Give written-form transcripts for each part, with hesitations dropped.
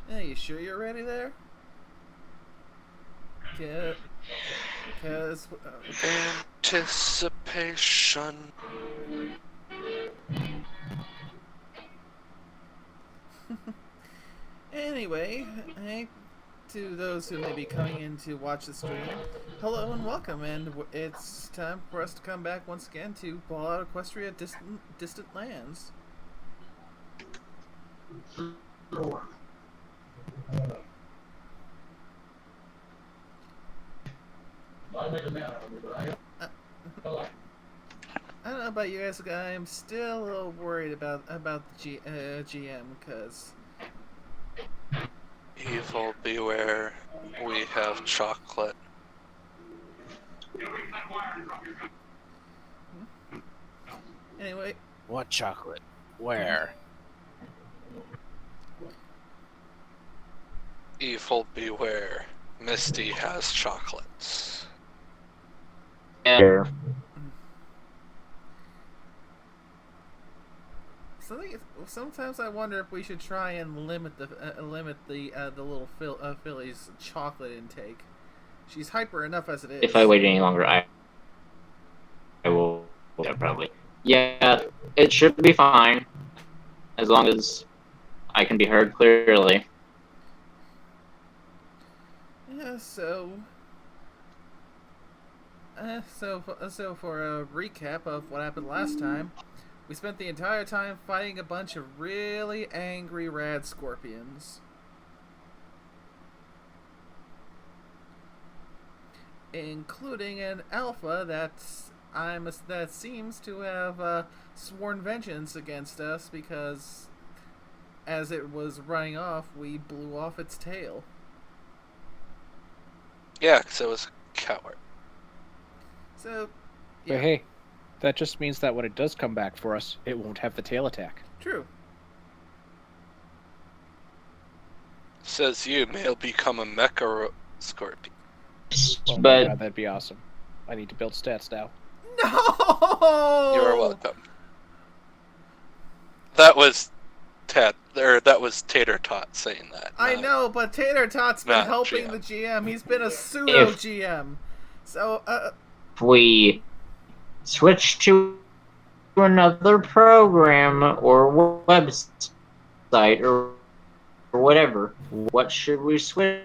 Hey, you sure you're ready there? Cause Anticipation. anyway, hey, to those who may be coming in to watch the stream, hello and welcome, and it's time for us to come back once again to Fallout Equestria Distant Lands. Uh, I don't know about you guys, I'm still a little worried about the GM, because Evil beware. We have chocolate. anyway, What chocolate? Where? Evil beware. Misty has chocolates. Yeah. sometimes I wonder if we should try and limit the little filly's chocolate intake. She's hyper enough as it is. If I wait any longer, I will. Yeah, probably. Yeah, it should be fine as long as I can be heard clearly. Yeah. So for a recap of what happened last time, we spent the entire time fighting a bunch of really angry rad scorpions, including an alpha that seems to have sworn vengeance against us because, as it was running off, we blew off its tail. Yeah, because it was a coward. So, yeah. But hey, that just means that when it does come back for us, it won't have the tail attack. True. Says you may become a mecha scorpion. Oh my But god, that'd be awesome. I need to build stats now. No! You are welcome. That was that was Tater Tot saying that. I know, but Tater Tot's been helping GM. the GM. He's been a pseudo GM. So, if we switch to another program or website or whatever, what should we switch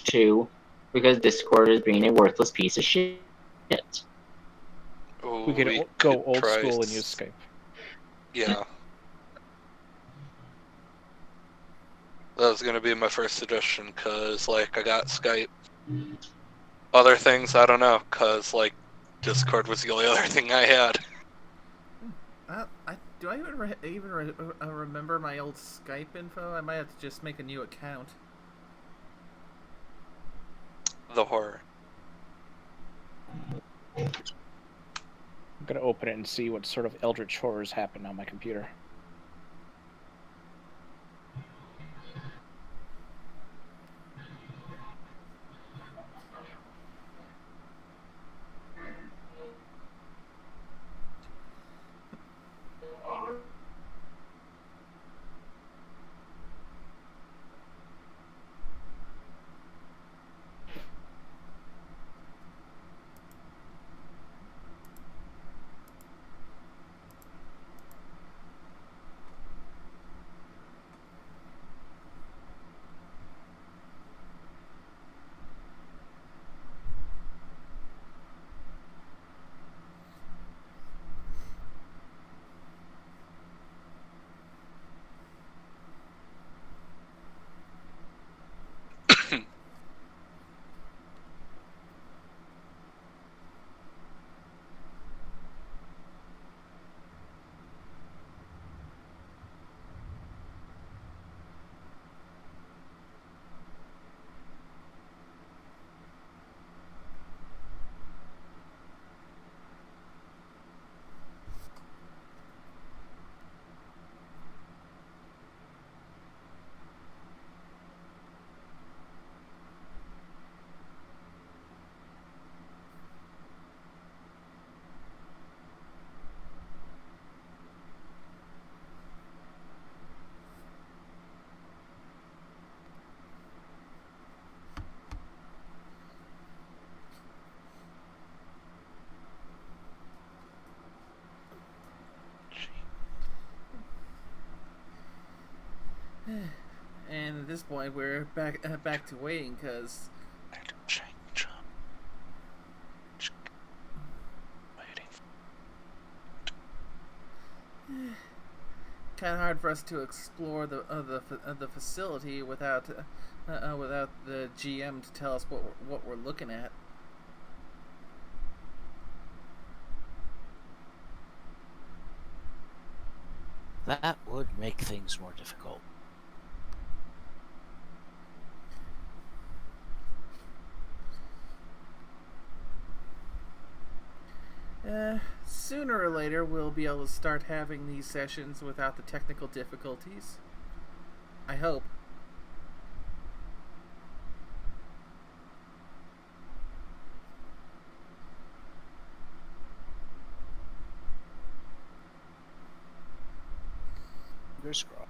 to? Because Discord is being a worthless piece of shit. Ooh, We could go old school and use Skype. Yeah. That was gonna be my first suggestion, cause like I got Skype. Other things I don't know, cause like Discord was the only other thing I had. do I even remember my old Skype info? I might have to just make a new account. The horror. I'm gonna open it and see what sort of eldritch horrors happen on my computer. At this point, we're back to waiting because kind of hard for us to explore the facility without the GM to tell us what we're looking at. That would make things more difficult. Sooner or later, we'll be able to start having these sessions without the technical difficulties. I hope. Fingers crossed.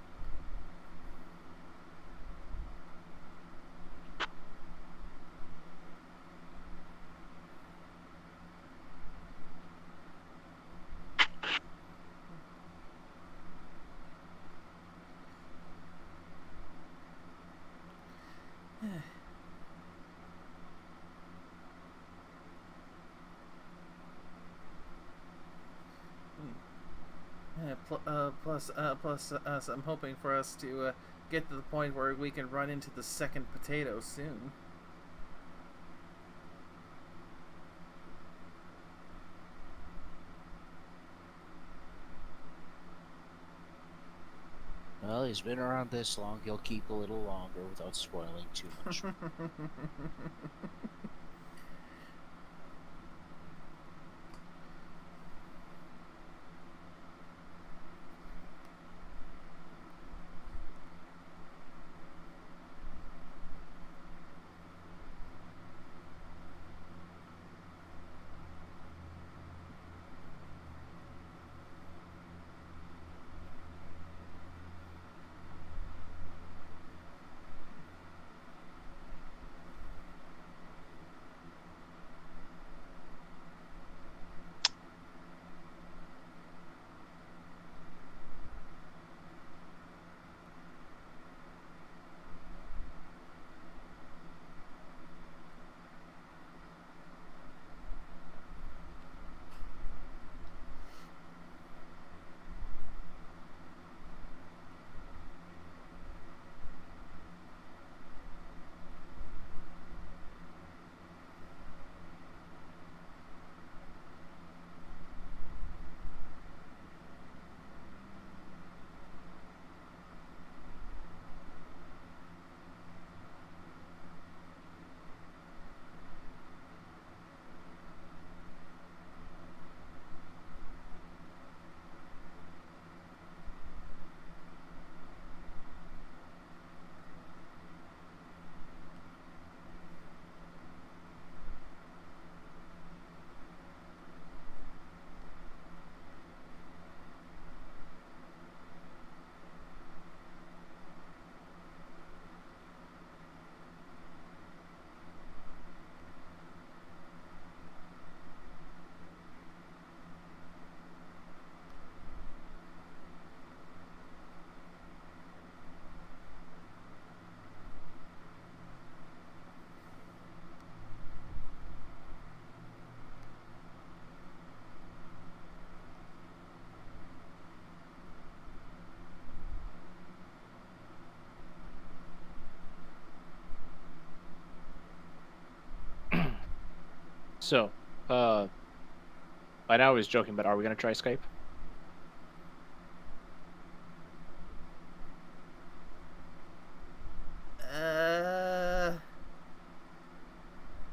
Plus, I'm hoping for us to get to the point where we can run into the second potato soon. Well, he's been around this long, he'll keep a little longer without spoiling too much. So, I know I was joking, but are we gonna try Skype?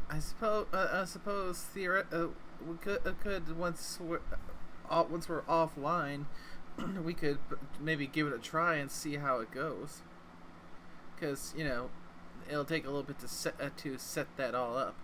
I suppose we could once we're offline, we could maybe give it a try and see how it goes. Because it'll take a little bit to set that all up.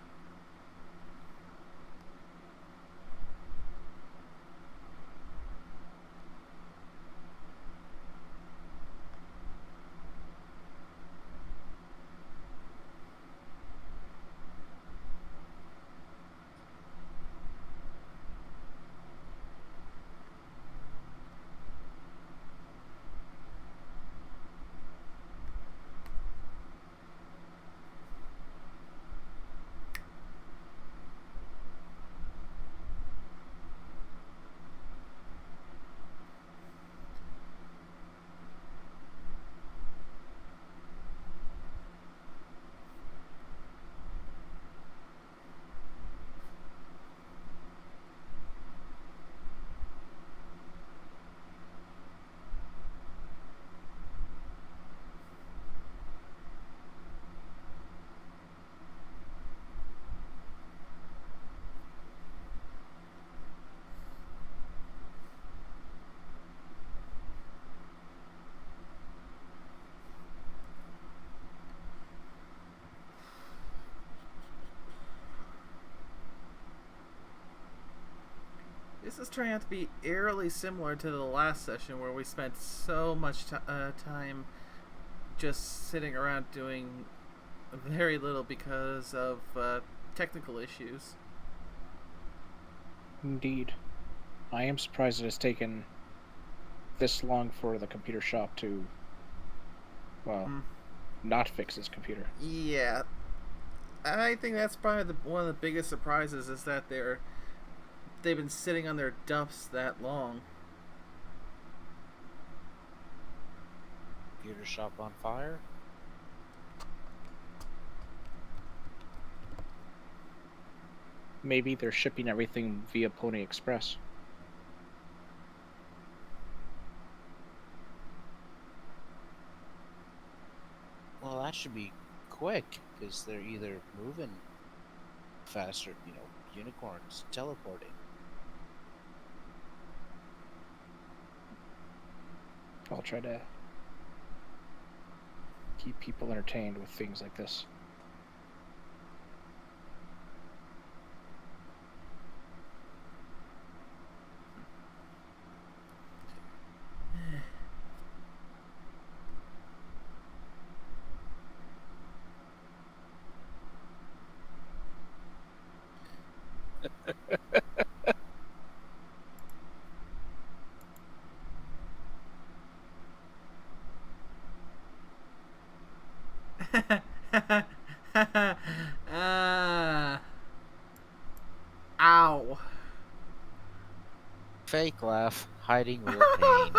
is turning out to be eerily similar to the last session where we spent so much time just sitting around doing very little because of technical issues. Indeed. I am surprised it has taken this long for the computer shop to, well, not fix his computer. Yeah. I think that's probably one of the biggest surprises is that they've been sitting on their duffs that long. Computer shop on fire? Maybe they're shipping everything via Pony Express. Well, that should be quick, because they're either moving faster, unicorns teleporting. I'll try to keep people entertained with things like this. Ow. Fake laugh, hiding real pain.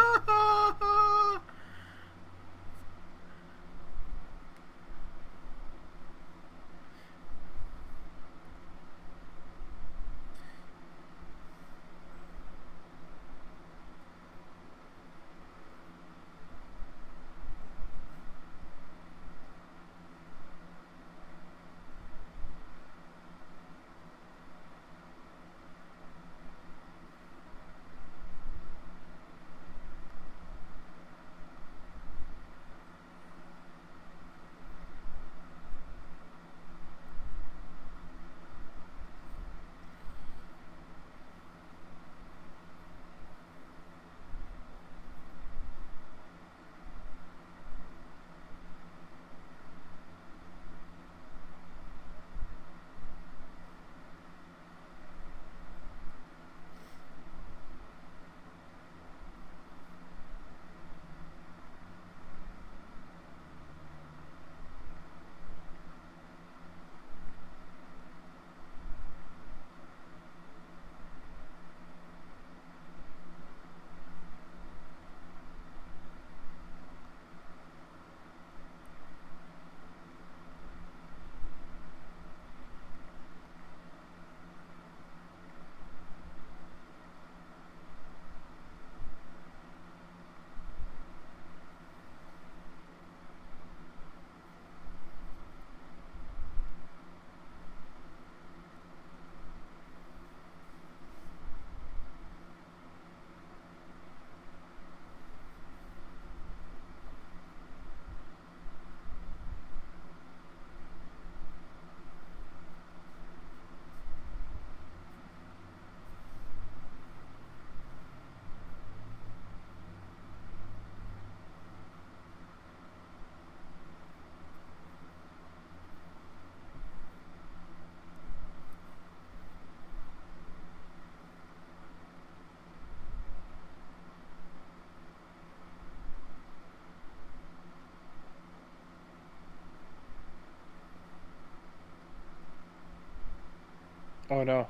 Oh no.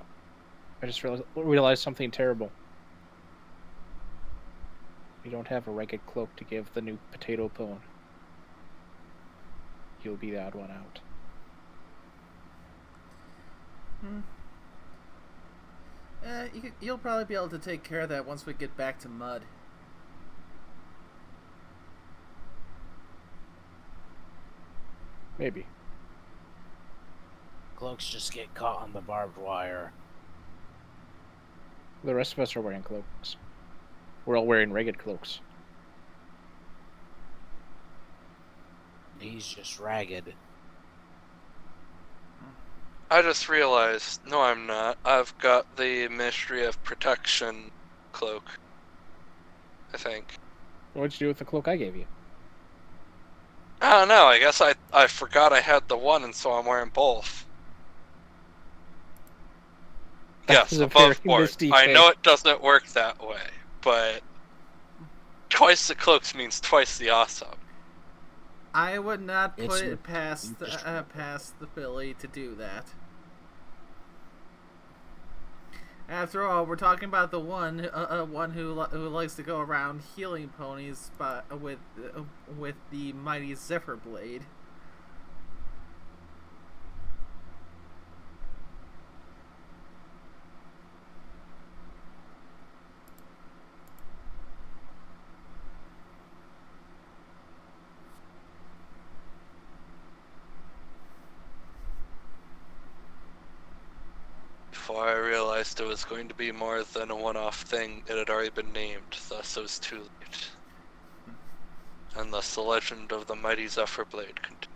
I just realized something terrible. We don't have a ragged cloak to give the new potato pone. He'll be the odd one out. You'll probably be able to take care of that once we get back to Mud. Maybe. Cloaks just get caught on the barbed wire. The rest of us are wearing cloaks. We're all wearing ragged cloaks. He's just ragged. I just realized, no I'm not. I've got the Ministry of Protection cloak. I think. What'd you do with the cloak I gave you? I don't know, I guess I forgot I had the one and so I'm wearing both. That Yes, was a above very board. misty I know face. it doesn't work that way, but twice the cloaks means twice the awesome. I would not It's put an it past indestructible. past the Billy to do that. After all, we're talking about the one who likes to go around healing ponies with the mighty Zephyr Blade. Before I realized it was going to be more than a one-off thing, it had already been named, thus it was too late. And thus the legend of the mighty Zephyr Blade continued.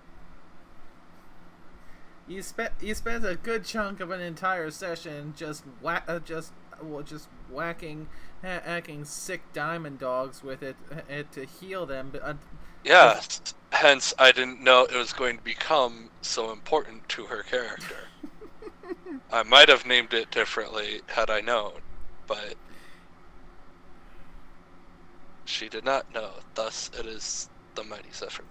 You spent a good chunk of an entire session just whacking sick diamond dogs with it to heal them, but Yes, hence I didn't know it was going to become so important to her character. I might have named it differently had I known, but she did not know, thus it is the mighty Zephyr.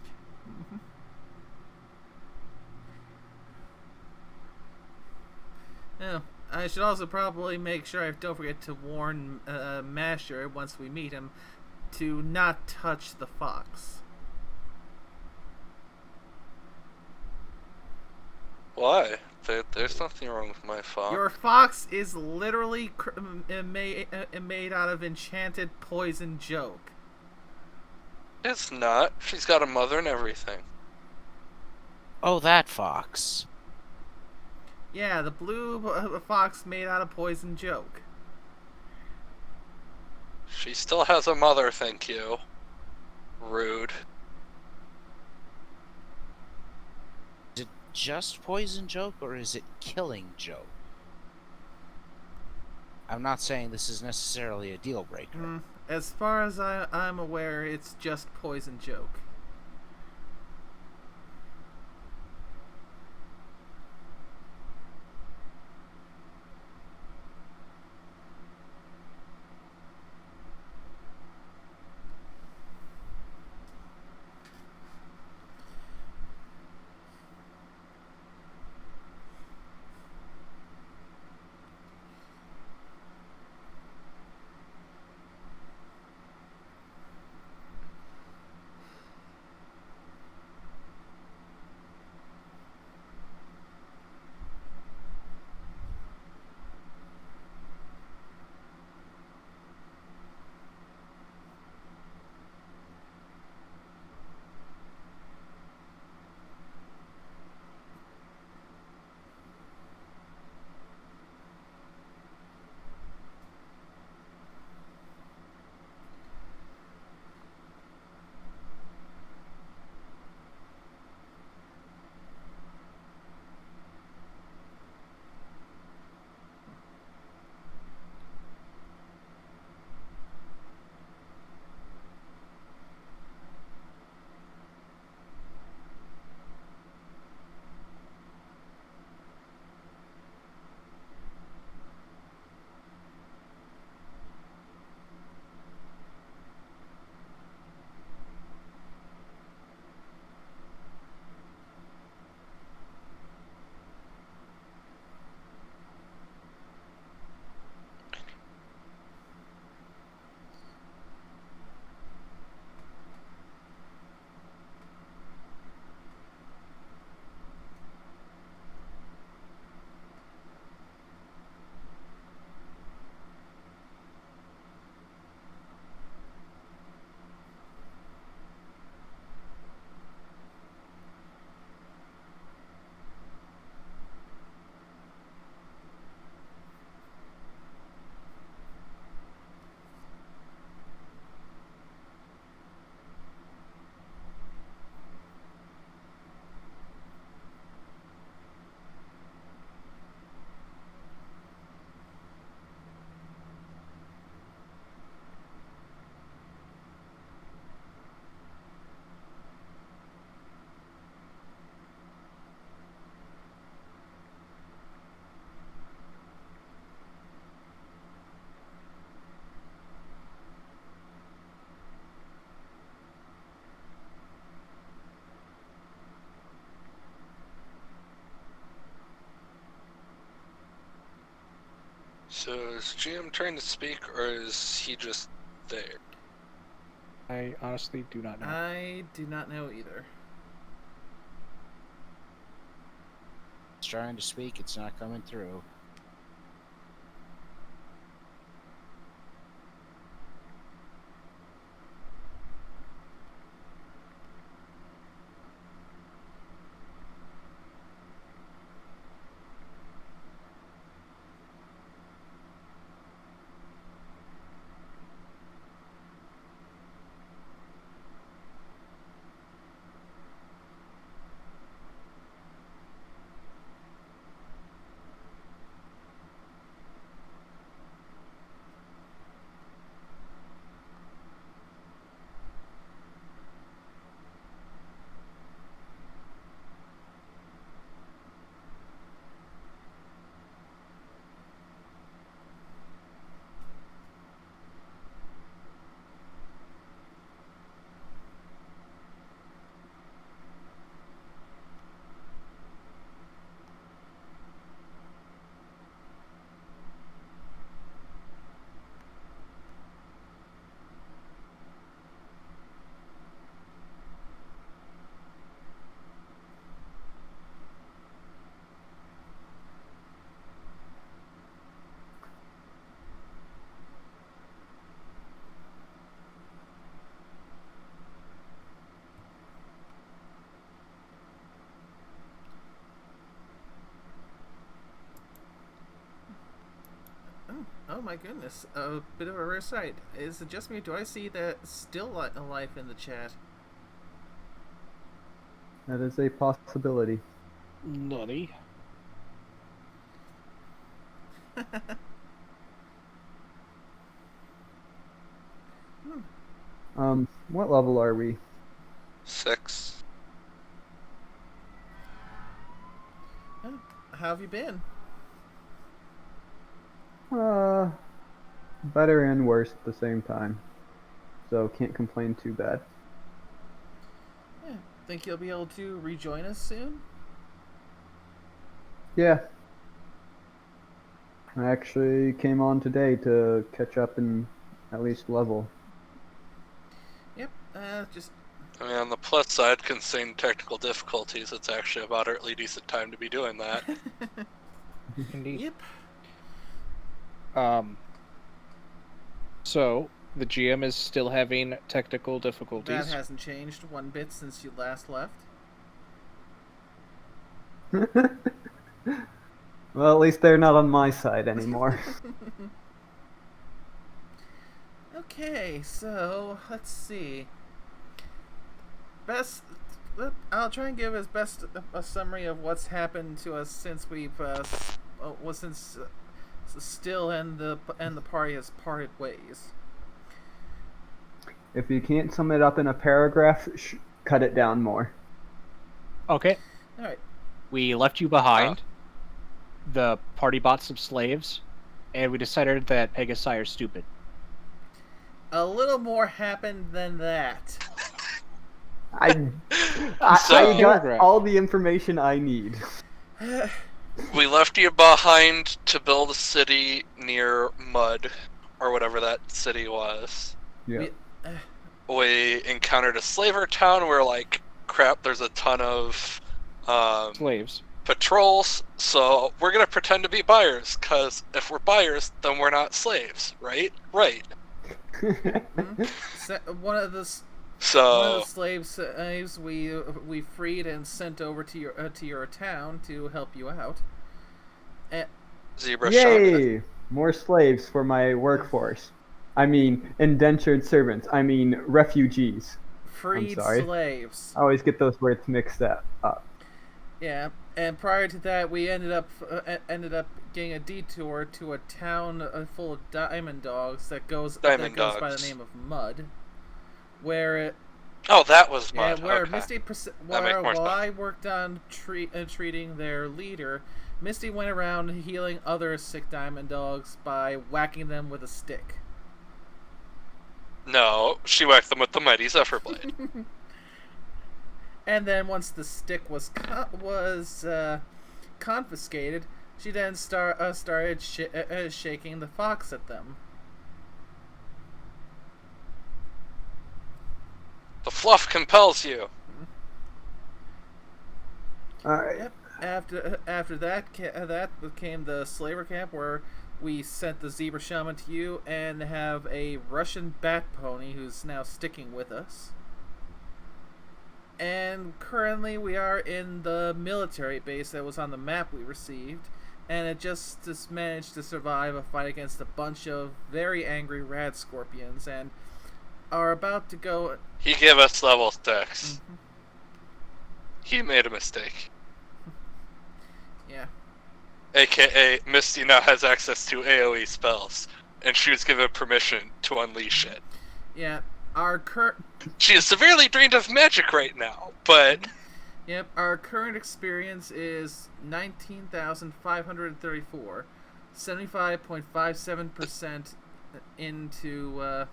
yeah. I should also probably make sure I don't forget to warn Masher once we meet him to not touch the fox. Why? There's nothing wrong with my fox. Your fox is literally made out of enchanted poison joke. It's not. She's got a mother and everything. Oh, that fox. Yeah, the blue fox made out of poison joke. She still has a mother, thank you. Rude. Is it just poison joke or is it killing joke? I'm not saying this is necessarily a deal breaker. As far as I'm aware, it's just poison joke. So is GM trying to speak, or is he just there? I honestly do not know. I do not know either. It's trying to speak, it's not coming through. Oh my goodness, a bit of a rare sight. Is it just me? Do I see that still life in the chat? That is a possibility. Nutty. What level are we? 6. Oh, how have you been? Better and worse at the same time. So can't complain too bad. Yeah, think you'll be able to rejoin us soon? Yeah. I actually came on today to catch up and at least level. Yep, just... I mean, on the plus side, considering technical difficulties, it's actually a moderately decent time to be doing that. Indeed. Yep. So, the GM is still having technical difficulties. That hasn't changed one bit since you last left. Well, at least they're not on my side anymore. Okay, so let's see. I'll try and give as best a summary of what's happened to us since we've since Still and the party has parted ways. If you can't sum it up in a paragraph, cut it down more. Okay. All right. We left you behind. The party bought some slaves, and we decided that Pegasi are stupid. A little more happened than that. I So- got all the information I need. We left you behind to build a city near Mud, or whatever that city was. Yeah. We encountered a slaver town where, like, crap, there's a ton of Slaves. patrols, so we're gonna pretend to be buyers, because if we're buyers, then we're not slaves, right? Right. One of the slaves we freed and sent over to your town to help you out. Zebra shot it. Yay! More slaves for my workforce. I mean, indentured servants. I mean, refugees. Freed sorry. slaves. I always get those words mixed up. Yeah, and prior to that, we ended up getting a detour to a town full of diamond dogs that goes by the name of Mud, where it. Oh, that was Mud. Yeah, where okay. Misty, while I worked on treating their leader, Misty went around healing other sick diamond dogs by whacking them with a stick. No, she whacked them with the mighty Zephyr Blade. And then once the stick was confiscated, She then started shaking the fox at them. The fluff compels you. Alright. Yep. After that came the slaver camp, where we sent the zebra shaman to you and have a Russian bat pony who's now sticking with us. And currently we are in the military base that was on the map we received, and it just managed to survive a fight against a bunch of very angry rad scorpions, and are about to go... He gave us level 6. Mm-hmm. He made a mistake. Yeah. AKA, Misty now has access to AoE spells, and she was given permission to unleash it. Yeah. She is severely drained of magic right now, but... Yep, our current experience is 19,534. 75.57% into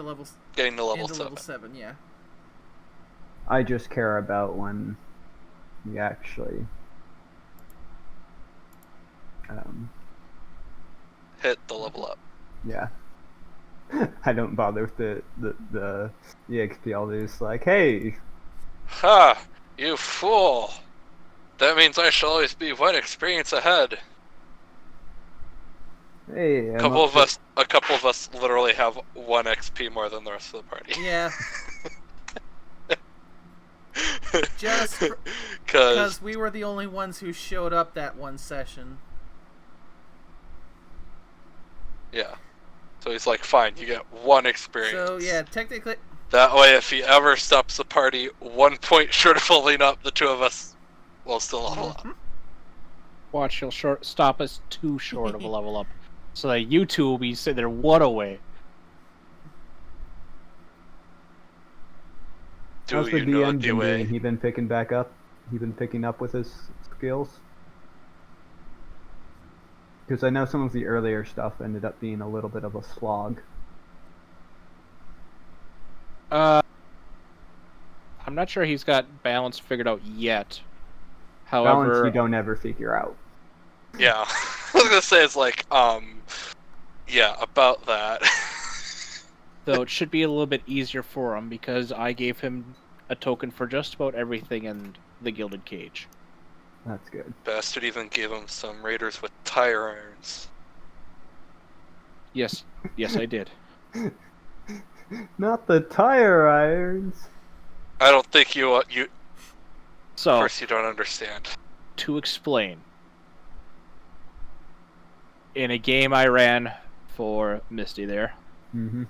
levels. Getting to level into 7. level 7, yeah. I just care about when we actually Hit the level up. yeah. I don't bother with the EXP. I'll just like, hey. Ha! You fool! That means I shall always be one experience ahead. Hey, A couple of us literally have 1 XP more than the rest of the party. Yeah. Just because because we were the only ones who showed up that one session. yeah. So he's like, fine, you get 1 experience. So yeah, technically, That way, if he ever stops the party 1 point short of leveling up, the 2 of us will still level up. Watch, he'll stop us too short of a level up. So that you two will be sitting there 1 away. How's the You know DM the been way? doing? He been picking back up? He been picking up with his skills? Because I know some of the earlier stuff ended up being a little bit of a slog. I'm not sure he's got balance figured out yet. However, Balance you don't ever figure out. Yeah. I was gonna say, it's like, yeah, about that. though it should be a little bit easier for him because I gave him a token for just about everything in the Gilded Cage. That's good. Bastard even gave him some raiders with tire irons. Yes, I did. Not the tire irons. I don't think you So, of course you don't understand. to explain, in a game I ran for Misty there, Mm-hmm.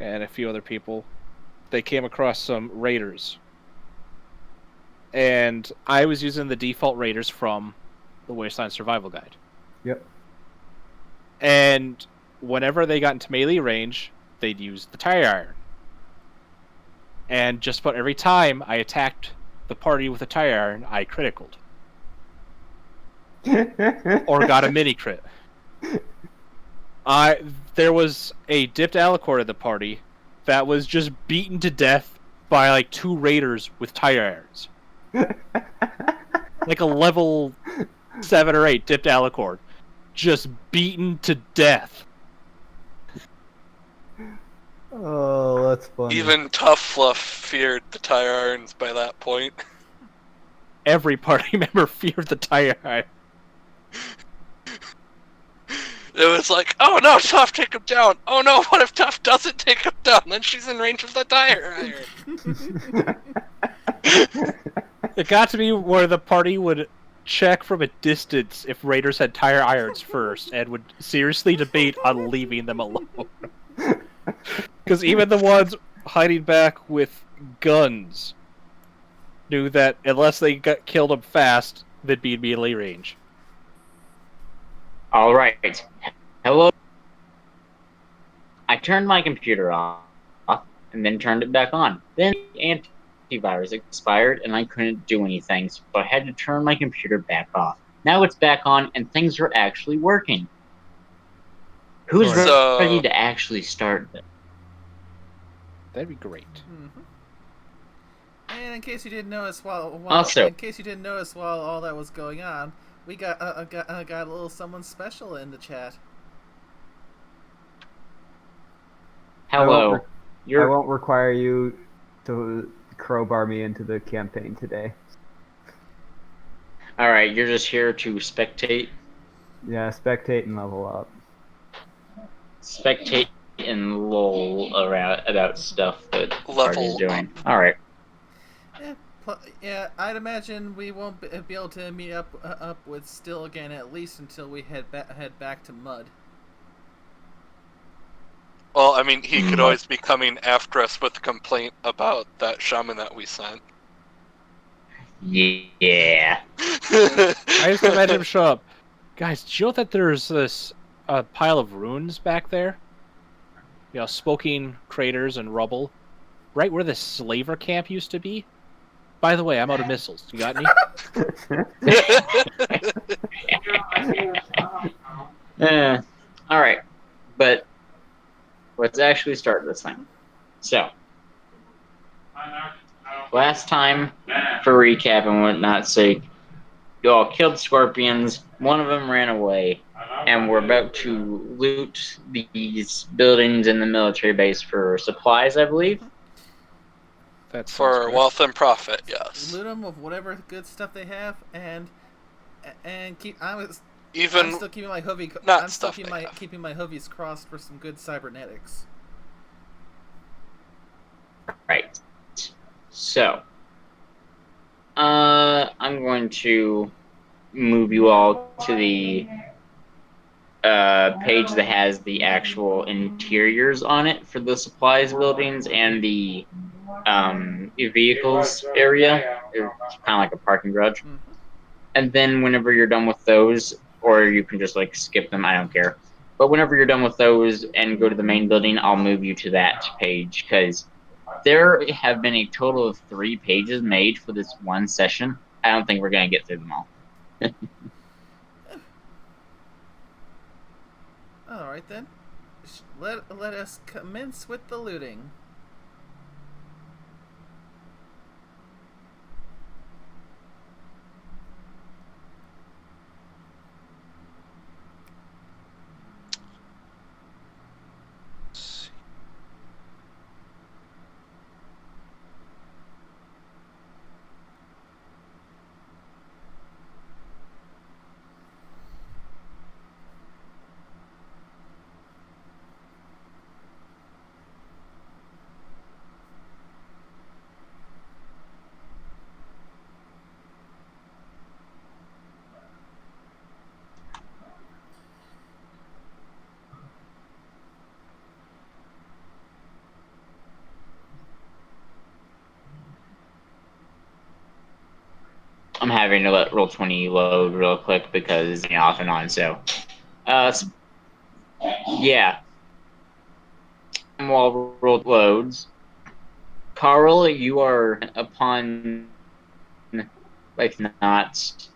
and a few other people, they came across some raiders. And I was using the default raiders from the Wasteland Survival Guide. Yep. And whenever they got into melee range, they'd use the tire iron. And just about every time I attacked the party with a tire iron, I criticaled. Or got a mini crit. There was a dipped alicord at the party that was just beaten to death by like 2 raiders with tire irons. Like a level 7 or 8 dipped alicord. Just beaten to death. Oh, that's funny. Even Tough Fluff feared the tire irons by that point. Every party member feared the tire iron. It was like, oh no, Tough, take him down. Oh no, what if Tough doesn't take him down? Then she's in range of the tire iron. It got to be where the party would check from a distance if raiders had tire irons first and would seriously debate on leaving them alone. Because even the ones hiding back with guns knew that unless they killed them fast, they'd be in melee range. Alright. Hello. I turned my computer off and then turned it back on. Then the antivirus expired and I couldn't do anything, so I had to turn my computer back off. Now it's back on and things are actually working. Who's So- ready to actually start this? That'd be great. Mm-hmm. And in case you didn't notice, Also- in case you didn't notice while all that was going on, we got a little someone special in the chat. Hello. I You're won't require you to crowbar me into the campaign today. all right. You're just here to spectate, Yeah, spectate and level up. spectate, and lol around about stuff that the party's Level doing. All right. Yeah, I'd imagine we won't be able to meet up with Still again at least until we head back to Mud. Well, I mean, he could always be coming after us with a complaint about that shaman that we sent. Yeah. I just imagine him show up. Guys, do you know that there's this pile of ruins back there? You know, smoking craters and rubble, right where the slaver camp used to be. By the way, I'm out of missiles. You got any? All right. But let's actually start this thing. So, last time, for recap and whatnot's sake, you all killed scorpions. One of them ran away, and we're about to loot these buildings in the military base for supplies, I believe. That's For wealth and profit, yes. Loot them of whatever good stuff they have, and keep. I'm Even still keeping my hoovy. not I'm still stuff they have. keeping my hoovies crossed for some good cybernetics. Right. So, I'm going to move you all to the page that has the actual interiors on it for the supplies buildings and the vehicles area. It's kind of like a parking garage. Mm-hmm. And then whenever you're done with those, or you can just like skip them, I don't care. But whenever you're done with those and go to the main building, I'll move you to that page because there have been a total of 3 pages made for this one session. I don't think we're gonna get through them all. All right then. Let us commence with the looting. I'm having to let Roll20 load real quick because off and on. So, yeah. While Roll loads, Carl, you are upon like not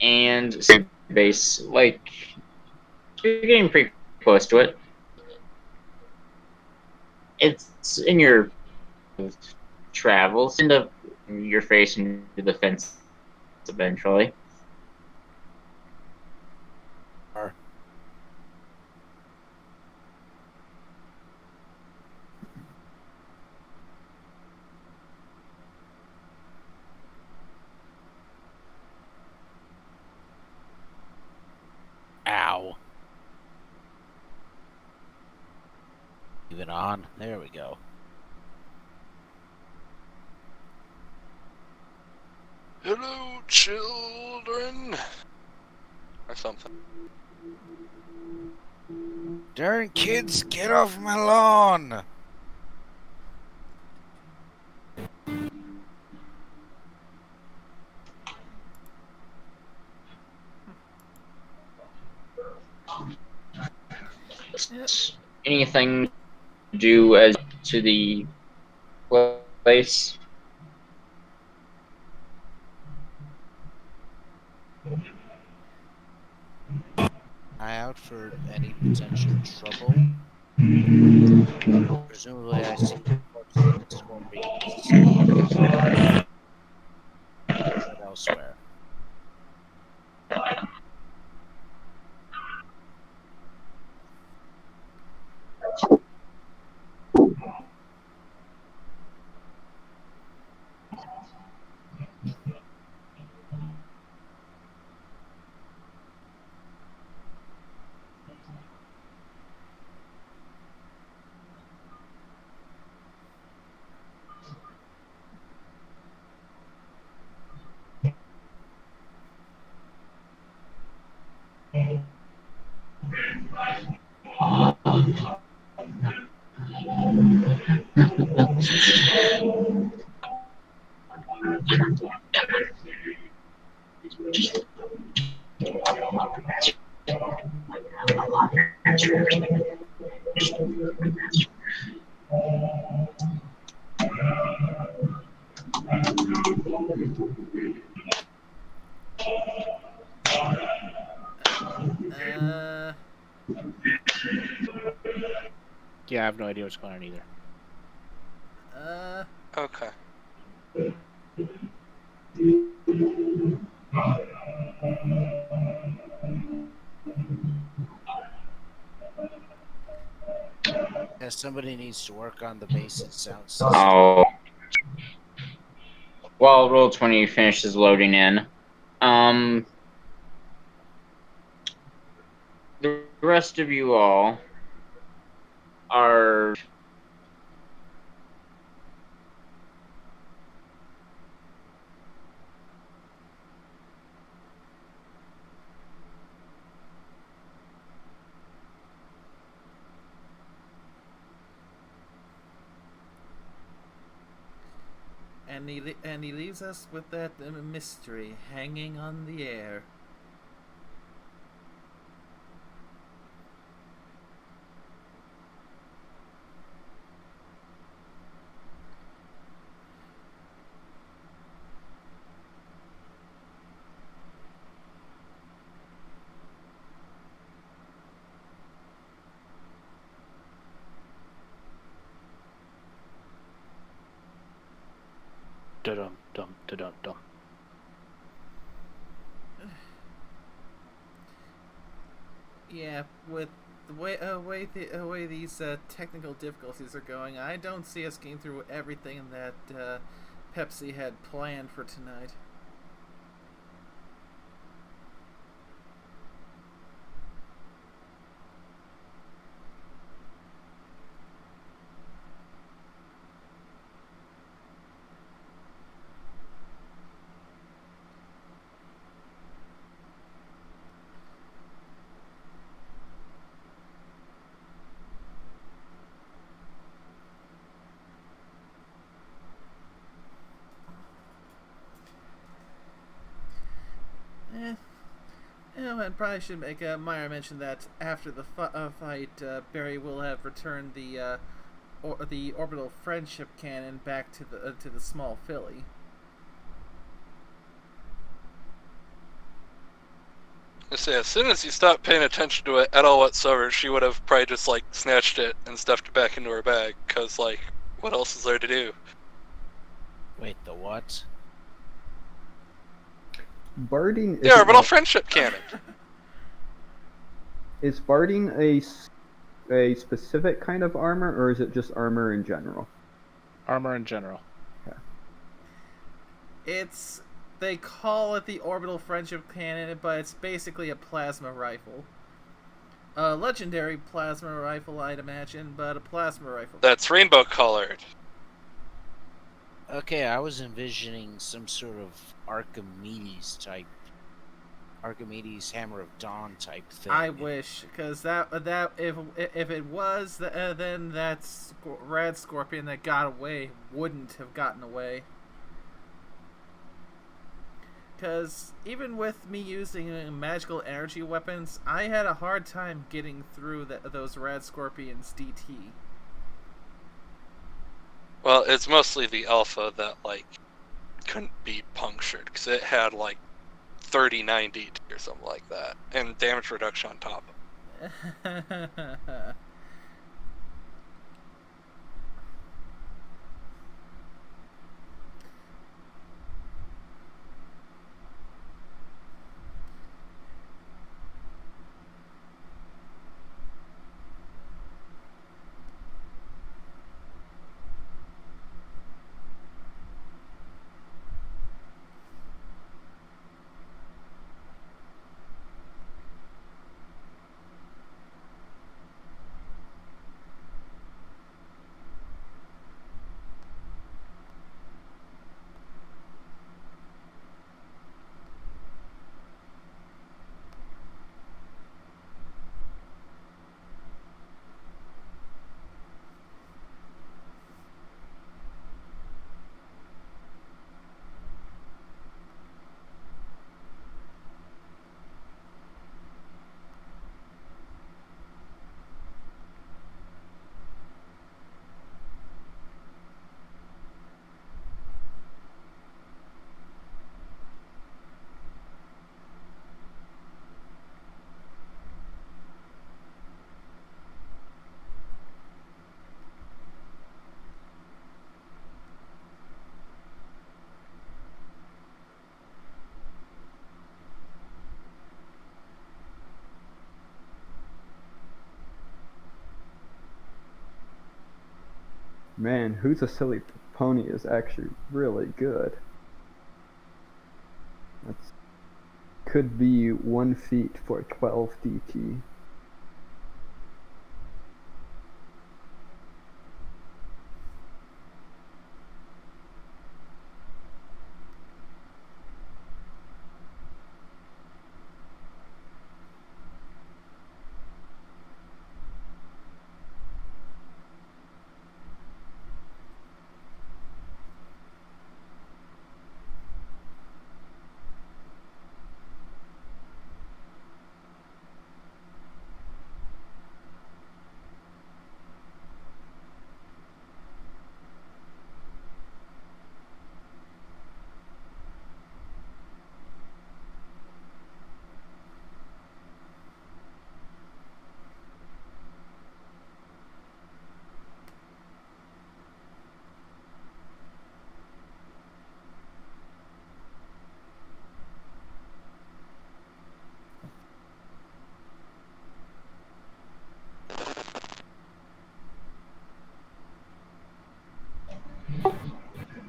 and base like you're getting pretty close to it. It's in your travels, end up your face into the fence eventually. Ow. Leave it on. There we go. Hello, children. Or something. Darn kids, get off my lawn! Anything to do as to the place? Eye out for any potential trouble. Presumably I see corpses and rates but elsewhere. Uh, Yeah, I have no idea what's going on either. uh, Okay. Yeah, somebody needs to work on the basic sound system. Oh. While Roll20 finishes loading in, the rest of you all are and he leaves us with that mystery hanging on the air. Dum dum dum dum. Yeah, with the way these technical difficulties are going, I don't see us getting through everything that Pepsi had planned for tonight. Eh. I probably should make a minor mention that after the fight, Barry will have returned the orbital friendship cannon back to the small Philly. I say, as soon as you stopped paying attention to it at all whatsoever, she would have probably just like snatched it and stuffed it back into her bag. Cause like, what else is there to do? Wait, the what? Barding The orbital friendship cannon. Is barding a specific kind of armor, or is it just armor in general? Armor in general. They call it the orbital friendship cannon, but it's basically a plasma rifle. A legendary plasma rifle, I'd imagine, but a plasma rifle. That's rainbow colored. Okay, I was envisioning some sort of Archimedes Hammer of Dawn type thing. I wish, because if it was, then that Rad Scorpion that got away wouldn't have gotten away. Because even with me using magical energy weapons, I had a hard time getting through those Rad Scorpion's DT. Well, it's mostly the alpha that like couldn't be punctured because it had like 39 DT or something like that, and damage reduction on top of it. Man, Who's a Silly Pony is actually really good. That's could be 1 feet for 12 DT.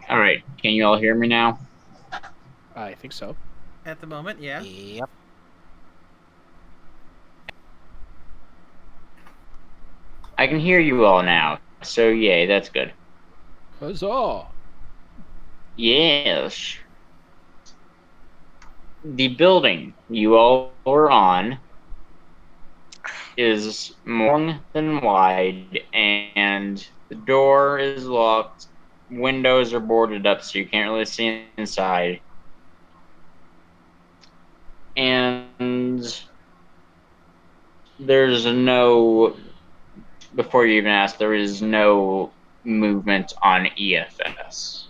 All right, can you all hear me now? I think so. At the moment, yeah. Yep. I can hear you all now, so yay, that's good. Huzzah! Yes. The building you all are on is more long than wide, and the door is locked. Windows are boarded up, so you can't really see inside. And there's no, before you even ask, there is no movement on EFS.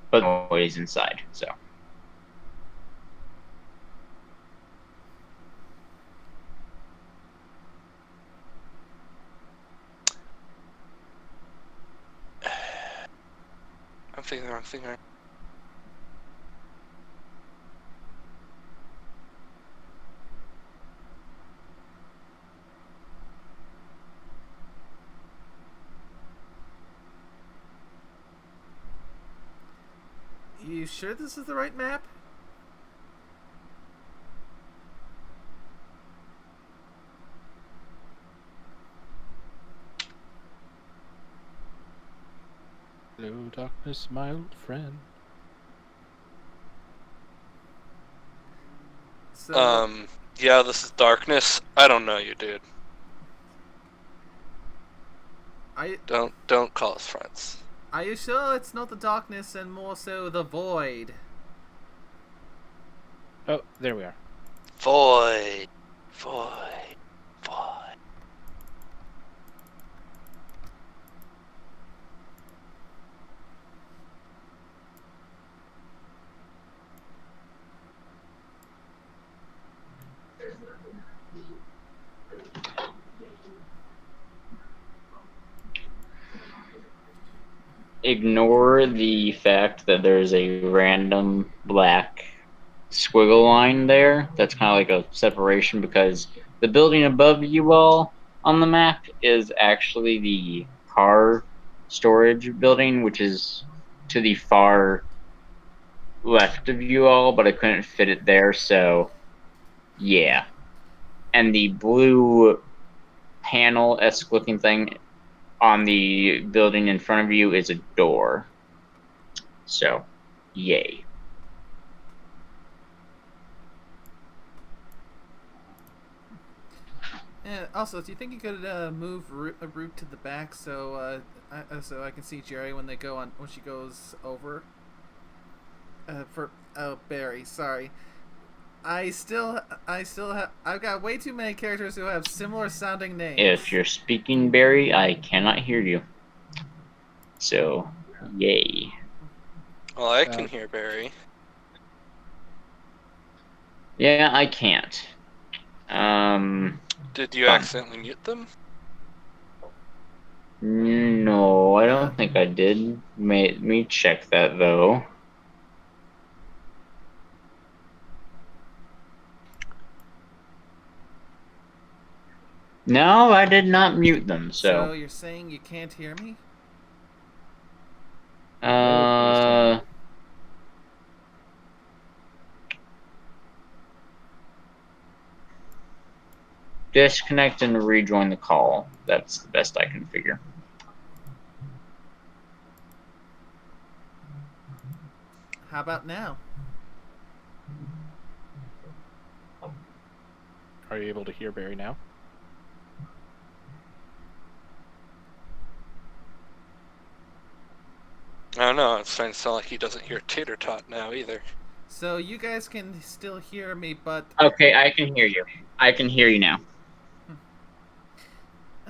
But always inside, so. I'm thinking the wrong thing. You sure this is the right map? Hello, darkness, my old friend. So, Yeah, this is darkness. I don't know you, dude. Don't call us friends. Are you sure it's not the darkness and more so the void? Oh, there we are. Void. Ignore the fact that there's a random black squiggle line there. That's kind of like a separation because the building above you all on the map is actually the car storage building, which is to the far left of you all, but I couldn't fit it there, so yeah. And the blue panel-esque looking thing on the building in front of you is a door. So, yay. And also, do you think you could move a route to the back so I can see Jerry when she goes over? Barry, sorry. I've got way too many characters who have similar sounding names. If you're speaking, Barry, I cannot hear you. So, yay. Well, I can hear Barry. Yeah, I can't. Did you Fine. accidentally mute them? No, I don't think I did. Let me check that, though. No, I did not mute them. So So, you're saying you can't hear me? uh, disconnect and rejoin the call. That's the best I can figure. How about now? Are you able to hear Barry now? I don't know. It's starting to sound like he doesn't hear Tater Tot now either. So you guys can still hear me, but Okay, I can hear you. I can hear you now.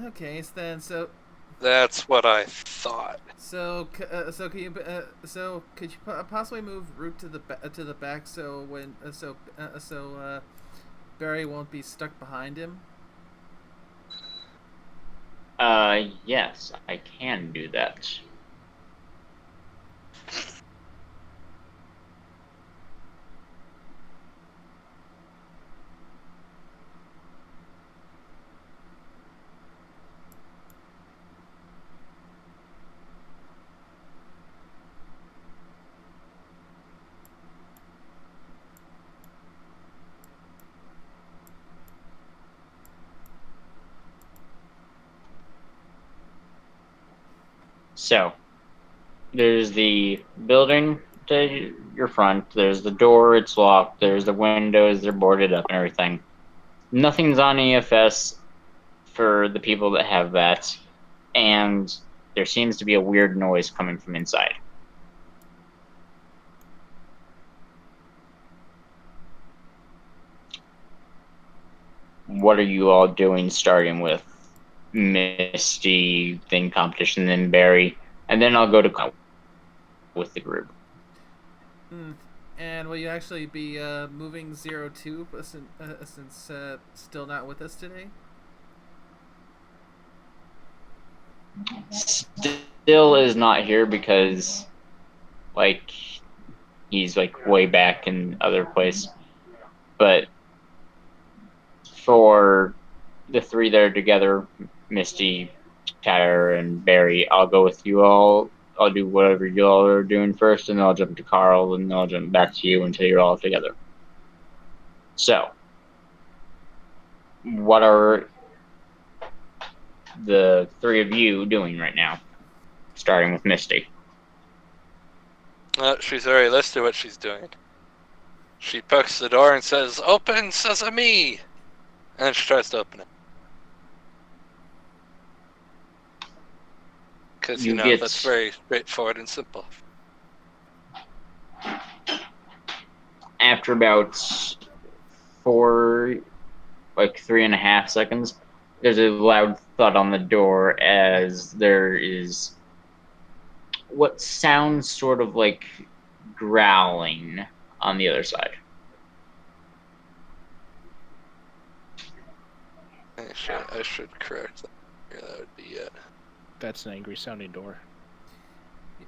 okay. So That's what I thought. could you possibly move Root to the back so Barry won't be stuck behind him? Yes, I can do that. So, there's the building to your front, there's the door, it's locked, there's the windows, they're boarded up and everything. Nothing's on EFS for the people that have that, and there seems to be a weird noise coming from inside. What are you all doing, starting with Misty, then competition, then Barry, and then I'll go to with the group. And will you actually be moving 02 since still not with us today? Still is not here because, like, he's like way back in other place. But for the three that are together, Misty, Tyler, and Barry, I'll go with you all. I'll do whatever you all are doing first, and then I'll jump to Carl, and then I'll jump back to you until you're all together. So, what are the three of you doing right now? Starting with Misty. She's already listed what she's doing. She pokes the door and says, "Open sesame!" And then she tries to open it. Because, that's very straightforward and simple. After about 3.5 seconds, there's a loud thud on the door as there is what sounds sort of like growling on the other side. I should correct that. Yeah, that would be it. That's an angry sounding door.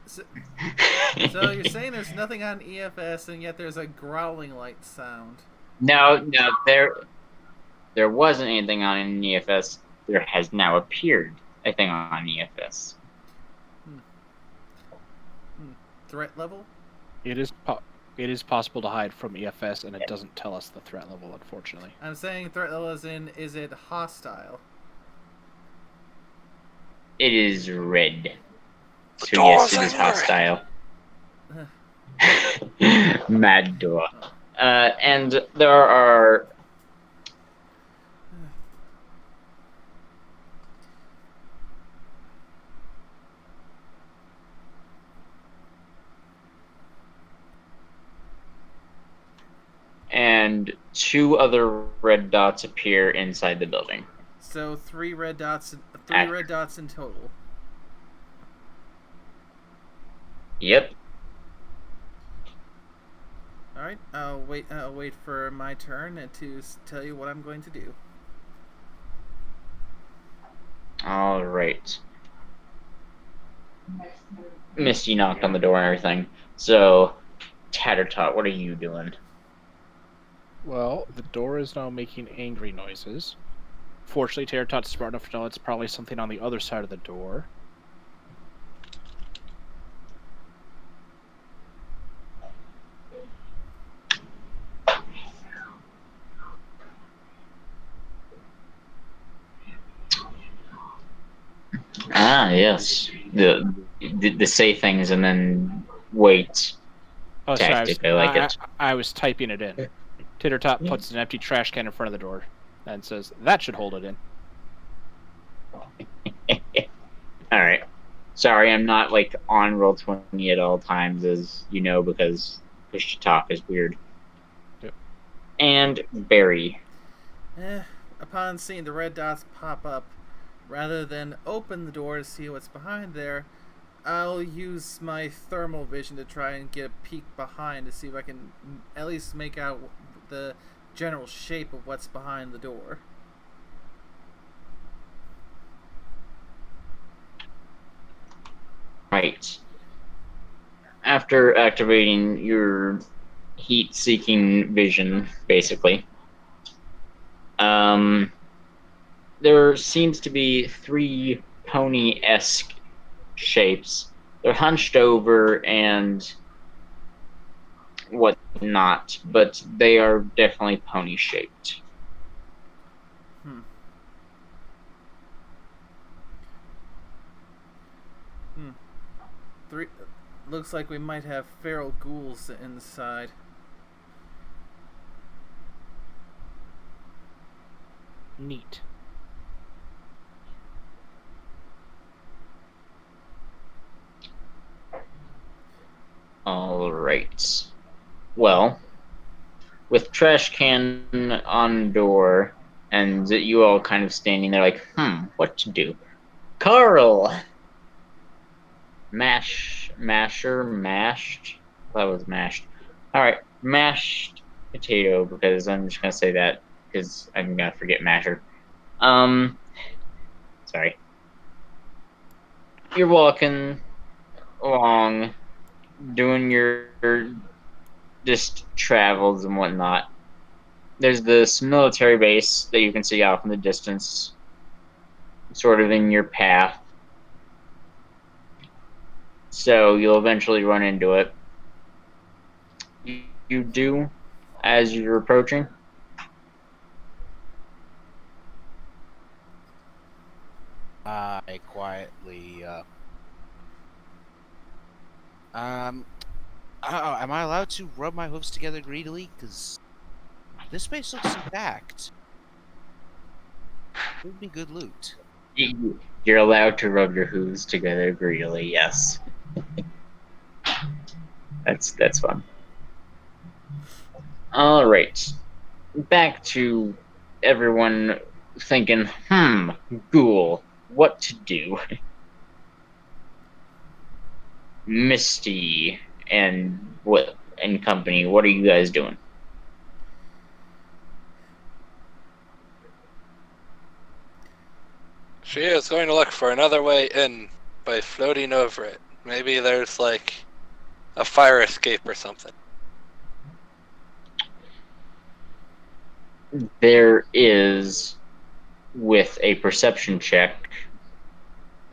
So you're saying there's nothing on EFS, and yet there's a growling light sound. No, there wasn't anything on in EFS. There has now appeared a thing on EFS. Threat level? It is possible to hide from EFS, and it doesn't tell us the threat level, unfortunately. I'm saying threat level as in, is it hostile? It is red. So yes, it is hostile. Mad door. And there are and 2 other red dots appear inside the building. So 3 red dots. Red dots in total. Yep. All right. I'll wait for my turn to tell you what I'm going to do. All right. Misty knocked on the door and everything. So, Tattertot, what are you doing? Well, the door is now making angry noises. Fortunately, Terratot's smart enough to know it's probably something on the other side of the door. Ah, yes. The say things and then wait Oh, sorry, tactic. I like it. I was typing it in. Tittertot puts an empty trash can in front of the door and says, "That should hold it in." All right. Sorry, I'm not like on Roll20 at all times, as you know, because push to talk is weird. Yep. And Barry. Upon seeing the red dots pop up, rather than open the door to see what's behind there, I'll use my thermal vision to try and get a peek behind to see if I can at least make out the general shape of what's behind the door. Right. After activating your heat-seeking vision, basically, there seems to be 3 pony-esque shapes. They're hunched over and whatnot, but they are definitely pony-shaped. Three. Looks like we might have feral ghouls inside. Neat. All right. Well, with trash can on door and you all kind of standing there like, what to do? Carl! Mashed? That was mashed. Alright, mashed potato, because I'm just gonna say that, because I'm gonna forget masher. Sorry. You're walking along, doing your just travels and whatnot. There's this military base that you can see off in the distance, sort of in your path. So you'll eventually run into it. You do, as you're approaching. I quietly. Am I allowed to rub my hooves together greedily? Because this place looks intact. It would be good loot. You're allowed to rub your hooves together greedily, yes. That's fun. Alright. Back to everyone thinking, ghoul, what to do? Misty and company, what are you guys doing? She is going to look for another way in by floating over it. Maybe there's like a fire escape or something. There is, with a perception check,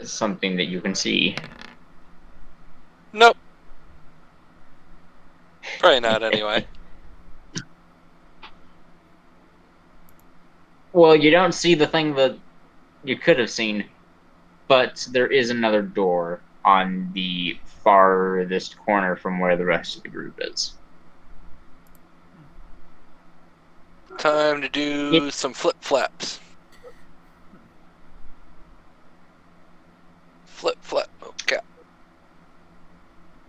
something that you can see. Nope. Probably not anyway. Well, you don't see the thing that you could have seen, but there is another door on the farthest corner from where the rest of the group is. Time to do some flip-flaps. Flip-flap, okay.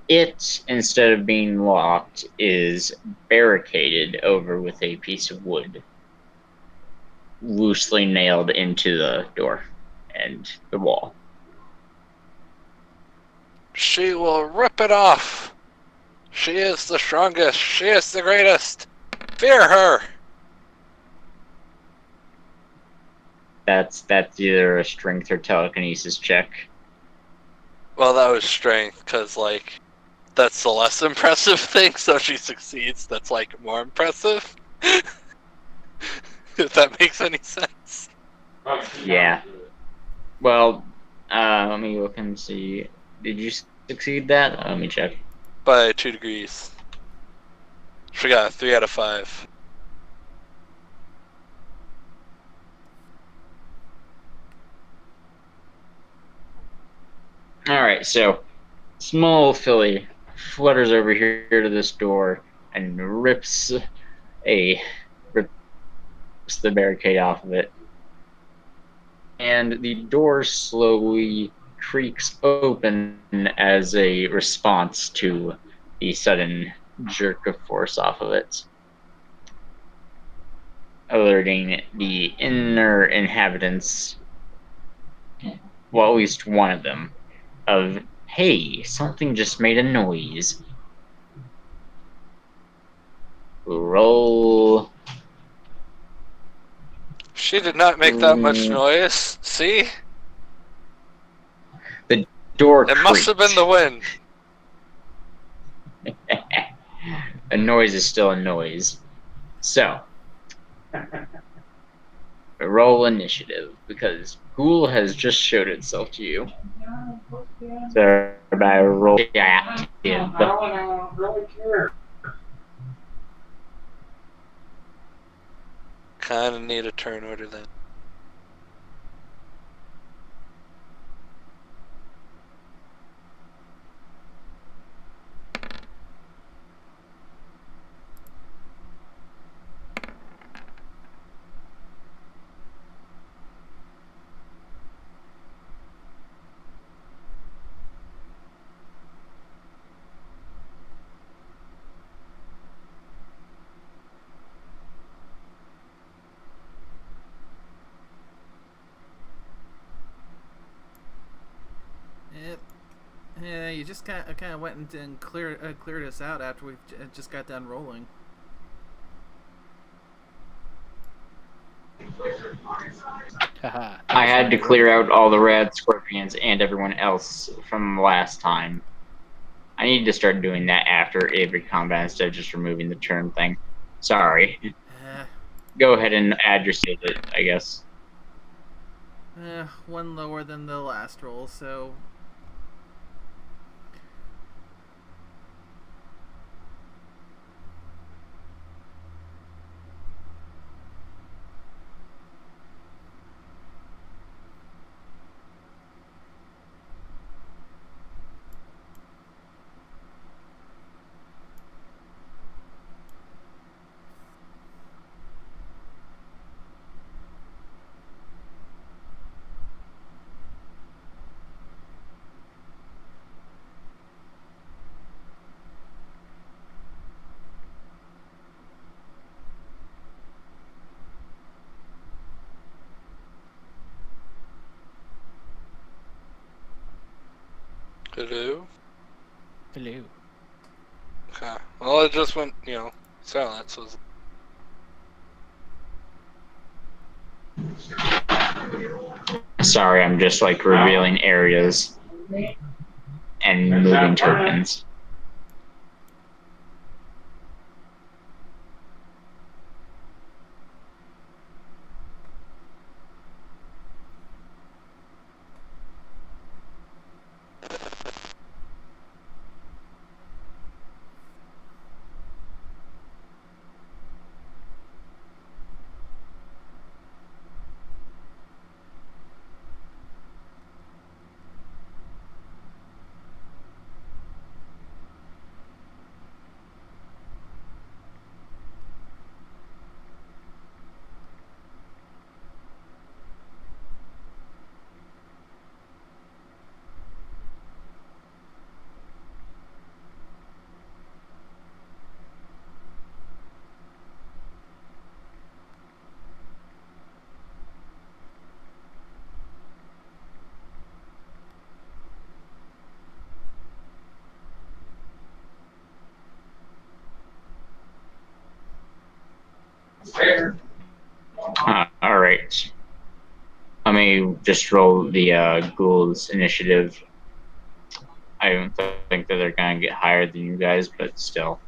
It, instead of being locked, is barricaded over with a piece of wood, loosely nailed into the door and the wall. She will rip it off. She is the strongest. She is the greatest. Fear her. That's either a strength or telekinesis check. Well, that was strength, because, like, that's the less impressive thing, so she succeeds. That's, like, more impressive. If that makes any sense. Yeah. Well, let me look and see. Did you succeed that? Let me check. By 2 degrees. She got a 3 out of 5. Alright, so small filly flutters over here to this door and rips the barricade off of it. And the door slowly creaks open as a response to the sudden jerk of force off of it, alerting the inner inhabitants, well, at least one of them, of, hey, something just made a noise. Roll. She did not make that much noise. See? The door It must have been the wind. A noise is still a noise. So, roll initiative, because Ghoul has just showed itself to you. So, by roll active. Kinda need a turn order then. Yeah, you just kind of went and cleared us out after we just got done rolling. Haha. I had to clear out all the rad scorpions and everyone else from last time. I need to start doing that after every combat instead of just removing the turn thing. Sorry. Go ahead and add your save it, I guess. One lower than the last roll, so Hello? Hello. Okay. Well, it just went, silent, so Sorry, I'm just like revealing areas and moving tokens. Alright. Let me just roll the ghouls initiative. I don't think that they're gonna get higher than you guys, but still.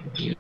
13.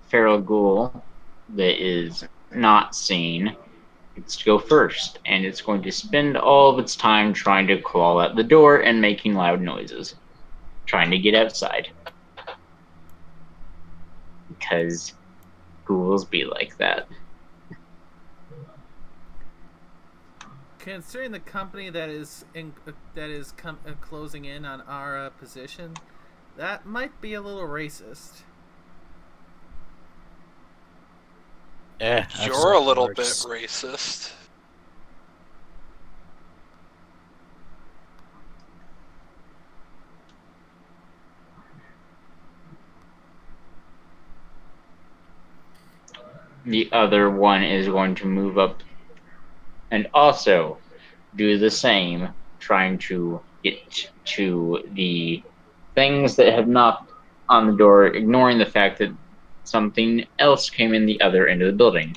Feral ghoul that is not seen gets to go first, and it's going to spend all of its time trying to crawl out the door and making loud noises, trying to get outside. Because ghouls be like that. Considering the company that is closing in on our position, that might be a little racist. Yeah, You're a little bit racist. The other one is going to move up and also do the same, trying to get to the things that have knocked on the door, ignoring the fact that something else came in the other end of the building.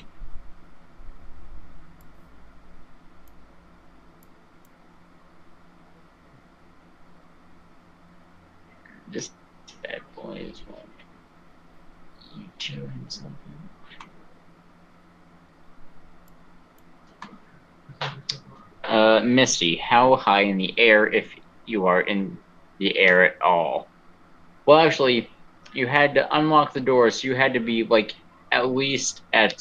This bad boy is what? You and something. Misty, how high in the air, if you are in the air at all? Well, actually, you had to unlock the door, so you had to be, like, at least at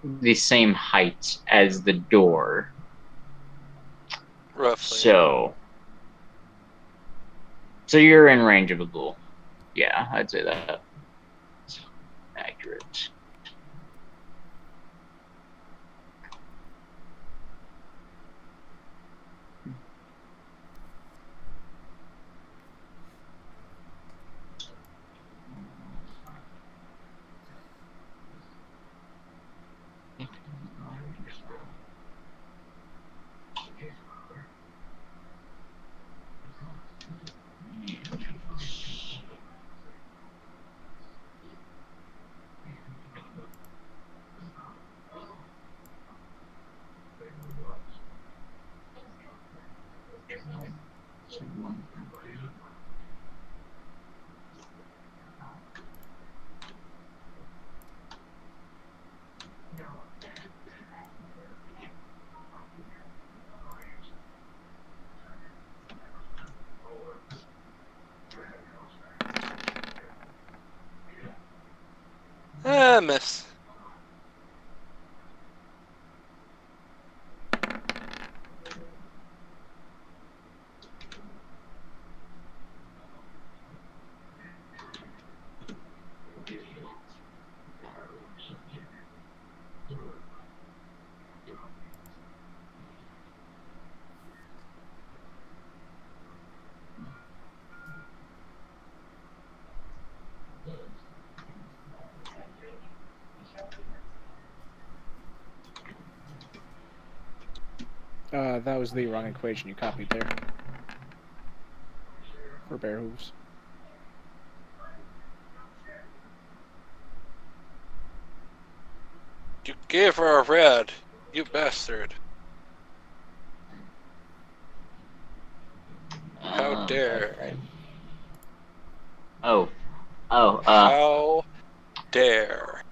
the same height as the door. Roughly. So you're in range of a ghoul. Yeah, I'd say that. Accurate. Miss. that was the wrong equation you copied there. For bear hooves. You gave her a red, you bastard. How dare. Right. Oh. How dare.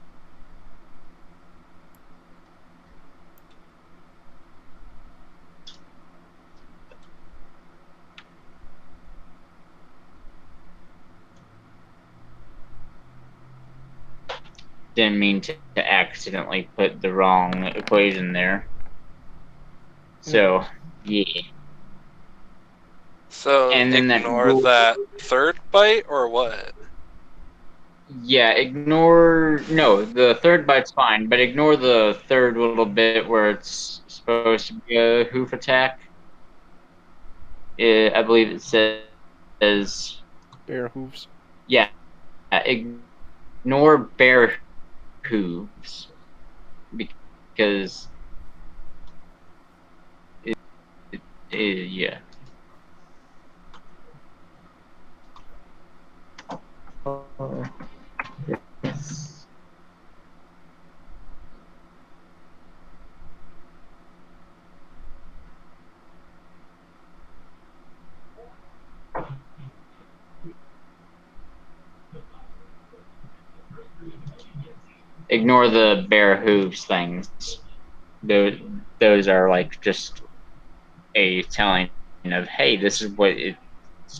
Didn't mean to accidentally put the wrong equation there. So, yeah. So And then ignore that that third bite or what? Yeah, ignore. No, the third bite's fine, but ignore the third little bit where it's supposed to be a hoof attack. I believe it says. Bear hooves. Yeah, ignore bear hooves because. Yeah. Yes. Ignore the bare hooves things. Those are like just a telling of, hey, this is what its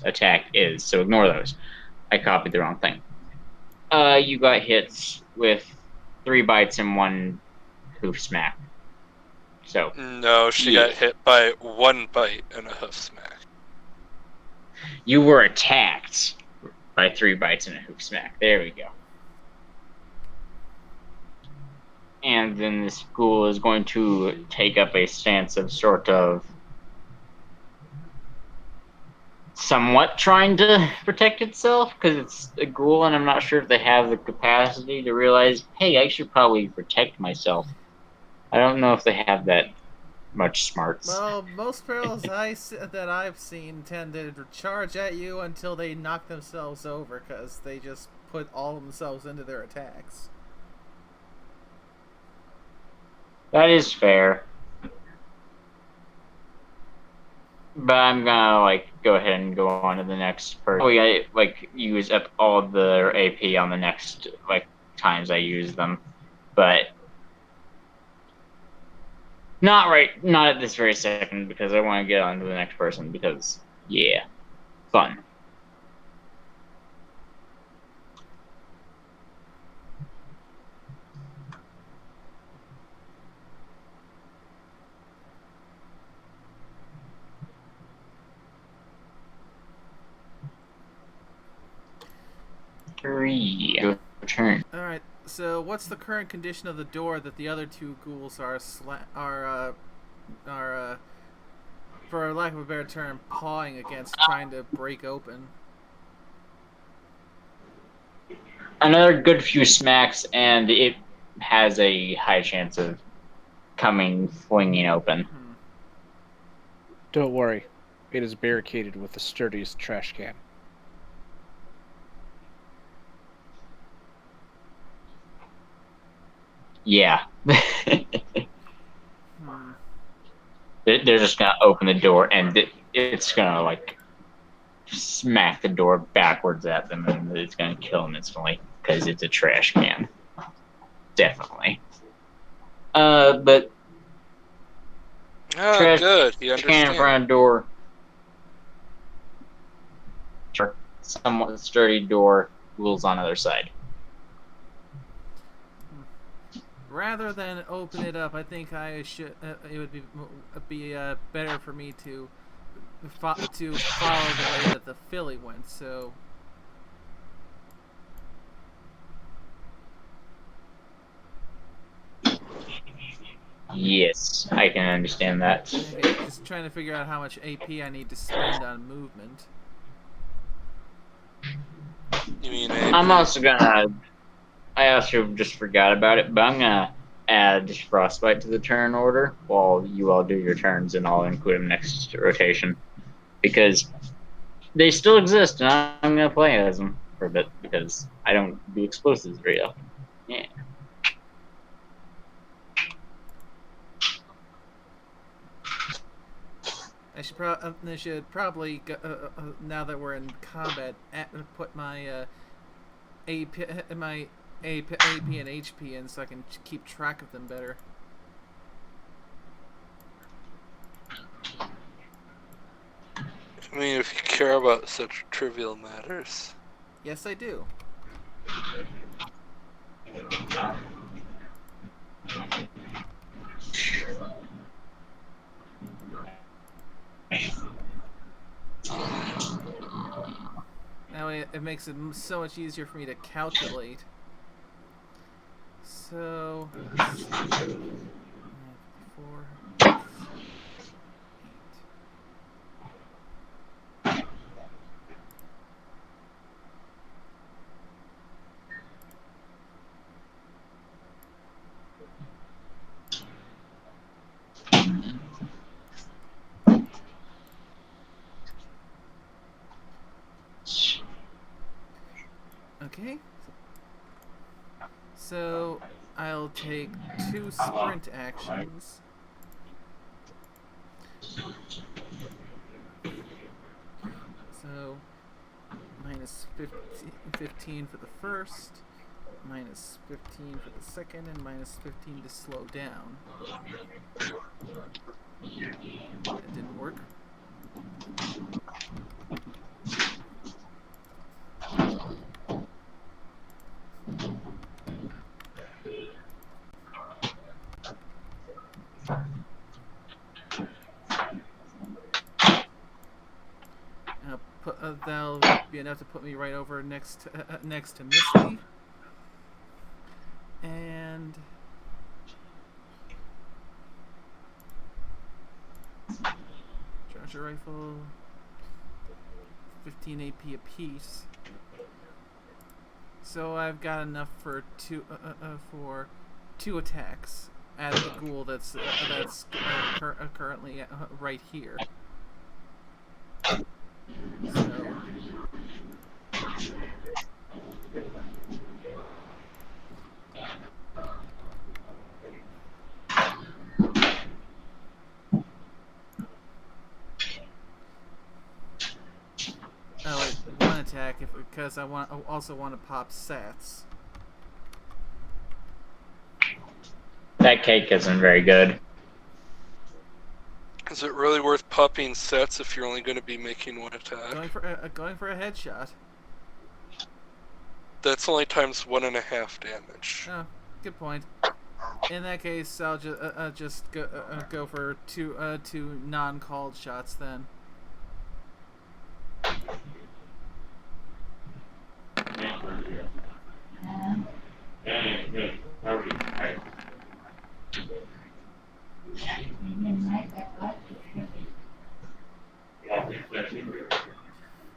attack is. So ignore those. I copied the wrong thing. You got hits with 3 bites and 1 hoof smack. So No, she yeah. got hit by 1 bite and a hoof smack. You were attacked by 3 bites and a hoof smack. There we go. And then the school is going to take up a stance of sort of somewhat trying to protect itself because it's a ghoul, and I'm not sure if they have the capacity to realize, hey, I should probably protect myself. I don't know if they have that much smarts. Well, most barrels that I've seen tend to charge at you until they knock themselves over because they just put all of themselves into their attacks. That is fair. But I'm gonna go ahead and go on to the next person. I use up all the AP on the next times I use them, but not at this very second because I want to get on to the next person because yeah, fun. Your turn. Alright, so what's the current condition of the door that the other 2 ghouls are, for lack of a better term, pawing against, trying to break open? Another good few smacks, and it has a high chance of flinging open. Don't worry. It is barricaded with the sturdiest trash can. Yeah. They're just gonna open the door, and it's gonna smack the door backwards at them, and it's gonna kill them instantly because it's a trash can. Definitely. But trash Good. He can understands. in front of the door. Somewhat sturdy door. Ghouls on the other side. Rather than open it up, I think I should. It would be better for me to follow the way that the filly went. So. Yes, I can understand that. Okay, just trying to figure out how much AP I need to spend on movement. You mean AP? I'm also gonna. I also just forgot about it, but I'm gonna add Frostbite to the turn order while you all do your turns, and I'll include them next rotation. Because they still exist, and I'm going to play as them for a bit, because I don't do explosives very often. Yeah. I should probably now that we're in combat, put my AP, my AP and HP in so I can keep track of them better. I mean, if you care about such trivial matters. Yes, I do. Now it makes it so much easier for me to calculate. So, let's see. 4, 8. Okay. So I'll take 2 sprint actions. So minus 15 for the first, minus 15 for the second, and minus 15 to slow down. That didn't work. That'll be enough to put me right over next to Misty. And charger rifle, 15 AP apiece. So I've got enough for two attacks at the ghoul that's currently right here. So oh wait, one attack because I also want to pop sats. That cake isn't very good. Is it really worth popping sets if you're only going to be making one attack? Going for a headshot. That's only times 1.5 damage. Oh, good point. In that case, I'll just go for two non-called shots then.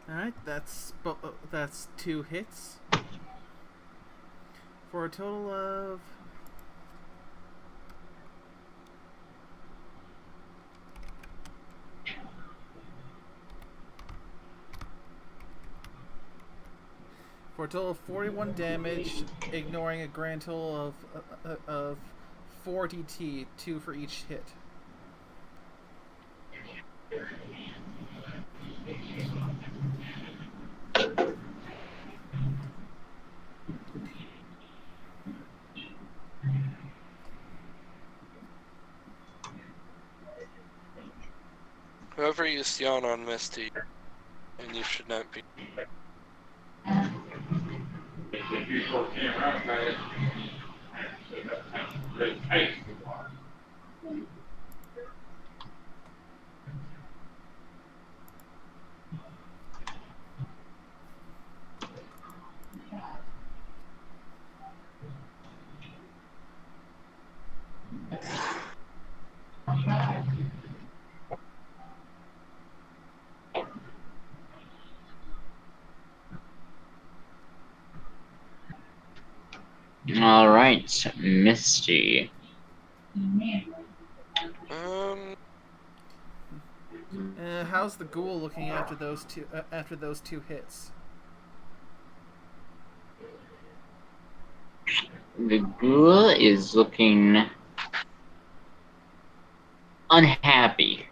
Alright, that's 2 hits. For a total of... For a total of 41 damage, ignoring a grand total of 4 DT, 2 for each hit. Whoever used yawn on Misty, and you should not be. Alright, Misty. how's the ghoul looking after those two hits? The ghoul is looking unhappy.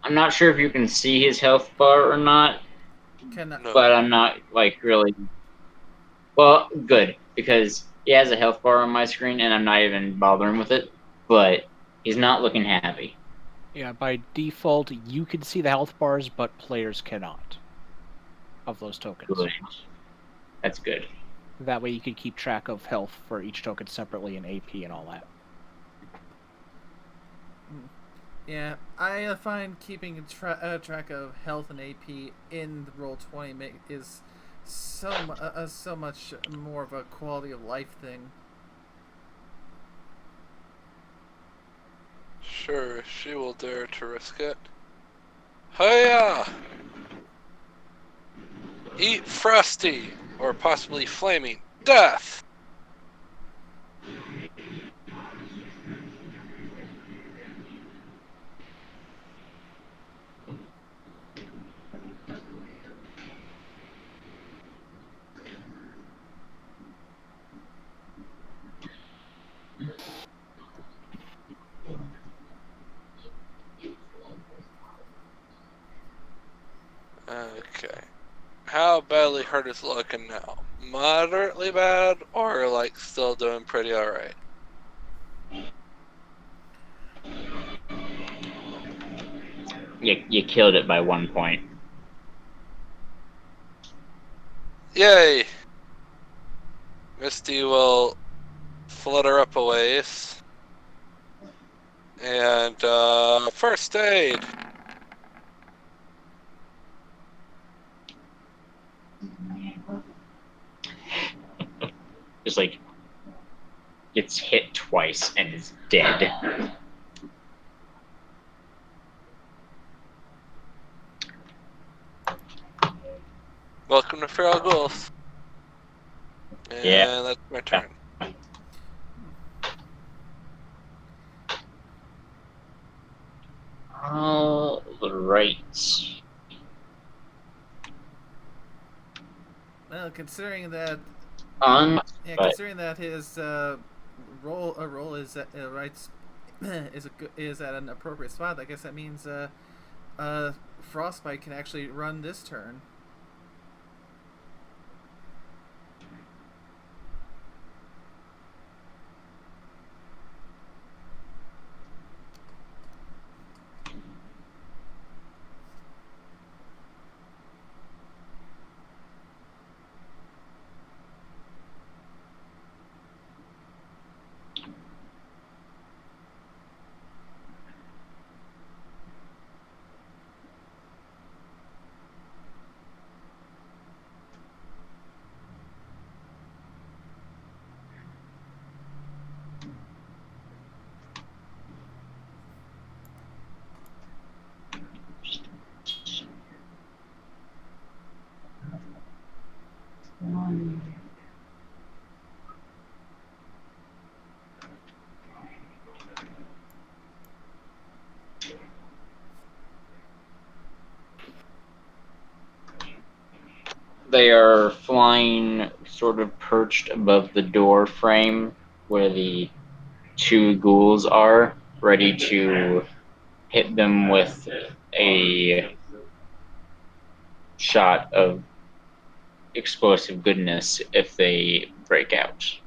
I'm not sure if you can see his health bar or not, Cannot. No. but I'm not like really. Well, good, because he has a health bar on my screen and I'm not even bothering with it. But he's not looking happy. Yeah, by default, you can see the health bars, but players cannot of those tokens. Good. That's good. That way you can keep track of health for each token separately and AP and all that. Yeah, I find keeping track of health and AP in the Roll20 is so much more of a quality of life thing. Sure, she will dare to risk it. Hiya! Eat Frosty, or possibly Flaming Death! Okay. How badly hurt is looking now? Moderately bad, or like still doing pretty alright? You killed it by 1 point. Yay! Misty will flutter up a ways. And, first aid! Just like gets hit twice and is dead. Welcome to Feral Ghouls. And Yeah. that's my turn. All right. Well, considering that On. Yeah, But considering that his roll is at is at an appropriate spot, I guess that means Frostbite can actually run this turn. they are flying sort of perched above the door frame where the two ghouls are, ready to hit them with a shot of explosive goodness if they break out.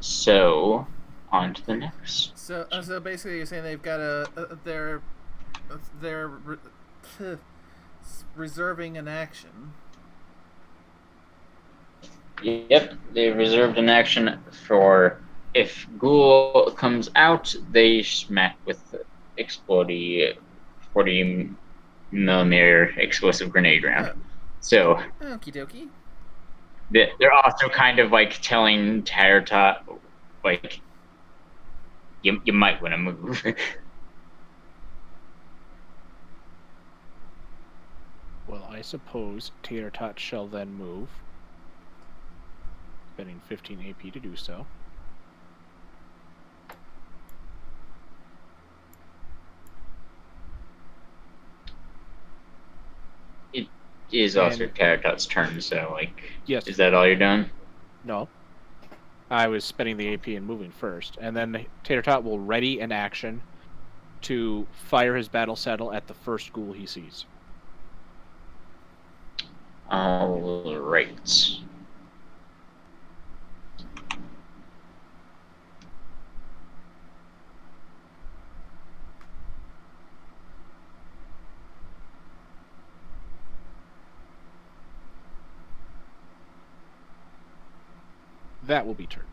So, on to the next. So basically, you're saying they've got they're reserving an action. Yep, they reserved an action for if ghoul comes out, they smack with explodey 40mm explosive grenade round. So Okie dokie. they're also kind of like telling Tire Tot, like, you might want to move. Well, I suppose Tater Tot shall then move. gain 15 AP to do so. It is also Terratot's turn, so, like, Yes. is that all you're doing? No. I was spending the AP and moving first. And then Tater Tot will ready an action to fire his battle saddle at the first ghoul he sees. All right. That will be turn.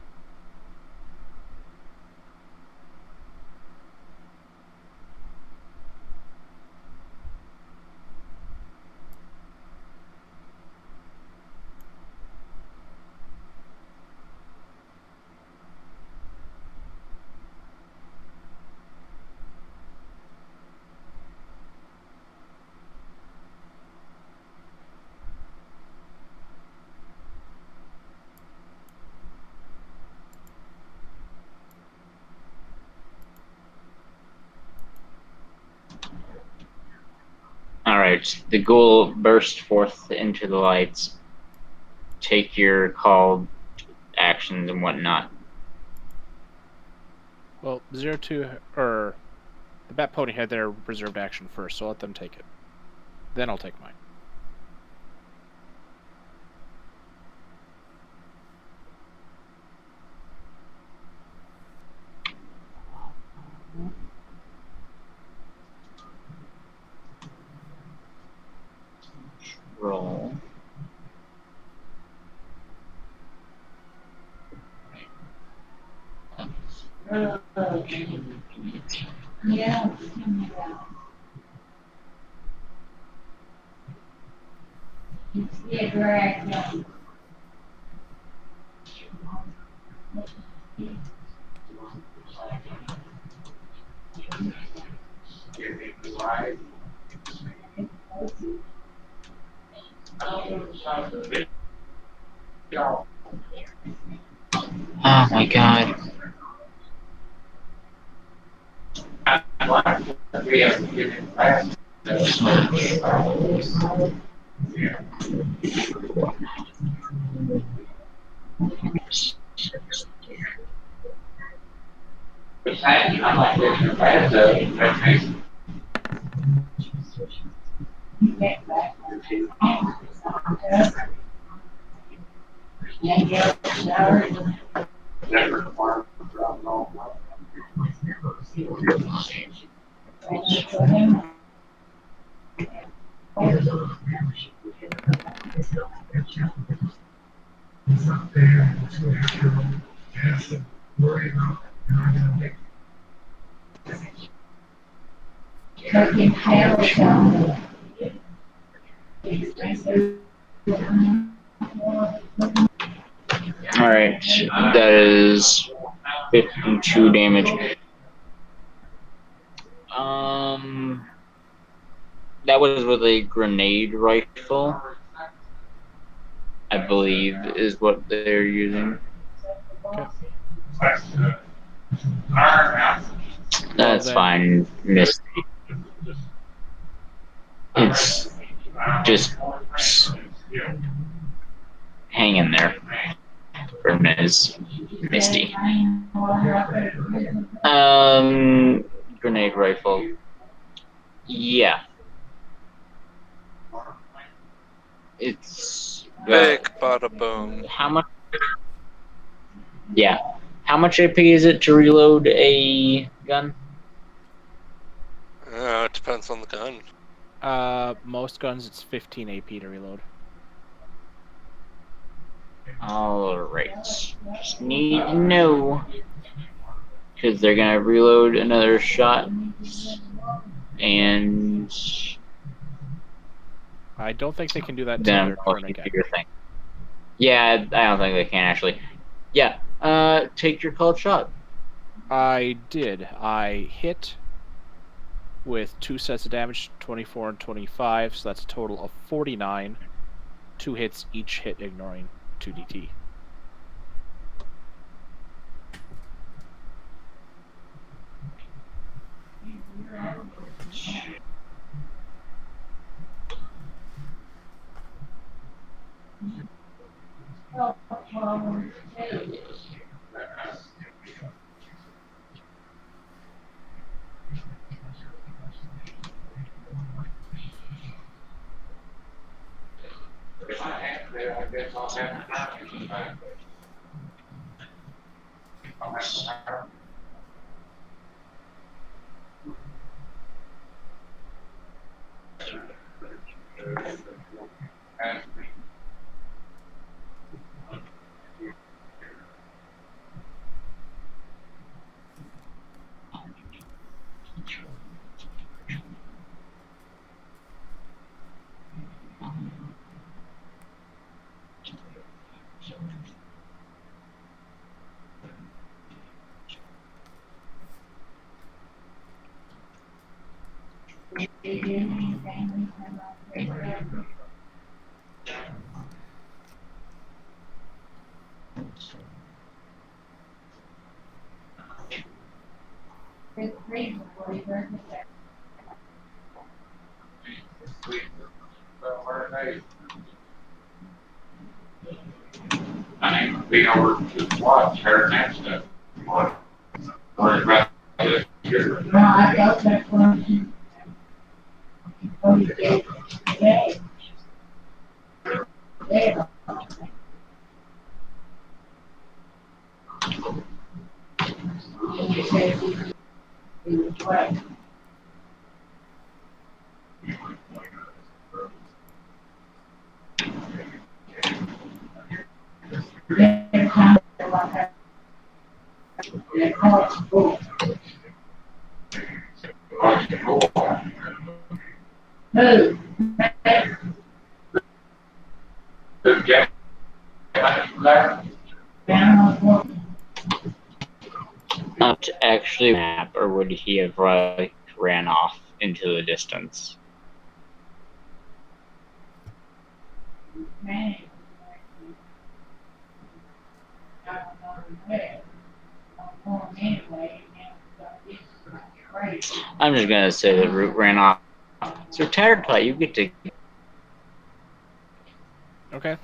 Alright, the ghoul bursts forth into the lights. Take your called actions and whatnot. Well, 02, or the Bat Pony had their reserved action first, so I'll let them take it. Then I'll take mine. Roll. Yeah. Yeah, correct. Oh my god. Alright, that is 52 damage. That was with a grenade rifle, I believe, is what they're using. Okay. That's fine, Misty. It's just hang in there for Ms. Misty. Grenade rifle. Yeah. It's Big bada boom. how much? Yeah. How much AP is it to reload a gun? It depends on the gun. Most guns, it's 15 AP to reload. Alright. Just need to know. Because they're going to reload another shot. And I don't think they can do that then until I'm their turn going to again. do your thing. Yeah, I don't think they can actually. Yeah. Take your called shot. I did. I hit with 2 sets of damage, 24 and 25, so that's a total of 49. 2 hits, each hit ignoring 2 DT. I ain't been over to watch her next to what? Worried about this year. No, I got that one. Oh, you did? Yeah. Yeah. You said he was what? Yeah, kind of like that. They call it school. Who? Yeah. Not actually map, or would he have ran off into the distance? Man. I'm just gonna say the route ran off. So Tattertot, you get to. Okay.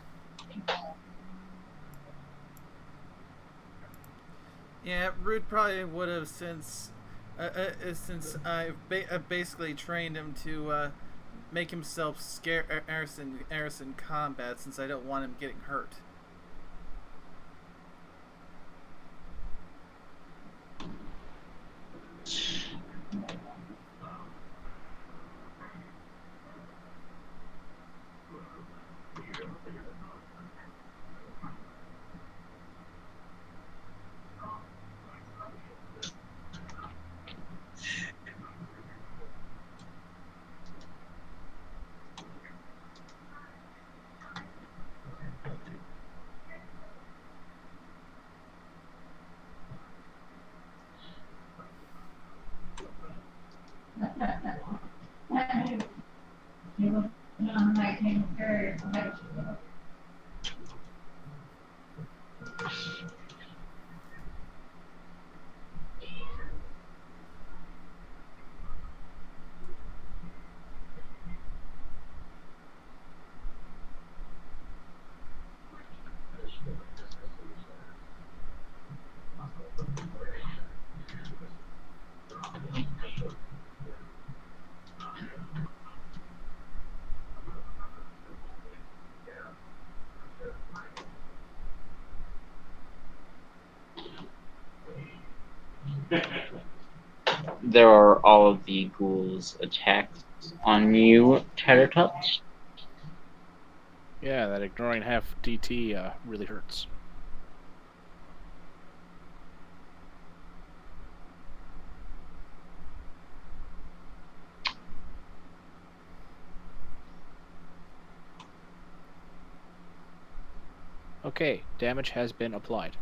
Yeah, Root probably would have since I've basically trained him to make himself scare Eris in combat, since I don't want him getting hurt. There are all of the ghouls' attacks on you, Tattertot. Yeah, that ignoring half DT really hurts. Okay, damage has been applied.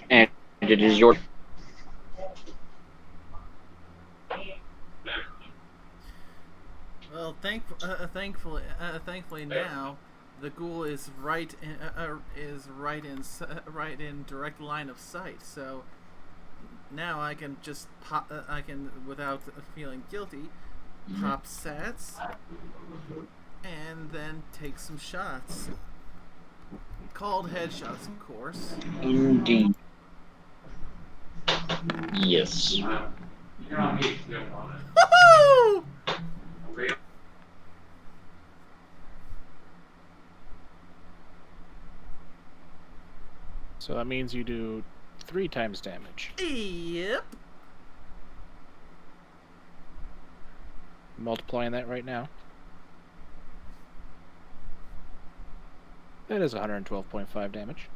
And it is your. Well, thankfully now The ghoul is right in direct line of sight. So now I can just pop. I can, without feeling guilty, pop sats and then take some shots. Called headshots, of course. Indeed. Yes. You don't need to on it. Woohoo! So that means you do 3 times damage. Yep. Multiplying that right now. That is 112.5 damage.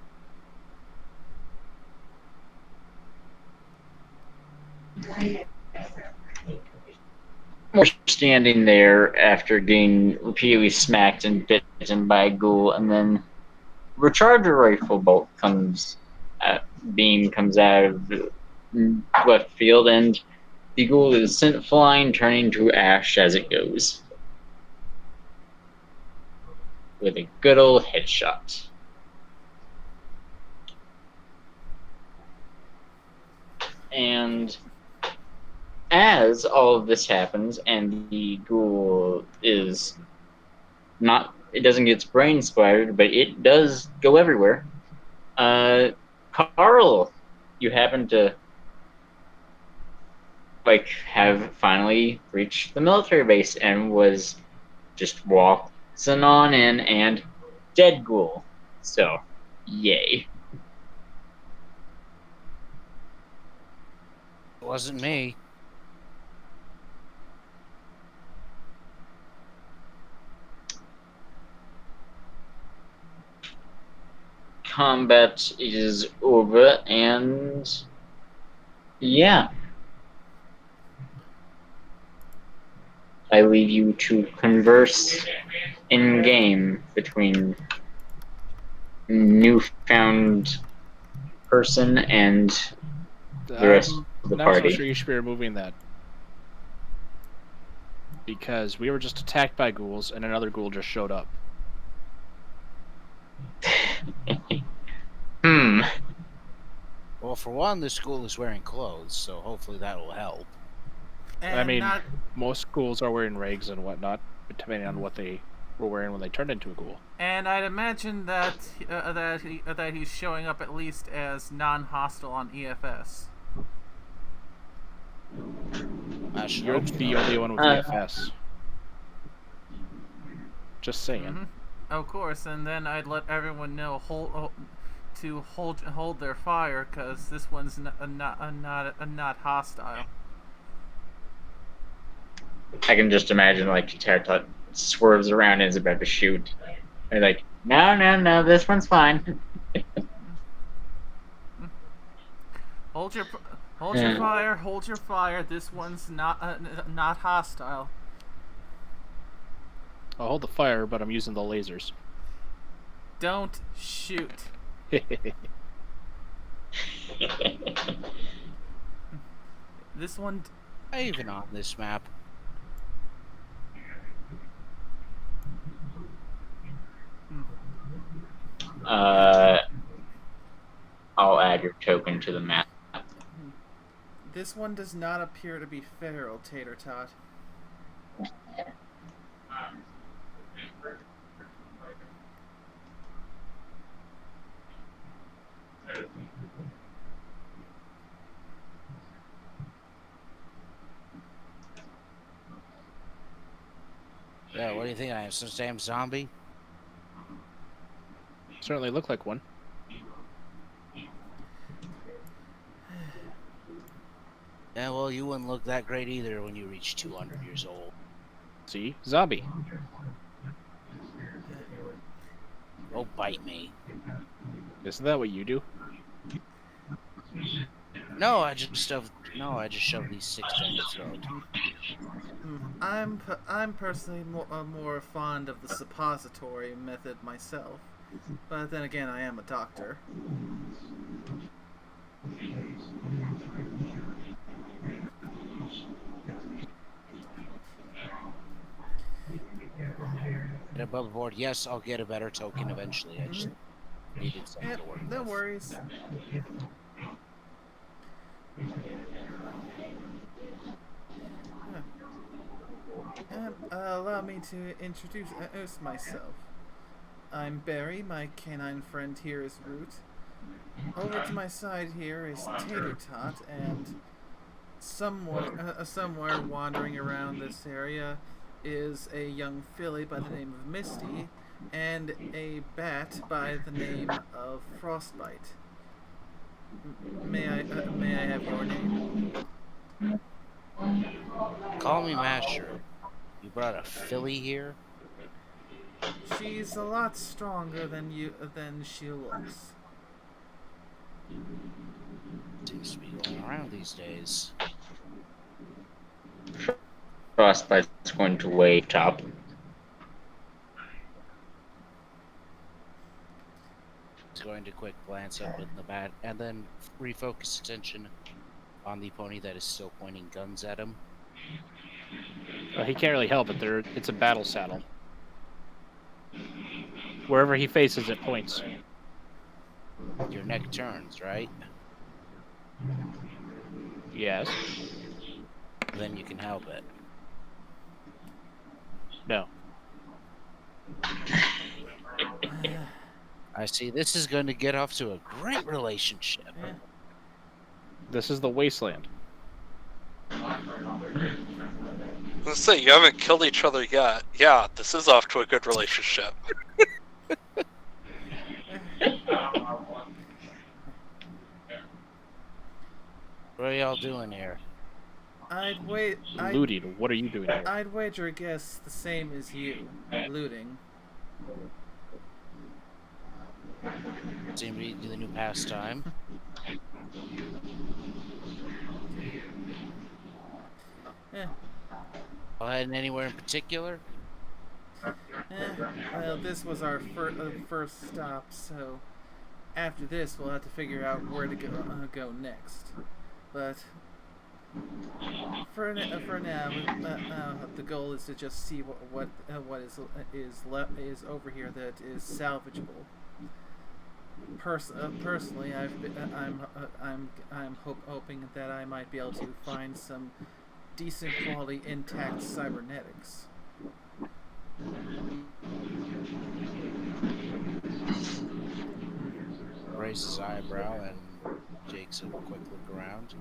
We're standing there after getting repeatedly smacked and bitten by a ghoul, and then recharger rifle bolt beam comes out of left field, and the ghoul is sent flying, turning to ash as it goes. With a good old headshot. And as all of this happens, and the ghoul is not, it doesn't get its brain splattered, but it does go everywhere. Carl, you happen to have finally reached the military base and was just waltzing on in, and dead ghoul. So, yay. It wasn't me. Combat is over, and yeah. I leave you to converse in game between newfound person and the rest of the Not party. so sure you should be removing that. Because we were just attacked by ghouls, and another ghoul just showed up. Well, for one, this school is wearing clothes, so hopefully that will help. And I mean, not, most ghouls are wearing rags and whatnot, depending on what they were wearing when they turned into a ghoul. and I'd imagine that that he's showing up at least as non-hostile on EFS. I should You're hope so. the only one with EFS. Just saying. Mm-hmm. Of course, and then I'd let everyone know to hold their fire, because this one's not hostile. I can just imagine Terratut swerves around and is about to shoot. They're like, no, this one's fine. Hold your fire. Hold your fire. This one's not hostile. I'll hold the fire, but I'm using the lasers. Don't shoot. This one. Even on this map. I'll add your token to the map. This one does not appear to be feral, Tater Tot. Yeah, what do you think? I am some damn zombie? Certainly look like one. Yeah, well, you wouldn't look that great either when you reach 200 years old. See? Zombie. Oh, bite me. Isn't that what you do? No, I just shoved these 6 down your throat. I'm personally more fond of the suppository method myself, but then again, I am a doctor. above board. Yes, I'll get a better token eventually. I just needed something Yeah, to work no with. worries. Allow me to introduce myself. I'm Barry, my canine friend here is Root. Over to my side here is Tater Tot, and somewhere wandering around this area is a young filly by the name of Misty, and a bat by the name of Frostbite. May I have your name? Call me Masher. You brought a filly here? She's a lot stronger than she looks. Seems to be going around these days. Frostbite's going to wave top. He's going to quick glance up at the bat and then refocus attention on the pony that is still pointing guns at him. He can't really help it. It's a battle saddle. Wherever he faces, it points. Your neck turns, right? Yes. Then you can help it. No. I see. This is going to get off to a great relationship. Yeah. This is the wasteland. Let's say you haven't killed each other yet. Yeah, this is off to a good relationship. What are y'all doing here? Looting. What are you doing here? I'd wager a guess the same as you, looting. Seem to be the new pastime. Eh, Y'all heading anywhere in particular? well, this was our first stop, so after this we'll have to figure out where to go next. But for now, the goal is to just see what is over here that is salvageable. Personally, I'm hoping that I might be able to find some decent quality intact cybernetics. Raises his eyebrow and takes a quick look around.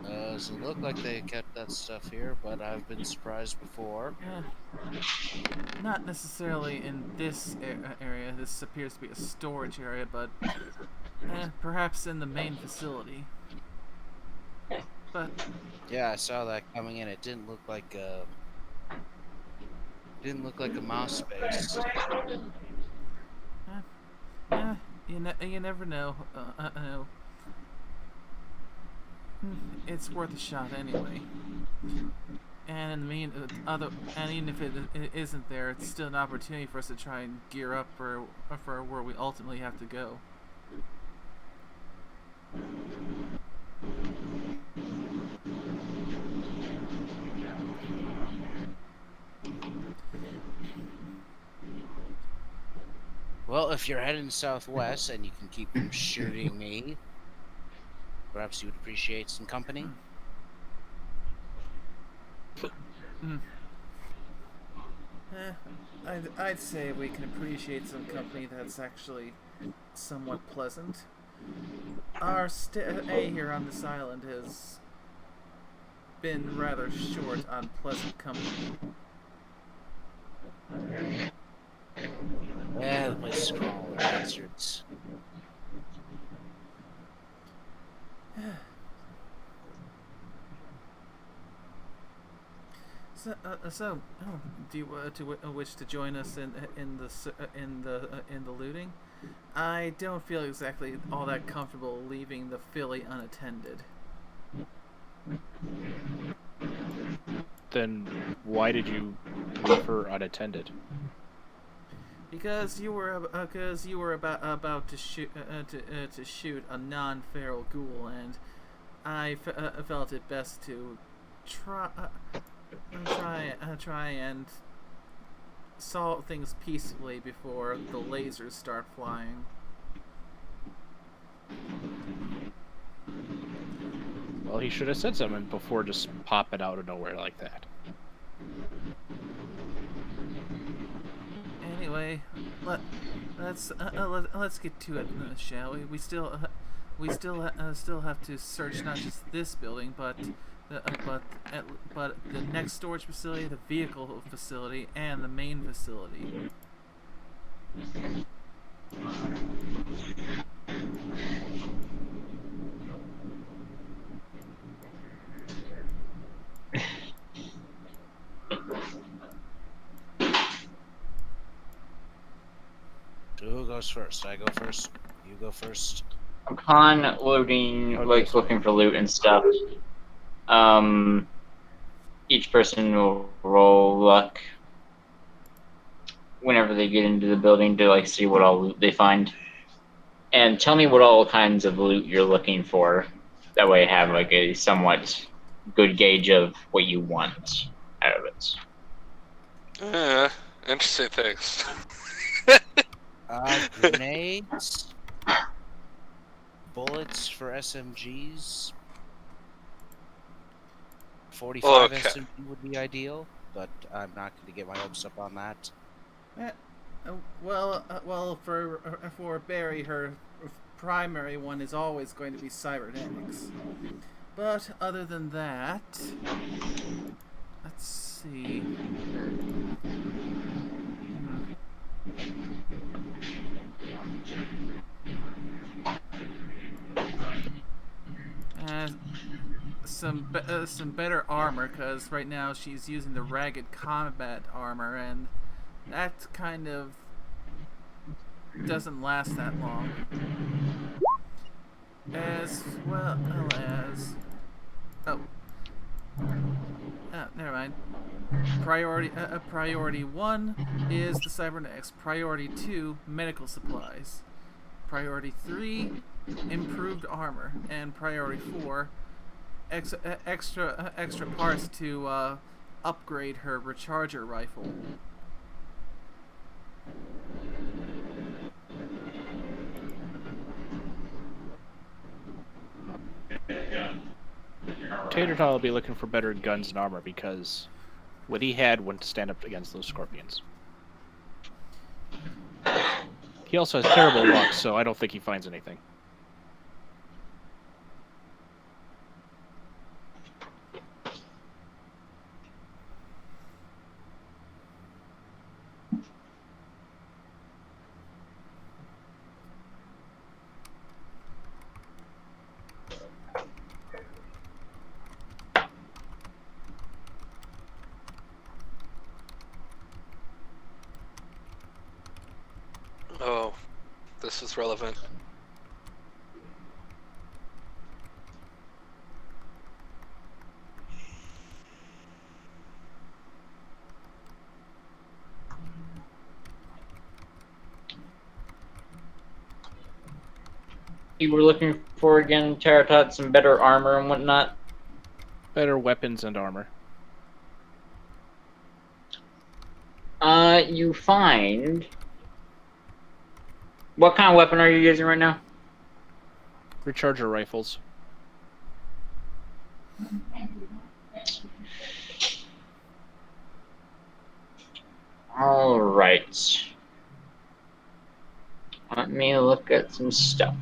Doesn't look like they kept that stuff here, but I've been surprised before. Not necessarily in this area. This appears to be a storage area, but perhaps in the main facility. But Yeah, I saw that coming in. It didn't look like a mouse space. you never know. It's worth a shot anyway. And in the and even if it isn't there, it's still an opportunity for us to try and gear up for where we ultimately have to go. Well, if you're heading southwest and you can keep from shooting me, perhaps you would appreciate some company. I'd say we can appreciate some company that's actually somewhat pleasant. Our stay here on this island has been rather short on pleasant company. Yeah, the place is crawling with bastards. Do you wish to join us in the looting? I don't feel exactly all that comfortable leaving the filly unattended. Then why did you leave her unattended? Because you were about to shoot a non-feral ghoul, and I felt it best to try and solve things peacefully before the lasers start flying. Well, he should have said something before just popping out of nowhere like that. Anyway, let's get to it, shall we? We still have to search not just this building, but the next storage facility, the vehicle facility, and the main facility. So who goes first? I go first. You go first. Upon loading, Okay, like looking for loot and stuff, each person will roll luck whenever they get into the building to like see what all loot they find, and tell me what all kinds of loot you're looking for. That way, I have like a somewhat good gauge of what you want out of it. Interesting things. Grenades, bullets for SMGs. 45 Okay. SMG would be ideal, but I'm not going to get my hopes up on that. Well, for Barry, her primary one is always going to be cybernetics. But other than that, let's see. Some better armor, because right now she's using the ragged combat armor, and that kind of doesn't last that long. As well as never mind. Priority 1 is the cybernetics. Priority 2, medical supplies. Priority 3, improved armor, and priority 4, extra parts to upgrade her recharger rifle. Tater Tot will be looking for better guns and armor because what he had wouldn't stand up against those scorpions. He also has terrible luck, so I don't think he finds anything. Oh, this is relevant. You were looking for again, Teratot, some better armor and whatnot. Better weapons and armor. You find. What kind of weapon are you using right now? Recharger rifles. All right. Let me look at some stuff.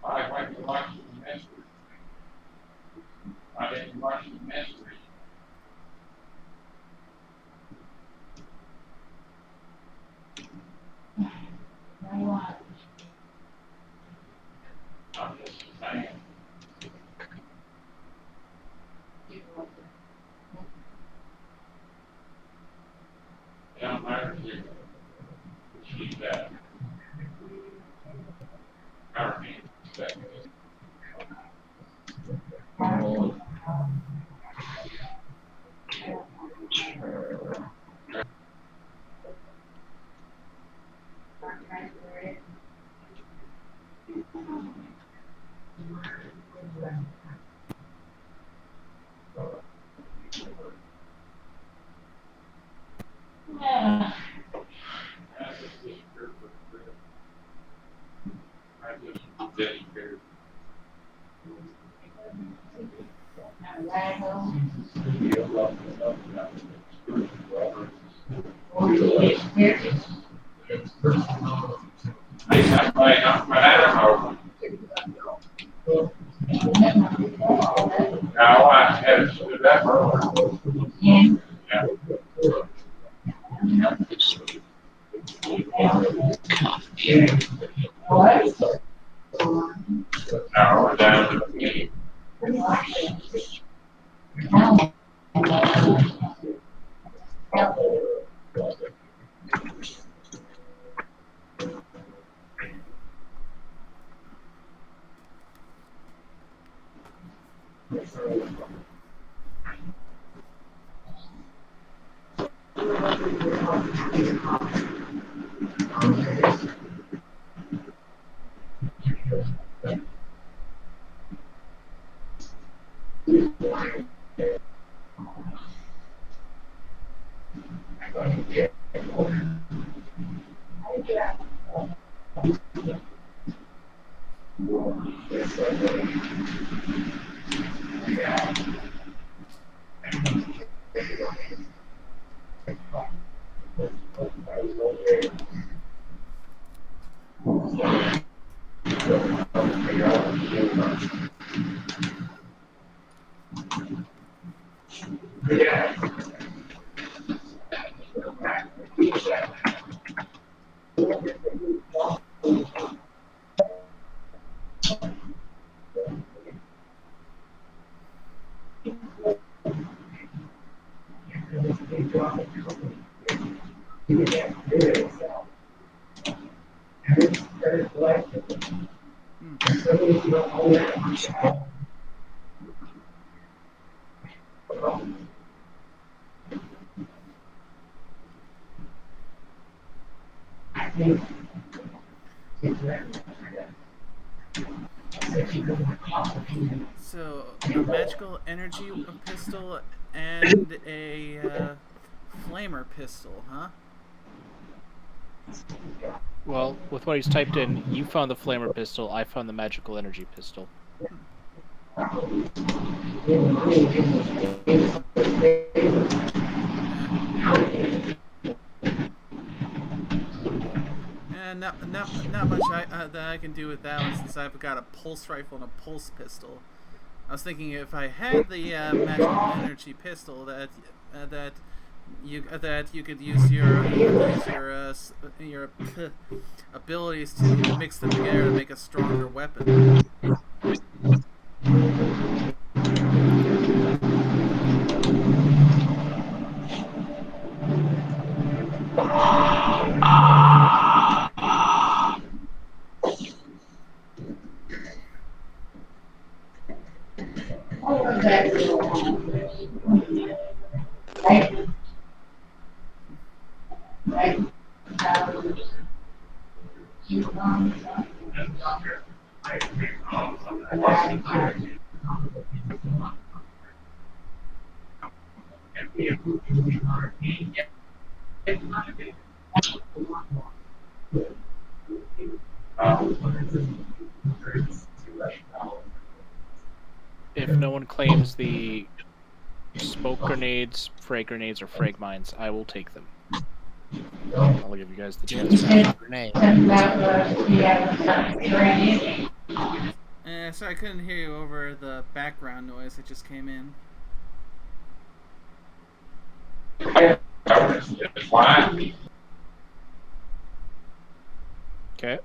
I went to watch the mystery. I didn't watch the mystery. I'm just saying. Down there, she's that. Now I had to do that. Yeah. Now we're down to the So, a magical energy pistol and a flamer pistol, huh? Well, with what he's typed in, you found the flamer pistol, I found the magical energy pistol. And not much that I can do with that one since I've got a pulse rifle and a pulse pistol. I was thinking if I had the magical energy pistol that you could use your abilities to mix them together to make a stronger weapon. If no one claims the smoke grenades, frag grenades, or frag mines, I will take them. I'll give you guys the chance. Grenade. Sorry, I couldn't hear you over the background noise that just came in. Okay.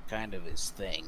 Kind of his thing.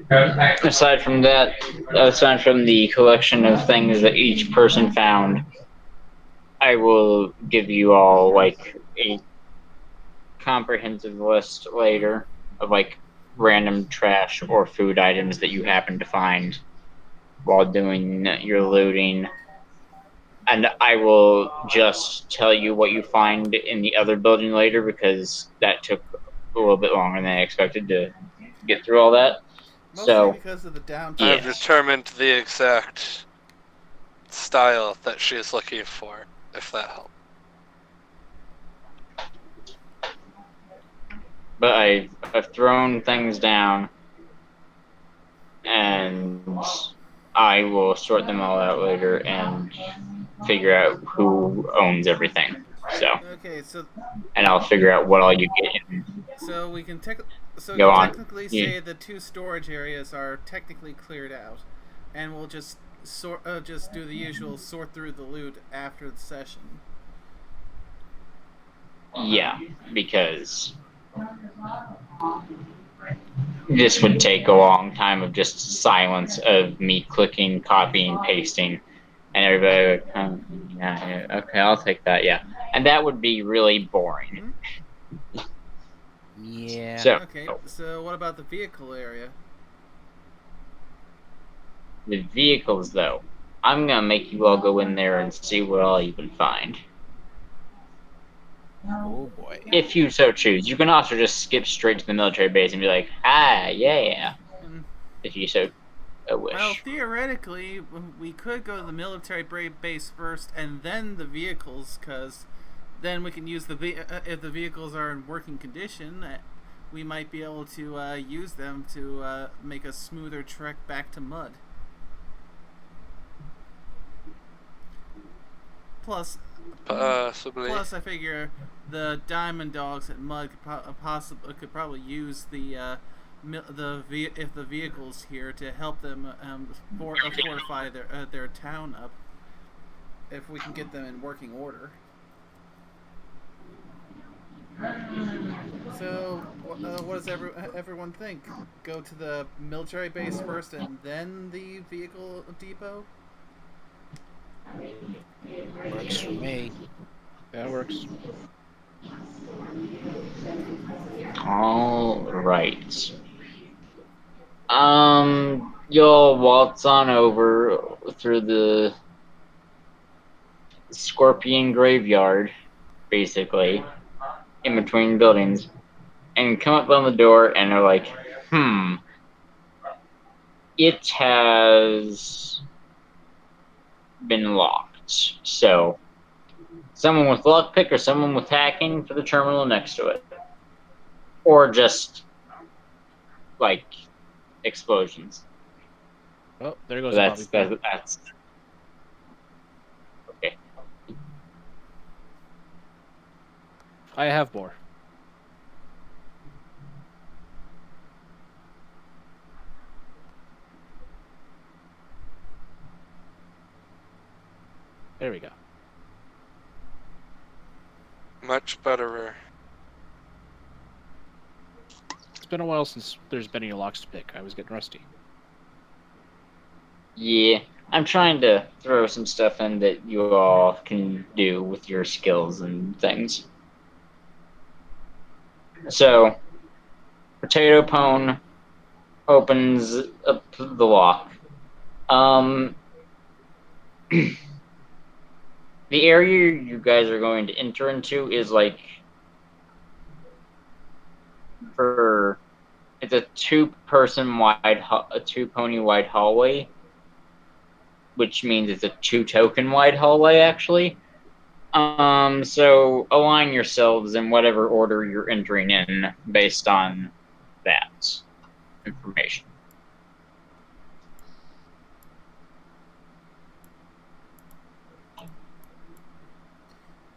Aside from the collection of things that each person found, I will give you all like a comprehensive list later of like random trash or food items that you happen to find while doing your looting. And I will just tell you what you find in the other building later because that took a little bit longer than I expected to get through all that. Mostly So, because of the downtime. I've yes. determined the exact style that she is looking for, if that helps. But I've thrown things down, and I will sort them all out later and figure out who owns everything. So, Okay, so and I'll figure out what all you get. so we can Go on. technically Yeah. say the 2 storage areas are technically cleared out, and we'll just just do the usual sort through the loot after the session. Yeah, because this would take a long time of just silence of me clicking, copying, pasting, and everybody would come, yeah, okay, I'll take that, yeah. And that would be really boring. Yeah. So, Okay, so what about the vehicle area? the vehicles, though, I'm gonna make you all go in there and see what all you can find. Oh boy. If you so choose. You can also just skip straight to the military base and be like, ah, yeah, Hmm. if you so wish. Well, theoretically, we could go to the military base first and then the vehicles, because then we can use if the vehicles are in working condition, we might be able to use them to make a smoother trek back to Mud. Plus, Possibly. I figure the Diamond Dogs at Mud could probably use if the vehicles here to help them fortify their town up, if we can get them in working order. So, what does everyone think? Go to the military base first and then the vehicle depot? Works for me. That works. All right. You'll waltz on over through the Scorpion Graveyard, basically, in between buildings, and come up on the door, and they're like, it has been locked. So, someone with lockpick or someone with hacking for the terminal next to it. Or just, like, explosions. Oh, there goes So a Bobby pin. that's okay. I have more. There we go. Much better. It's been a while since there's been any locks to pick. I was getting rusty. Yeah, I'm trying to throw some stuff in that you all can do with your skills and things. So, Potato Pone opens up the lock. The area you guys are going to enter into is like it's a 2-person wide, a 2-pony wide hallway, which means it's a 2-token wide hallway actually. So align yourselves in whatever order you're entering in based on that information.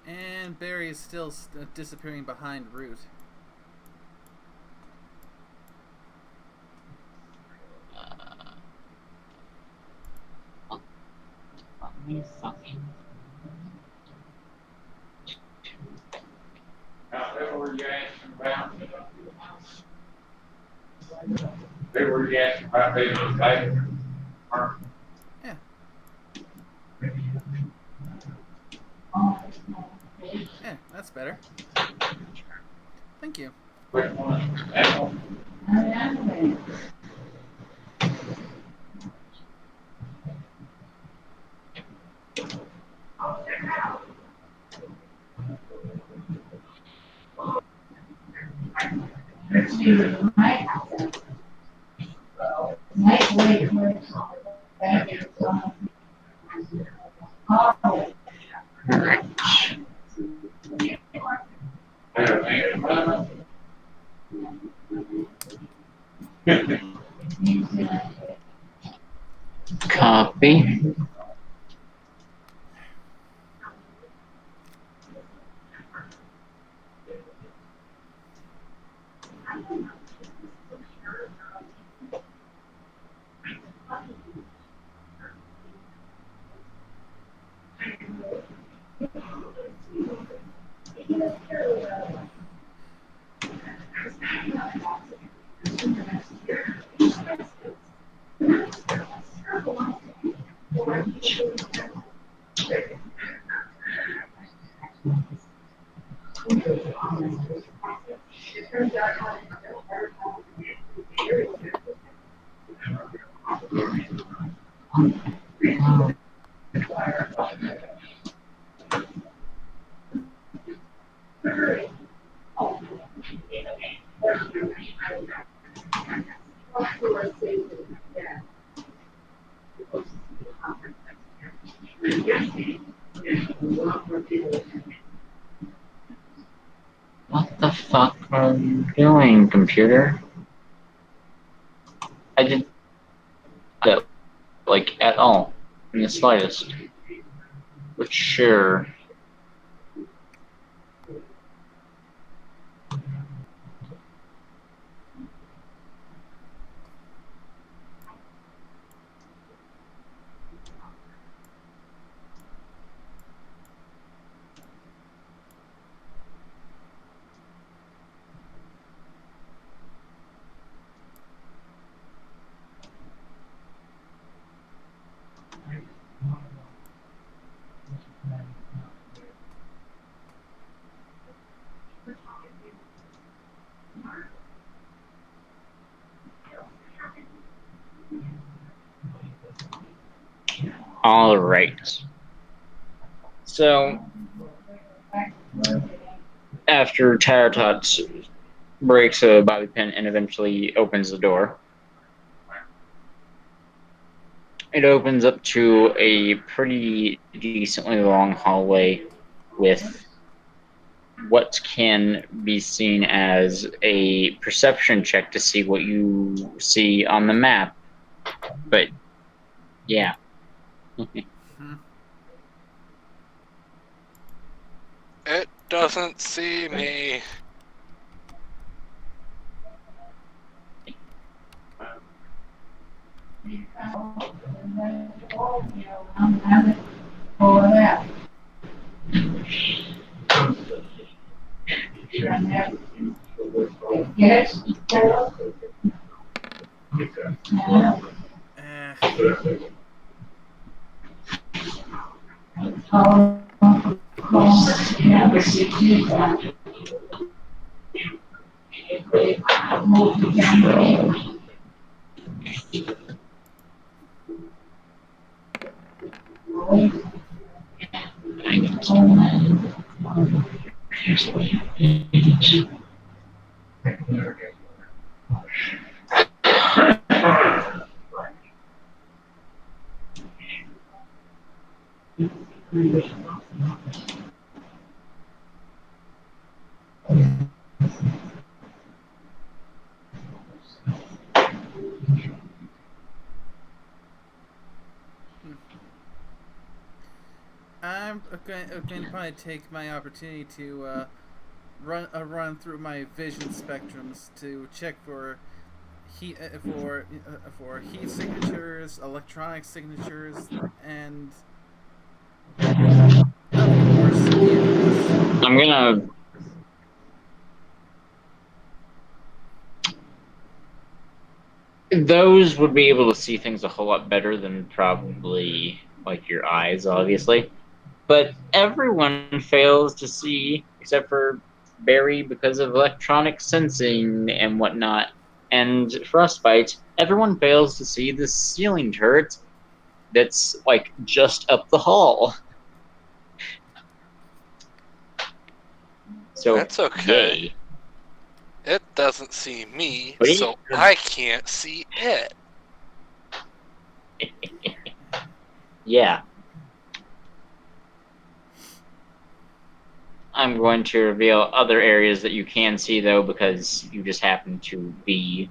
And Barry is still disappearing behind Root. They were asking about they look like. Yeah. Yeah, that's better. Thank you. Which one? That one? Copy. What the fuck are you doing, computer? I didn't that like at all in the slightest. But sure. All right. So after Taratot breaks a bobby pin and eventually opens the door, it opens up to a pretty decently long hallway with what can be seen as a perception check to see what you see on the map. But yeah. It doesn't see me. I'm going to probably take my opportunity to run through my vision spectrums to check for heat for heat signatures, electronic signatures, and of course vehicles. I'm gonna. Those would be able to see things a whole lot better than probably like your eyes, obviously. But everyone fails to see, except for Barry, because of electronic sensing and whatnot. and frostbite, everyone fails to see the ceiling turret that's like just up the hall. So That's okay. yay. It doesn't see me, But so I can't see it. yeah. I'm going to reveal other areas that you can see though, because you just happen to be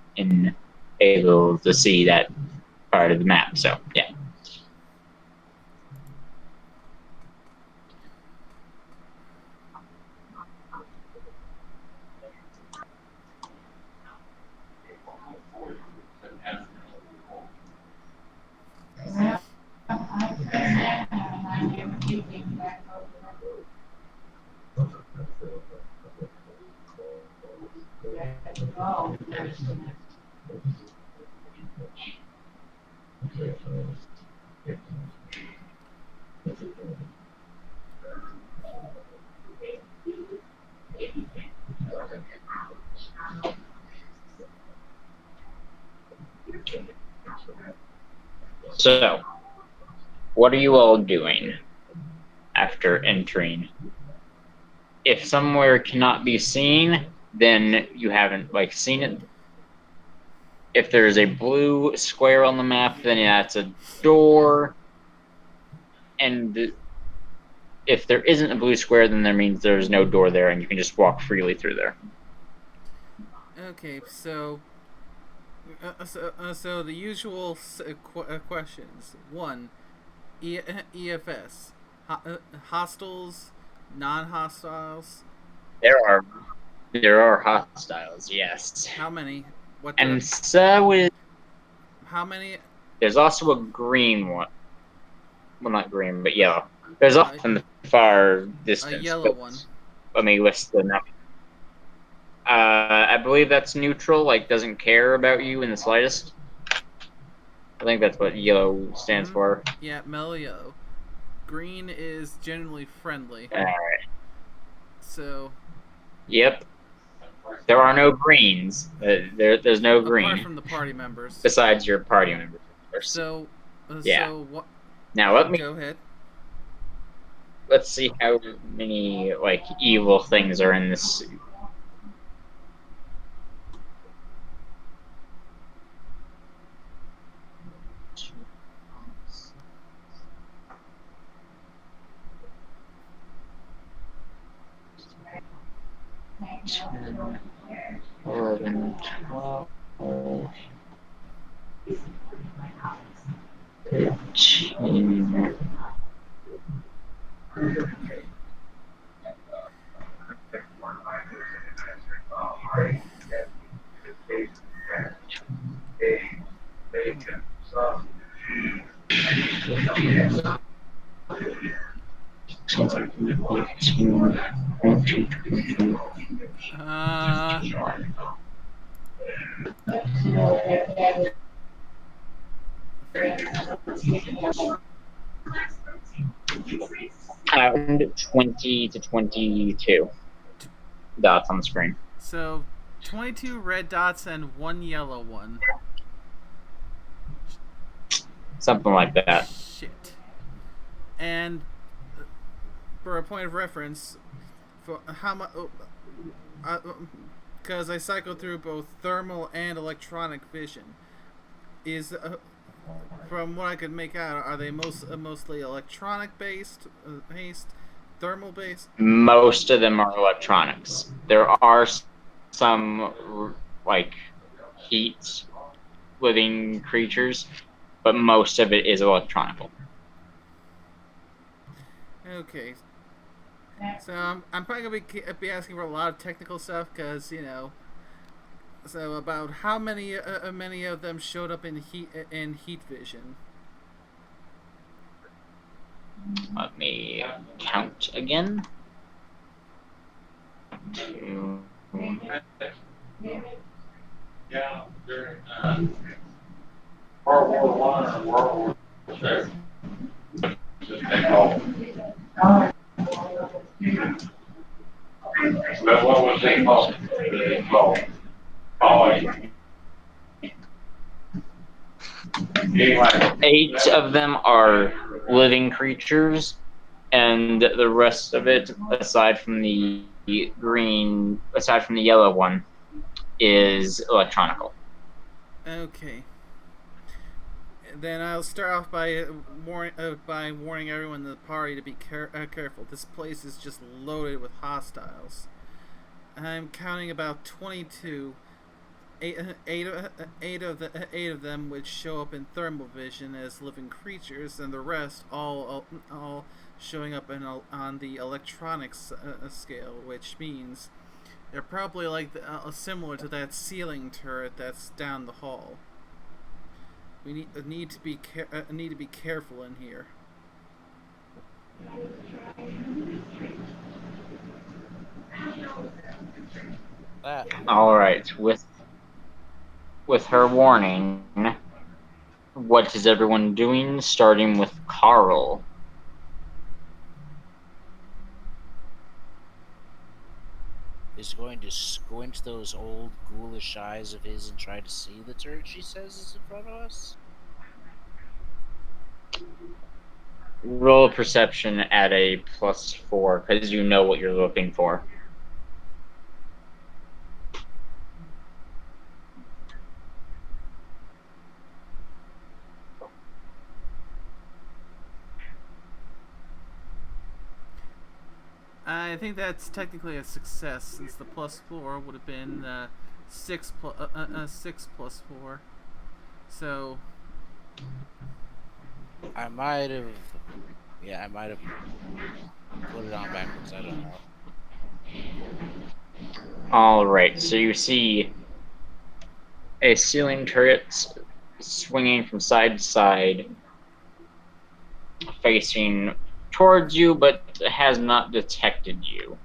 able to see that part of the map. So yeah. So, what are you all doing after entering? If somewhere cannot be seen, then you haven't seen it. If there's a blue square on the map, then that's a door. And if there isn't a blue square, then that means there's no door there, and you can just walk freely through there. Okay, so so the usual questions. 1. EFS. Hostiles, non-hostiles. There are hostiles, yes. How many? What? And so is How many? there's also a green one. Well, not green, but yellow. There's off in the far distance. A yellow one. Let me list them up. I believe that's neutral, like doesn't care about you in the slightest. I think that's what yellow stands for. Yeah, mellow yellow. Green is generally friendly. Alright. So. Yep. There are no greens. There's no green. Apart from the party members. Besides your party members. So. Yeah. So what? Now let me Go ahead. let's see how many evil things are in this. Ten, 11, 12, 13. Around 20 to 22 dots on the screen. So, 22 red dots and 1 yellow one. Something like that. Shit. And for a point of reference, for how much? Because I cycled through both thermal and electronic vision. Is from what I could make out, are they mostly electronic based, thermal based? Most of them are electronics. There are some heat living creatures, but most of it is electronic. Okay. So I'm probably gonna be asking for a lot of technical stuff because So about how many of them showed up in heat vision? Let me count again. 2. Yeah, during World War One or World War II. Just take off. But what was they called? They called. Oh, 8 of them are living creatures, and the rest of it, aside from the yellow one, is electronical. Okay. Then I'll start off by warning everyone in the party to be careful. This place is just loaded with hostiles. I'm counting about 22. Eight of them which show up in thermal vision as living creatures, and the rest all showing up on the electronics scale, which means they're probably like similar to that ceiling turret that's down the hall. We need to be careful in here. All right, with her warning, what is everyone doing? Starting with Carl. Is going to squint those old ghoulish eyes of his and try to see the turret she says is in front of us? Roll perception at a +4, because you know what you're looking for. I think that's technically a success, since the +4 would have been 6 plus 4. So I might have put it on backwards. I don't know. All right, so you see a ceiling turret swinging from side to side, facing towards you, but has not detected you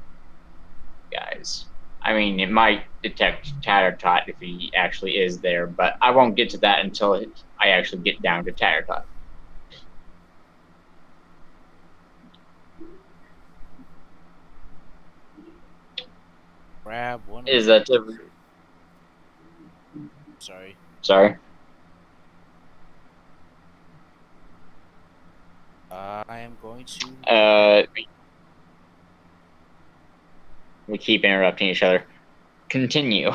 guys. I mean, it might detect Tattertot if he actually is there, but I won't get to that until I actually get down to Tattertot. Grab one. Is that Sorry. Sorry. I am going to. We keep interrupting each other. Continue.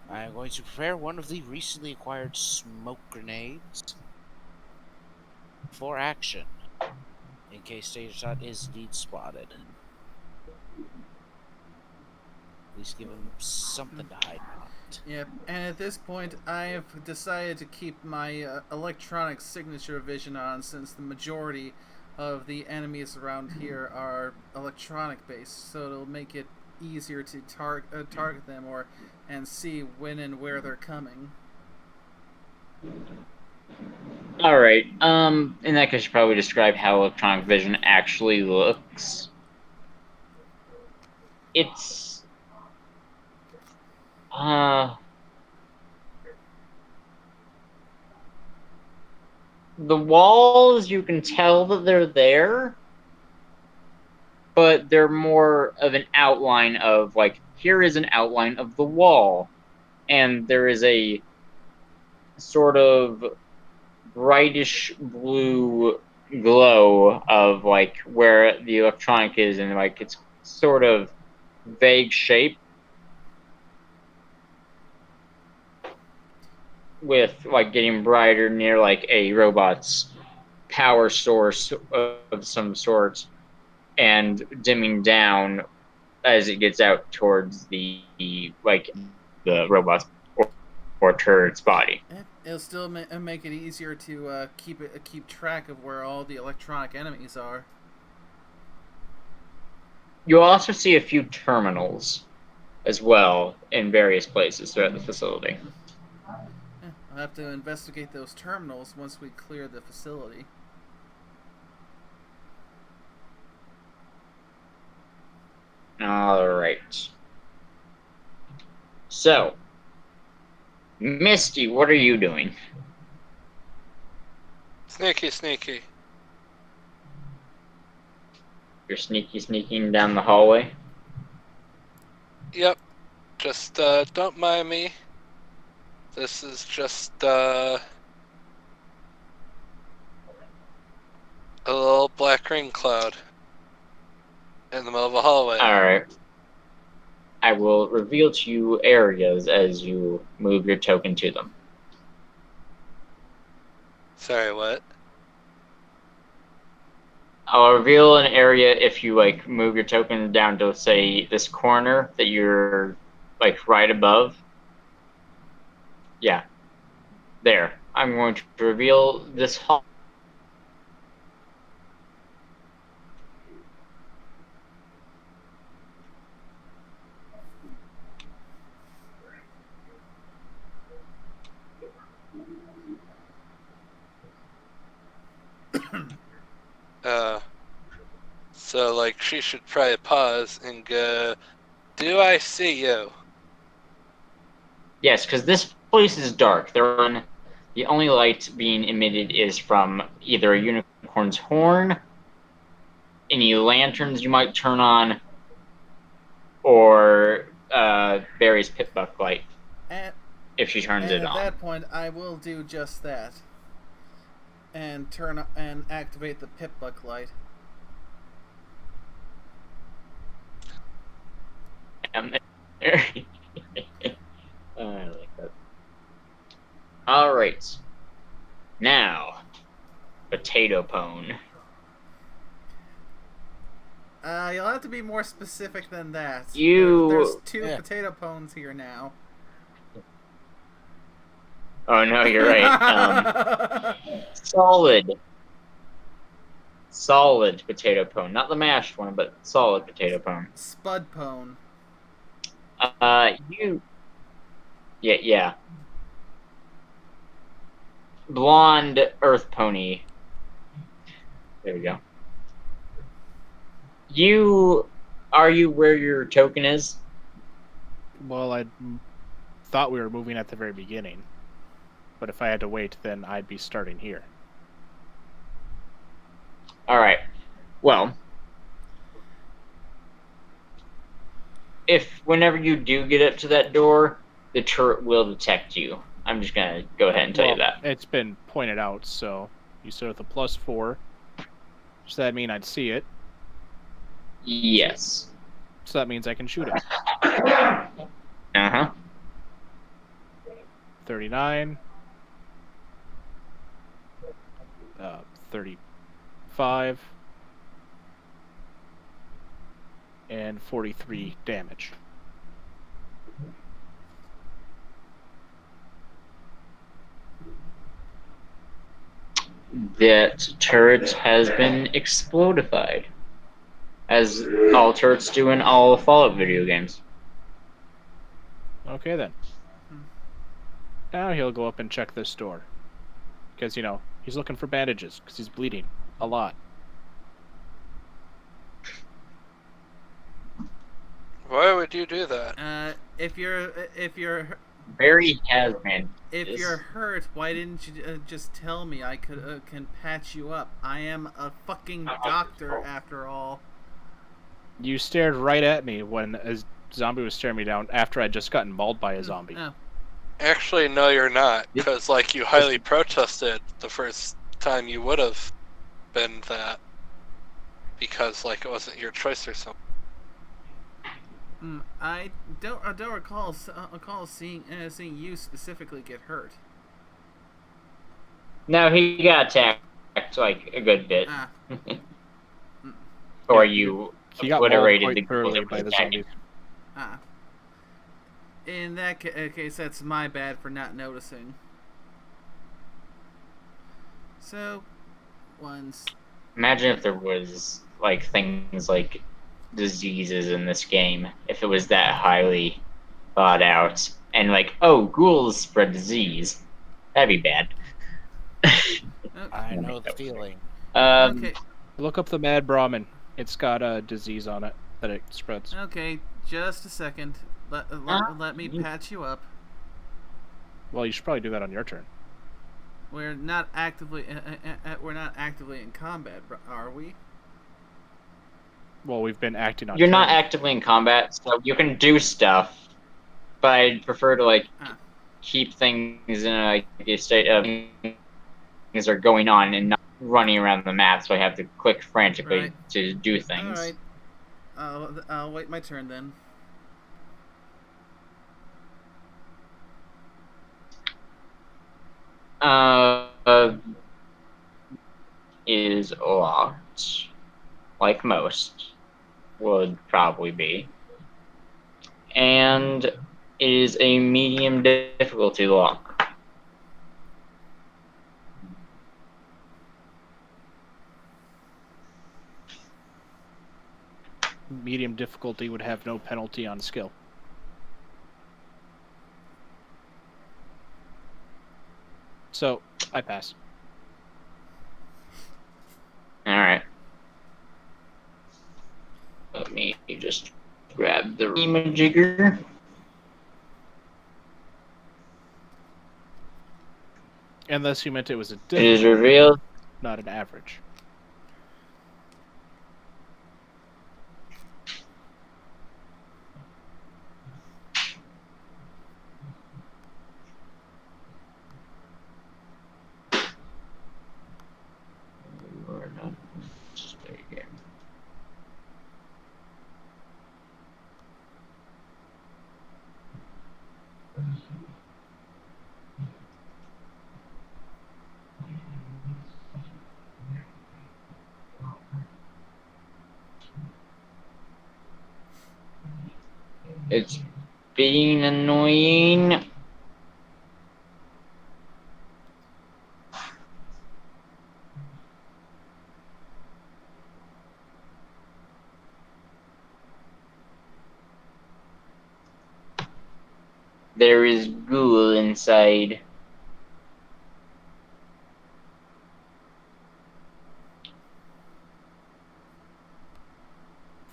I am going to prepare one of the recently acquired smoke grenades for action, in case Tattertot is indeed spotted. At least give him something to hide behind. yep. And at this point, I've decided to keep my electronic signature vision on, since the majority of the enemies around here are electronic based, so it'll make it easier to target them and see when and where they're coming. All right. In that case, you probably describe how electronic vision actually looks. It's the walls, you can tell that they're there, but they're more of an outline of, like, here is an outline of the wall, and there is a sort of brightish blue glow of, like, where the electronic is, and, like, it's sort of vague shape with, like, getting brighter near, like, a robot's power source of some sort, and dimming down as it gets out towards the robot's or turret's body. It'll still make it easier to keep track of where all the electronic enemies are. You'll also see a few terminals as well in various places throughout the facility. I'll have to investigate those terminals once we clear the facility. All right. So, Misty, what are you doing? Sneaky. You're sneaking down the hallway? Yep. Just don't mind me. This is just a little black ring cloud in the middle of a hallway. Alright. I will reveal to you areas as you move your token to them. Sorry, what? I'll reveal an area if you like move your token down to say this corner that you're like right above. Yeah. There. I'm going to reveal this hall. So like she should probably pause and go, "Do I see you?" Yes, because this place is dark. The only light being emitted is from either a unicorn's horn, any lanterns you might turn on, or Barry's pitbuck light And, if she turns and it at on. that point, I will do just that. And activate the pitbuck light. I like that. Alright. Now, potato pone. You'll have to be more specific than that. You- There's two Yeah. potato pones here now. Oh no, you're right. Solid potato pone. Not the mashed one, but solid potato pone. Spud pone. Yeah. Blonde earth pony. There we go. Are you where your token is? Well, I thought we were moving at the very beginning. But if I had to wait, then I'd be starting here. Alright. Well, whenever you do get up to that door, the turret will detect you. I'm just gonna go ahead and tell you that. It's been pointed out, so you said with a +4. Does that mean I'd see it? Yes. So that means I can shoot it. Uh-huh. 39. 35. And 43 damage. That turret has been explodified. As all turrets do in all Fallout video games. Okay then. Now he'll go up and check this door. Because, he's looking for bandages, because he's bleeding a lot. Why would you do that? If you're Barry has been. if you're hurt, why didn't you just tell me? I can patch you up. I am a fucking doctor after all. You stared right at me when a zombie was staring me down after I'd just gotten mauled by a zombie. Oh. Actually, no, you're not, because like you highly protested the first time you would have been that, because like it wasn't your choice or something. I don't recall seeing you specifically get hurt. No, he got attacked like a good bit. Ah. Or you He got mauled obliterated quite the thoroughly by the zombies. Ah. In that case, that's my bad for not noticing. So, once. Imagine if there was like things like diseases in this game. If it was that highly thought out and like, oh, ghouls spread disease. That'd be bad. I know the feeling. Okay. Look up the Mad Brahmin. It's got a disease on it that it spreads. Okay, just a second. Let me patch you up. Well, you should probably do that on your turn. We're not actively in combat, are we? Well, we've been acting on. You're not turn. actively in combat, so you can do stuff. But I'd prefer to like Ah. keep things in a state of things are going on and not running around the map, so I have to click frantically Right. to do things. Alright. I'll wait my turn then. Is locked, like most would probably be, and it is a medium difficulty lock. Medium difficulty would have no penalty on skill. So, I pass. Alright. Let me just grab the remajigger. Unless you meant it was a It is difficult, revealed. not an average. It's being annoying. There is ghoul inside.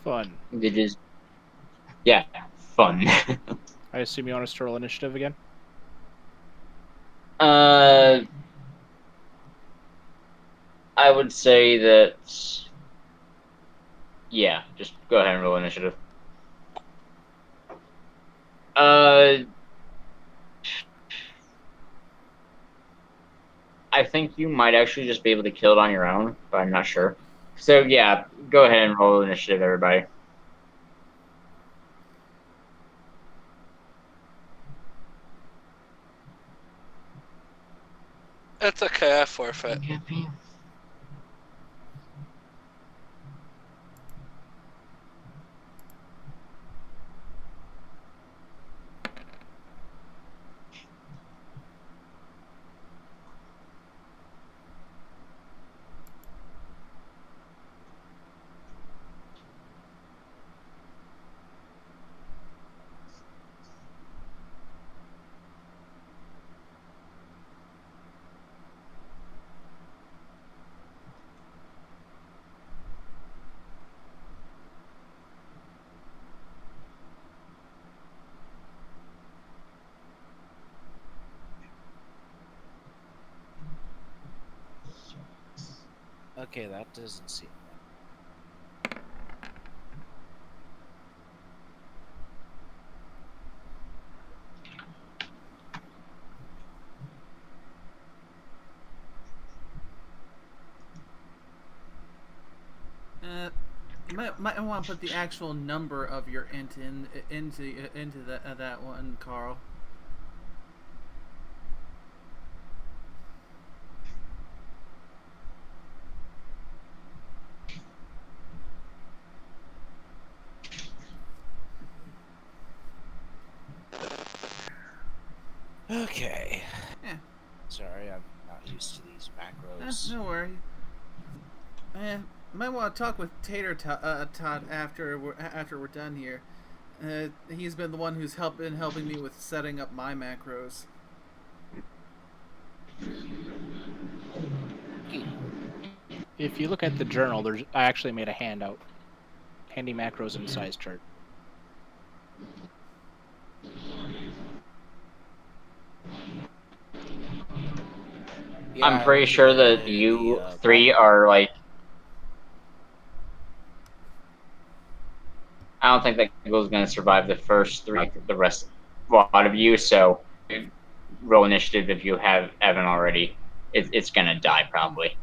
Fun. It is, yeah, fun. I assume you want us to roll initiative again? I would say that, yeah, just go ahead and roll initiative. I think you might actually just be able to kill it on your own, but I'm not sure. So yeah, go ahead and roll initiative, everybody. It's okay, I forfeit. Okay, that doesn't seem right. You might want to put the actual number of your int into that one, Carl. Okay. Yeah. Sorry, I'm not used to these macros. No worry. Might want to talk with Todd after we're done here. He's been the one who's been helping me with setting up my macros. If you look at the journal, I actually made a handout. Handy macros and size chart. Yeah, I'm pretty sure that you three are like. I don't think that Google's gonna survive the first three, like the rest, a lot of you. So roll initiative if you haven't already. It's gonna die probably.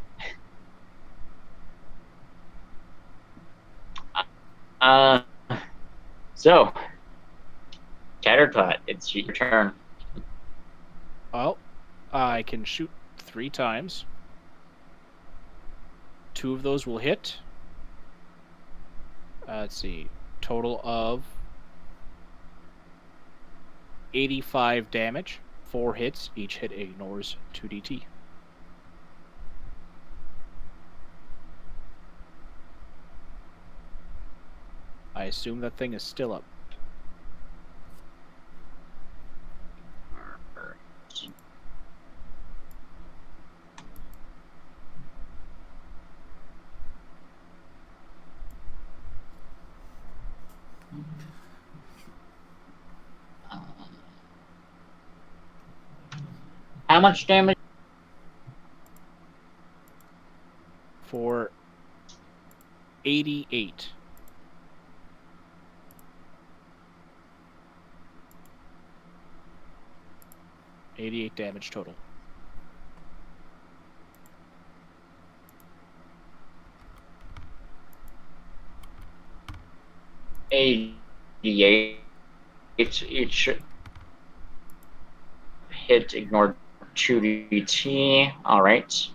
Uh, so Tattertot, it's your turn. Well, I can shoot 3 times. 2 of those will hit. Let's see. Total of 85 damage. 4 hits. Each hit ignores 2d8. I assume that thing is still up. How much damage? For 88. $88 damage total. Each hit ignored 2d8. All right.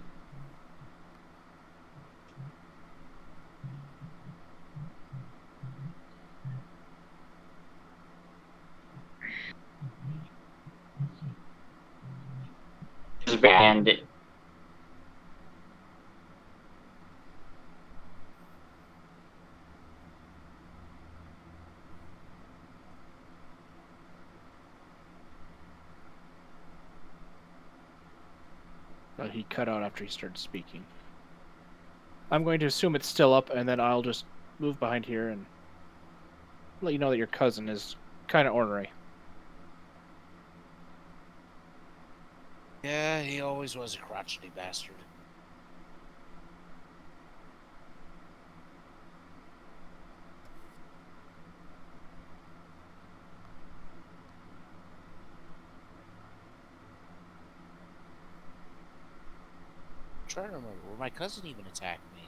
And He cut out after he started speaking. I'm going to assume it's still up, and then I'll just move behind here and let you know that your cousin is kind of ornery. Yeah, he always was a crotchety bastard. I'm trying to remember, will my cousin even attack me?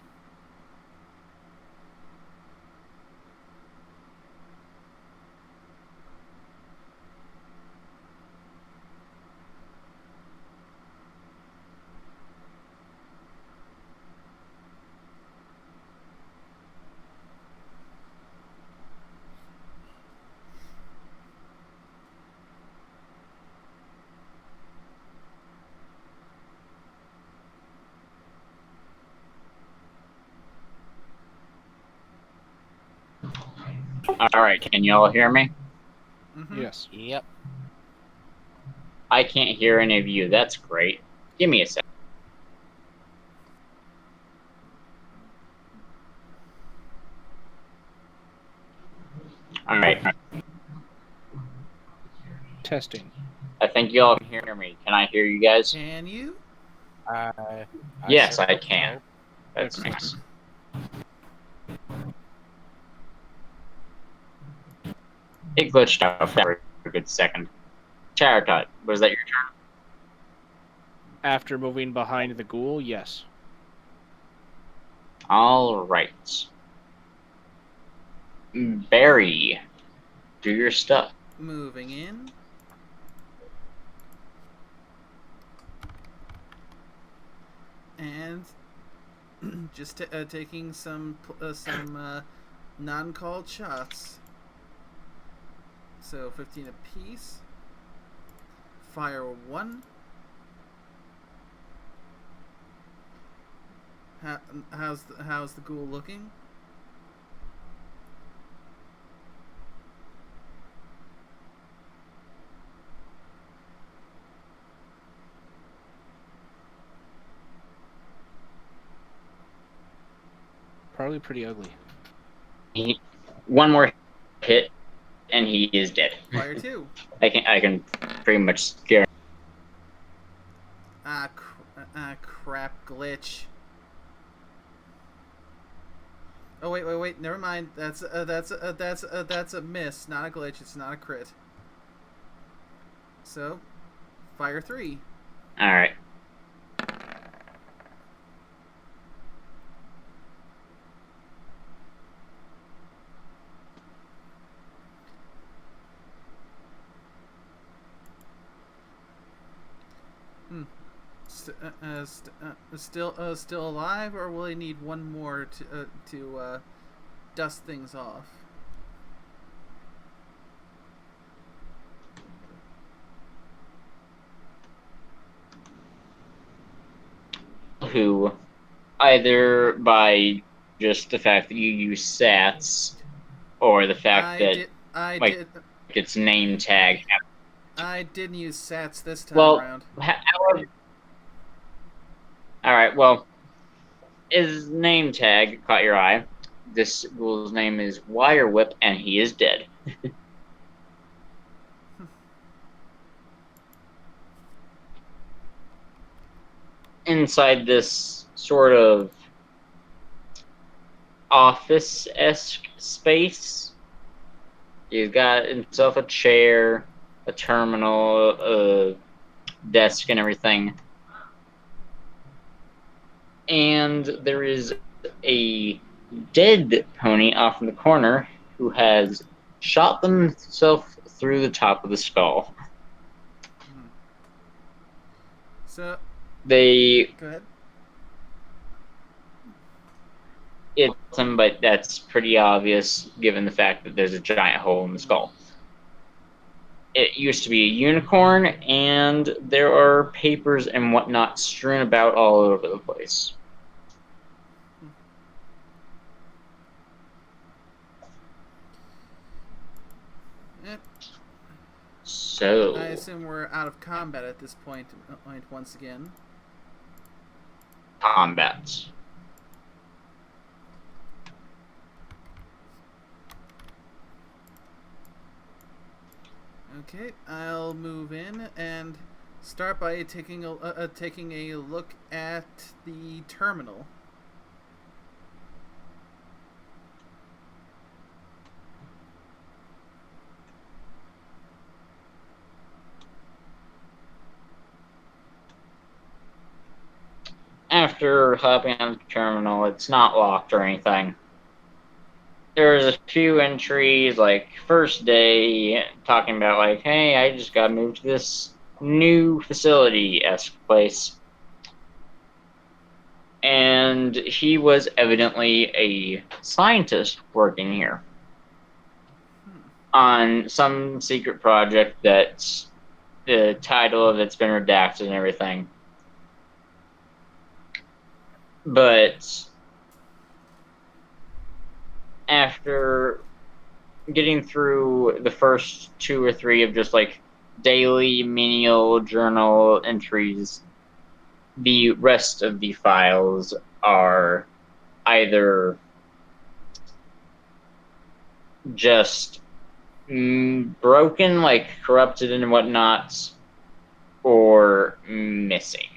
all right, can you all hear me? Mm-hmm. Yes. Yep. I can't hear any of you. That's great. Give me a sec. All right. Testing. I think you all can hear me. Can I hear you guys? Can you? Yes, sure I hope can. so. That's Okay. nice. It glitched out for a good second. Charatot, was that your turn? After moving behind the ghoul, yes. All right. Barry, do your stuff. Moving in. And just taking some non-called shots. So 15 apiece. Fire 1. How's the ghoul looking? Probably pretty ugly. One more hit, and he is dead. Fire 2. I can pretty much scare. Crap, glitch. Oh wait, never mind. That's a miss, not a glitch. It's not a crit. So, Fire 3. Alright. Still alive, or will he need one more to dust things off? Who, either by just the fact that you use sats, or the fact that its name tag. I didn't use sats this time around. However, alright, well, his name tag caught your eye. This ghoul's name is Wire Whip, and he is dead. Inside this sort of office-esque space, he's got himself a chair, a terminal, a desk, and everything. And there is a dead pony off in the corner who has shot themselves through the top of the skull. So they go ahead. It's him, but that's pretty obvious given the fact that there's a giant hole in the skull. It used to be a unicorn, and there are papers and whatnot strewn about all over the place. So I assume we're out of combat at this point once again. Combat. Okay, I'll move in and start by taking a look at the terminal. After hopping on the terminal, it's not locked or anything. There's a few entries, like first day, talking about like, hey, I just got moved to this new facility-esque place. And he was evidently a scientist working here on some secret project that's the title of it's been redacted and everything. But after getting through the first 2 or 3 of just like daily menial journal entries, the rest of the files are either just broken, like corrupted and whatnot, or missing,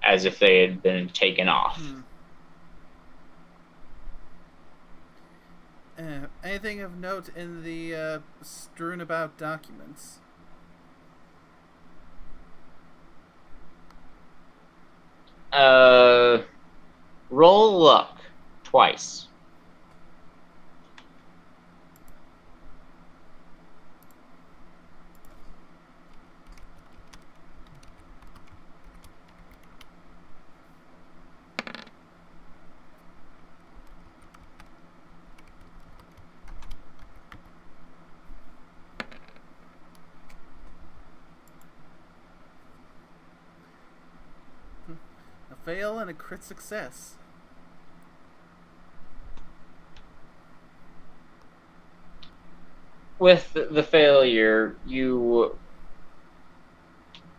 as if they had been taken off. Anything of note in the strewn about documents? Roll luck twice. A fail and a crit success. With the failure, you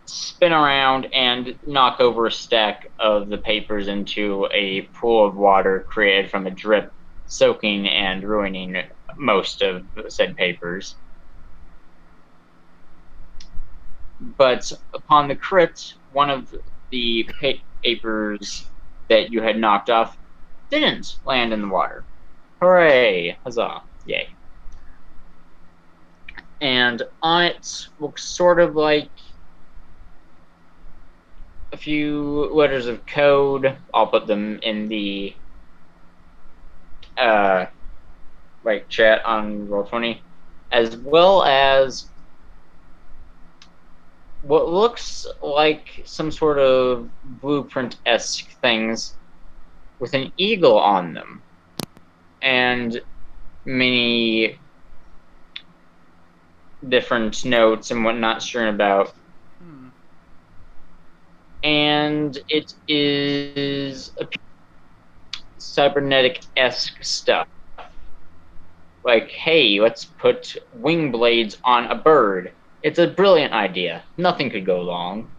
spin around and knock over a stack of the papers into a pool of water created from a drip, soaking and ruining most of said papers. But upon the crit, one of the papers that you had knocked off didn't land in the water. Hooray! Huzzah! Yay. And on it looks sort of like a few letters of code. I'll put them in the chat on Roll20, as well as what looks like some sort of blueprint-esque things with an eagle on them, and many different notes and whatnot strewn about. And it is a cybernetic-esque stuff. Like, hey, let's put wing blades on a bird. It's a brilliant idea. Nothing could go wrong.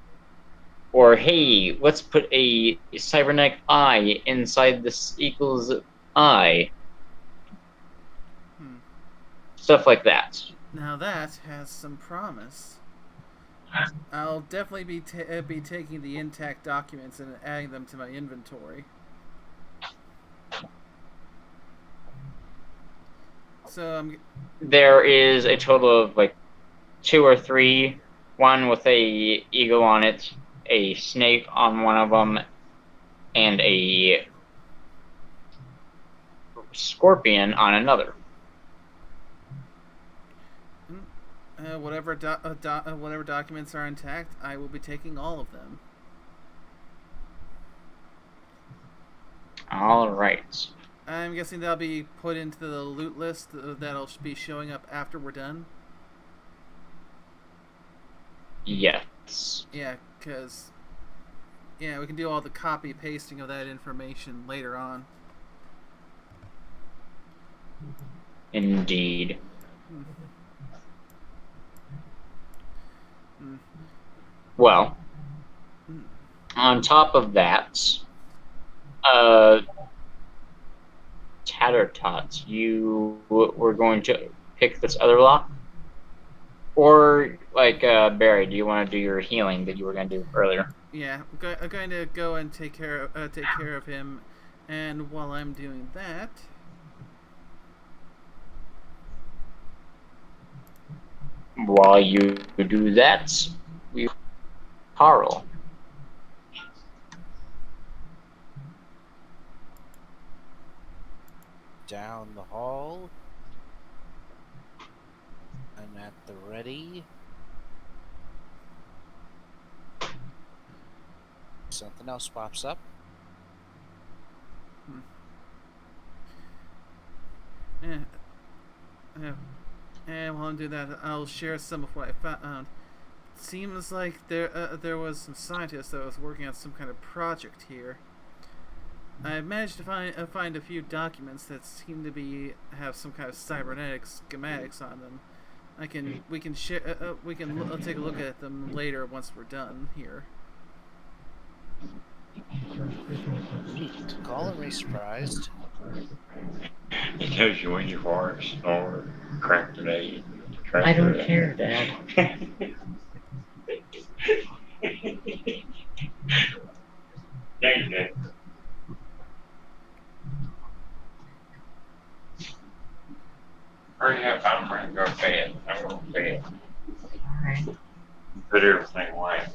Or, hey, let's put a cybernetic eye inside this eagle's eye. Stuff like that. Now that has some promise. I'll definitely be taking the intact documents and adding them to my inventory. So there is a total of like 2 or 3. One with a eagle on it, a snake on one of them, and a scorpion on another. Whatever documents are intact, I will be taking all of them. All right. I'm guessing that'll be put into the loot list that'll be showing up after we're done. Yes. Yeah, because we can do all the copy pasting of that information later on. Indeed. Well, on top of that, Tattertot, you were going to pick this other lock? Or, like, Barry, do you want to do your healing that you were going to do earlier? Yeah, I'm going to go and take care of him, and while I'm doing that... While you do that, we Carl. Down the hall. I'm at the ready. Something else pops up. And while I'm doing that, I'll share some of what I found. Seems like there was some scientist that was working on some kind of project here. I managed to find a few documents that seem to have some kind of cybernetic schematics on them. We can take a look at them later once we're done here. Neat. Call me surprised. It tells you when you are a snore, crack today. I don't care, Dad. Thank you. Hurry up, I'm ready to go to bed. I'm going to bed. Alright. Put everything away.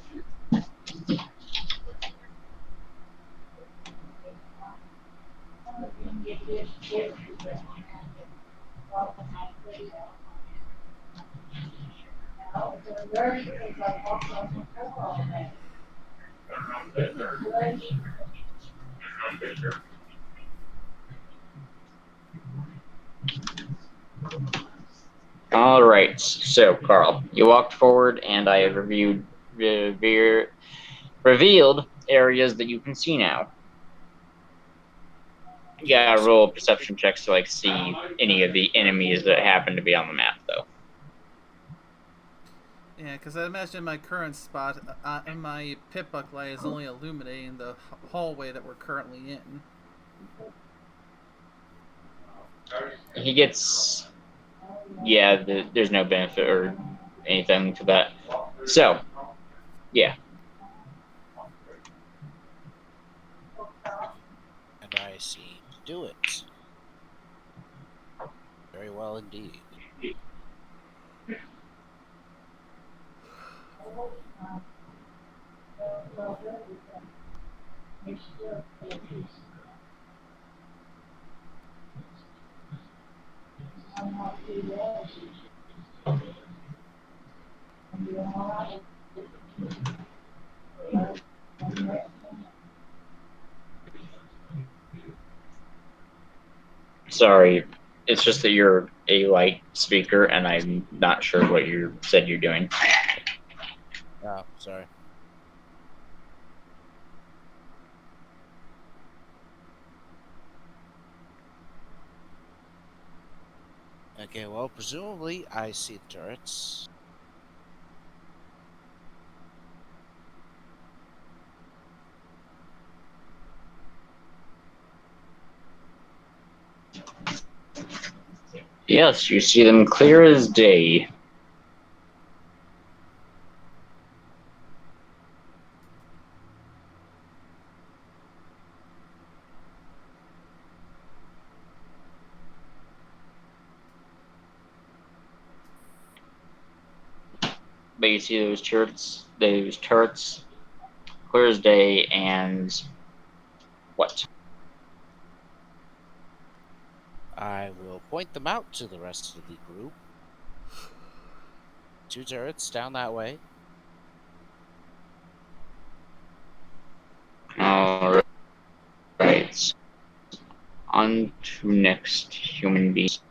All right, so Carl, you walked forward, and I have revealed areas that you can see now. You gotta roll perception checks to see any of the enemies that happen to be on the map, though. Yeah, because I imagine my current spot, my pit buck light is only illuminating the hallway that we're currently in. He gets... Yeah, there's no benefit or anything to that. So, yeah. And I see to do it. Very well indeed. Sorry, it's just that you're a light speaker, and I'm not sure what you said you're doing. Oh, sorry. Okay, well, presumably I see the turrets. Yes, you see them clear as day. But you see those turrets, clear as day, and what? I will point them out to the rest of the group. 2 turrets down that way. All right. On to next human beings.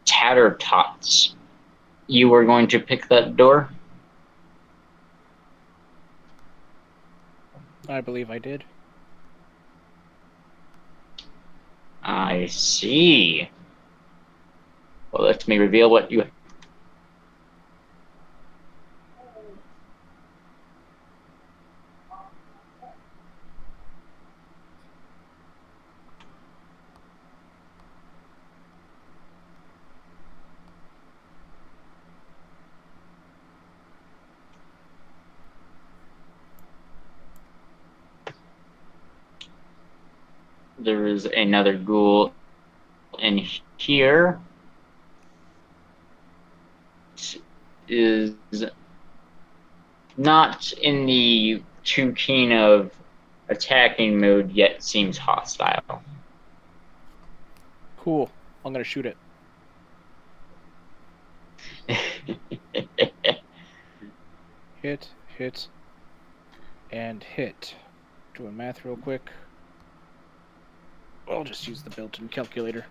Tatter Tots. You were going to pick that door? I believe I did. I see. Well, let me reveal what you. There is another ghoul in here. Is not in the too keen of attacking mood, yet seems hostile. Cool. I'm gonna shoot it. Hit, hit, and hit. Doing math real quick. I'll just use the built-in calculator.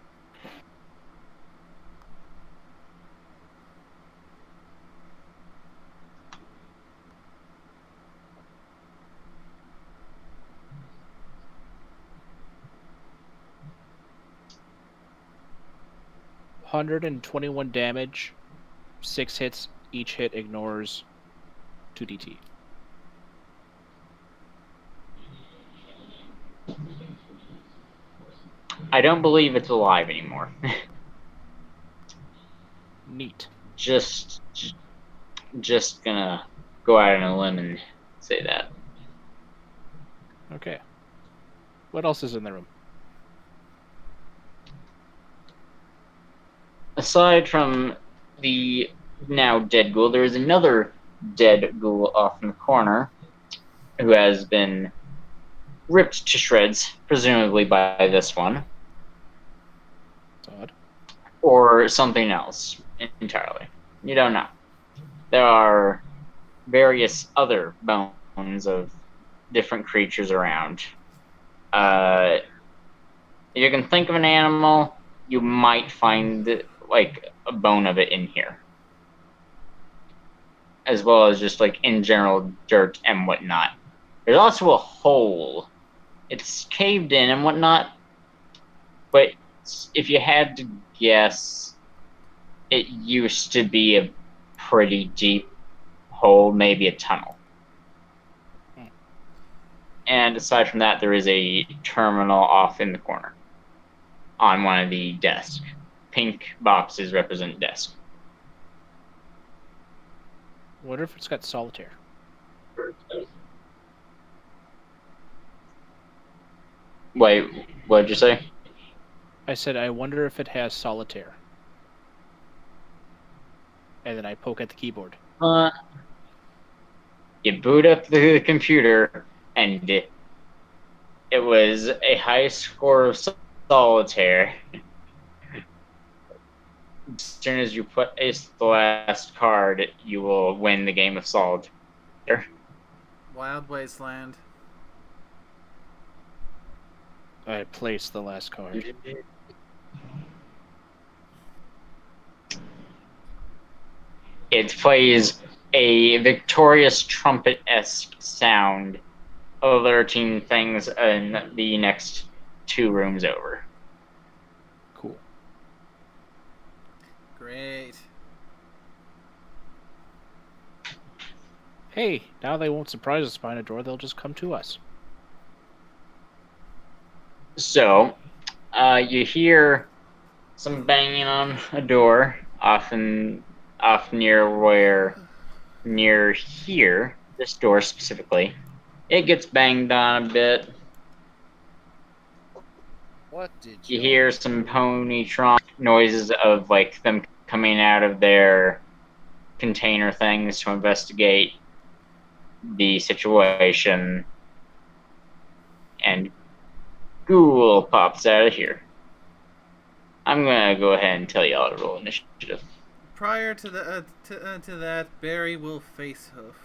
$121 damage, 6 hits. Each hit ignores 2d8. I don't believe it's alive anymore. Neat. just gonna go out on a limb and say that. Okay. What else is in the room? Aside from the now dead ghoul, there is another dead ghoul off in the corner who has been ripped to shreds, presumably by this one. It's odd. Or something else entirely. You don't know. There are various other bones of different creatures around. If you can think of an animal, you might find like a bone of it in here, as well as just like in general dirt and whatnot. There's also a hole. It's caved in and whatnot, but if you had to guess, it used to be a pretty deep hole, maybe a tunnel. And aside from that, there is a terminal off in the corner on one of the desks. Pink boxes represent desk. Wonder if it's got solitaire. Wait, what did you say? I said I wonder if it has solitaire. And then I poke at the keyboard. You boot up the computer, and it was a high score of solitaire. As soon as you put ace the last card, you will win the game of solitaire. Wild Wasteland. I place the last card. It plays a victorious trumpet-esque sound, alerting things in the next 2 rooms over. Cool. Great. Hey, now they won't surprise us behind a door. They'll just come to us. So, you hear some banging on a door, often near here, this door specifically. It gets banged on a bit. What did You hear some ponytron noises of like them coming out of their container things to investigate the situation, and Ghoul pops out of here. I'm gonna go ahead and tell y'all to roll initiative. Prior to the to that, Barry will face Hoof.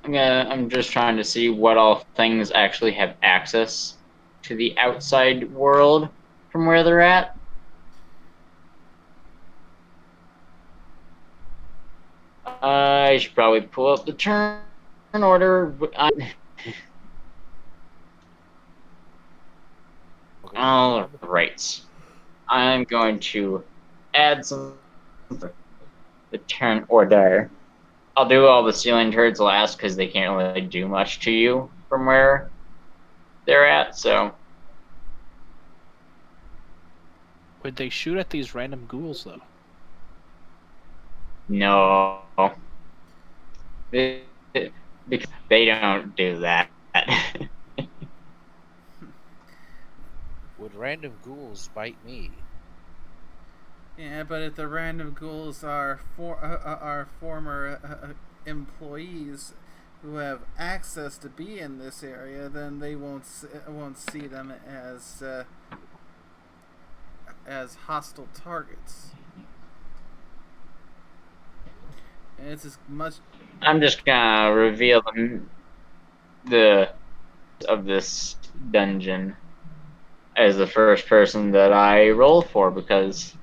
I'm just trying to see what all things actually have access to the outside world from where they're at. I should probably pull up the turn order. All right. I'm going to add some the turn order. I'll do all the ceiling turds last because they can't really do much to you from where they're at. So Would they shoot at these random ghouls, though? no, because they don't do that. Would random ghouls bite me? Yeah, but if the random ghouls are former employees who have access to be in this area, then they won't see them as hostile targets. And it's as much. I'm just gonna reveal the of this dungeon as the first person that I roll for because,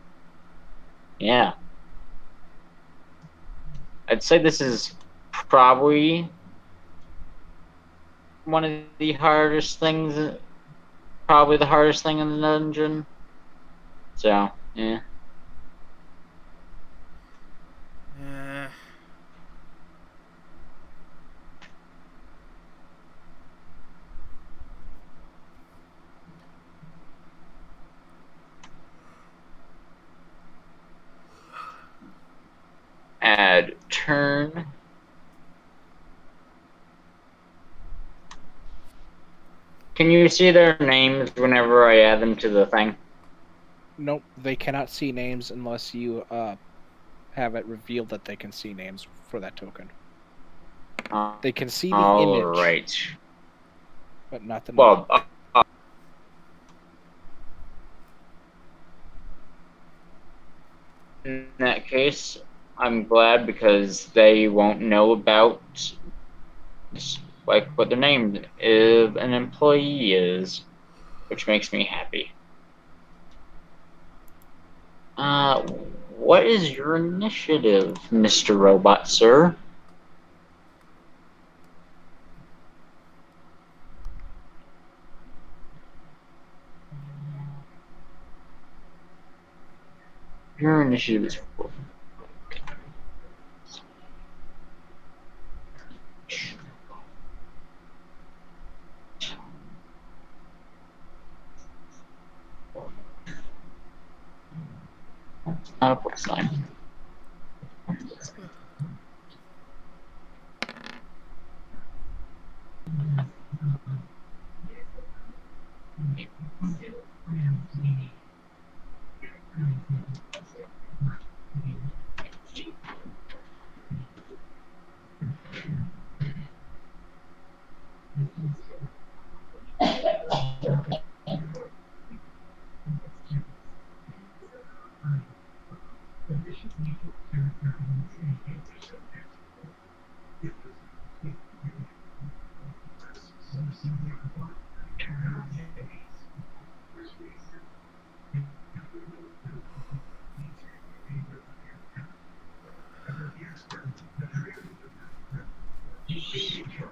yeah, I'd say this is probably one of the hardest things, probably the hardest thing in the dungeon. So, yeah. Add turn. Can you see their names whenever I add them to the thing? Nope, they cannot see names unless you have it revealed that they can see names for that token. They can see the image, right, but not the name. Well, in that case, I'm glad because they won't know about like what their name of an employee is, which makes me happy. What is your initiative, Mr. Robot, sir? Your initiative is 4. Not a plus 9. Excuse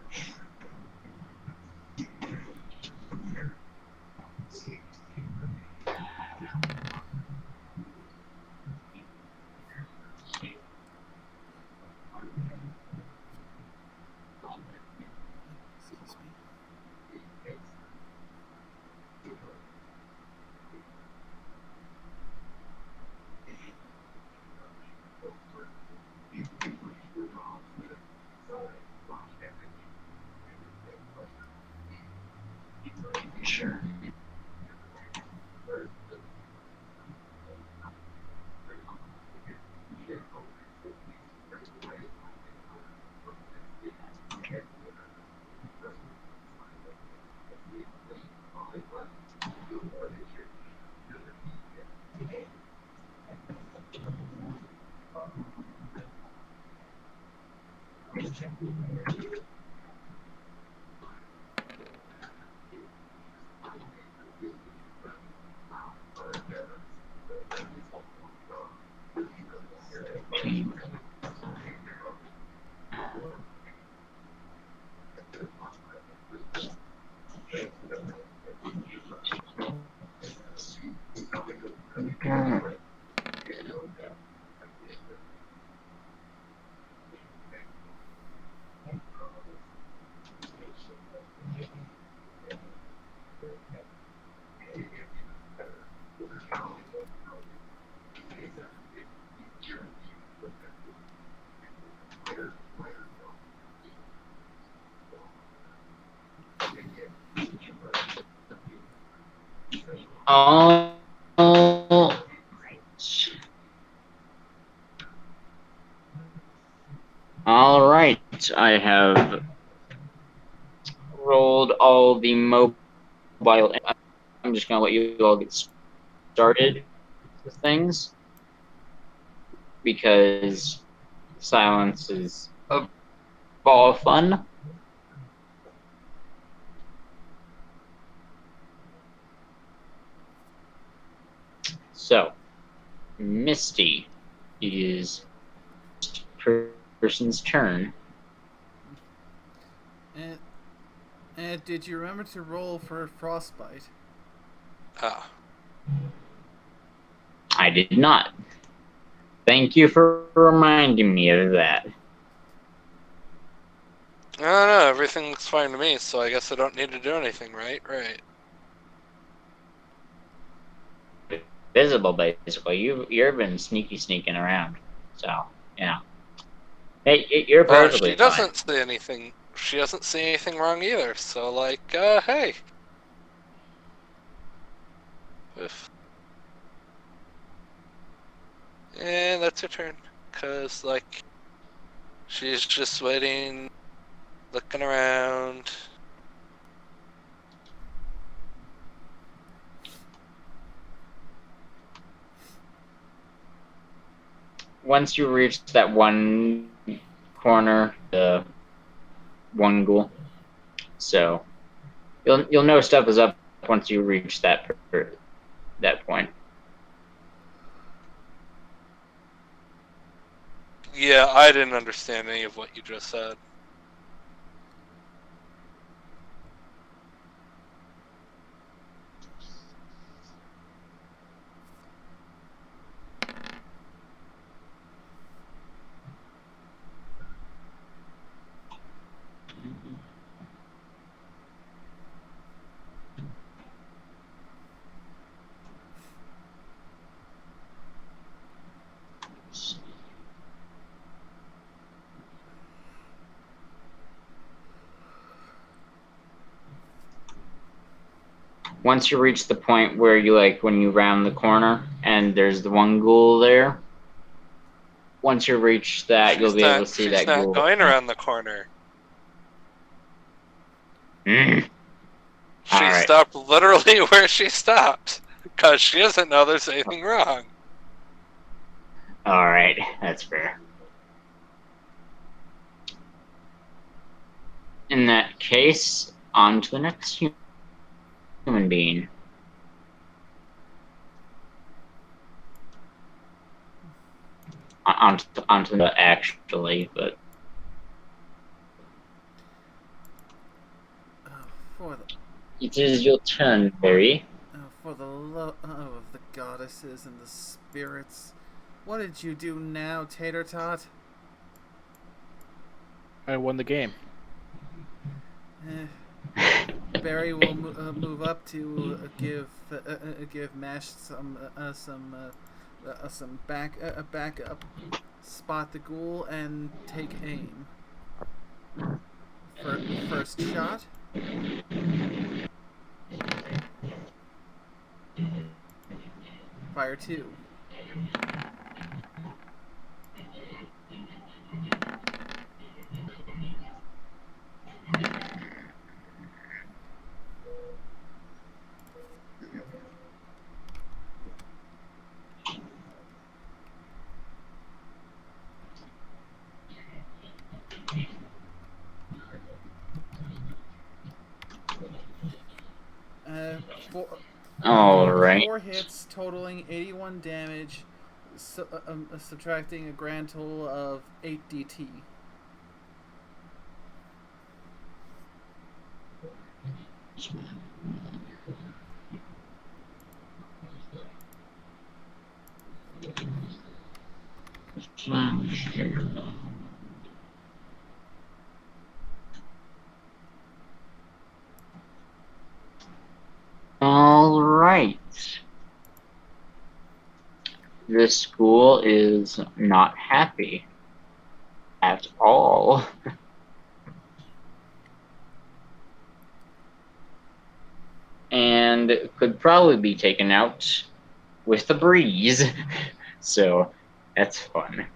me. Sure. All right. I have rolled all the mobile. I'm just gonna let you all get started with things because silence is a ball of fun. So, Misty is person's turn. And did you remember to roll for frostbite? Ah. I did not. Thank you for reminding me of that. I don't know, everything looks fine to me, so I guess I don't need to do anything, right? Right. Visible, basically. You've been sneaking around, so yeah. Hey, you're Well, perfectly she fine. doesn't see anything. She doesn't see anything wrong either, so, like, hey. Oof. And that's her turn. Because, like, she's just waiting, looking around. Once you reach that one corner, the one ghoul, so you'll know stuff is up once you reach that point. Yeah, I didn't understand any of what you just said. Once you reach the point where you when you round the corner and there's the one ghoul there. Once you reach that, you'll be able to see She's that not ghoul. going around the corner. She Alright. stopped literally where she stopped. Because she doesn't know there's anything wrong. Alright, that's fair. In that case, on to the next human being. Onto the actually, but For the It is your turn, Barry. for the love of the goddesses and the spirits, what did you do now, Tater Tot? I won the game. Barry will move up to give Mash some backup, spot the ghoul, and take aim. First shot. Fire 2. Four, All right. 4 hits, totaling 81 damage, subtracting a grand total of 8 DT. All right. This school is not happy at all. And could probably be taken out with a breeze. So that's fun.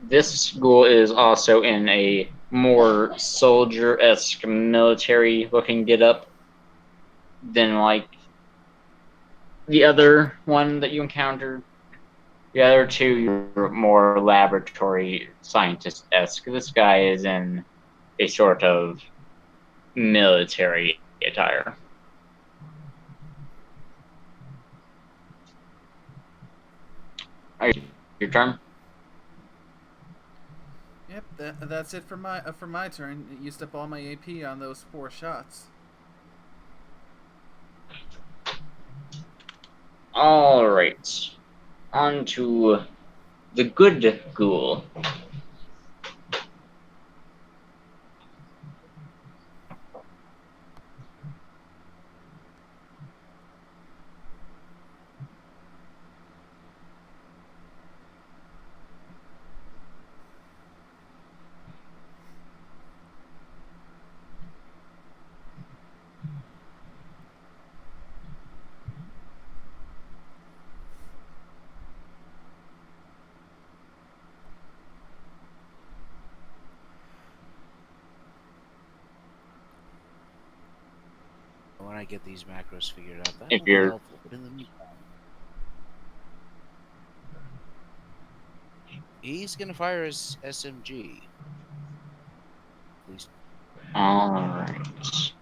This school is also in a more soldier-esque military-looking getup than like the other one that you encountered. The other two, you're more laboratory scientist-esque. This guy is in a sort of military attire. Your turn. Yep, that's it for my turn. It used up all my AP on those 4 shots. All right. On to the good ghoul. When I get these macros figured out, that If will be you're- helpful. But in the meantime, he's gonna fire his SMG. At least All right.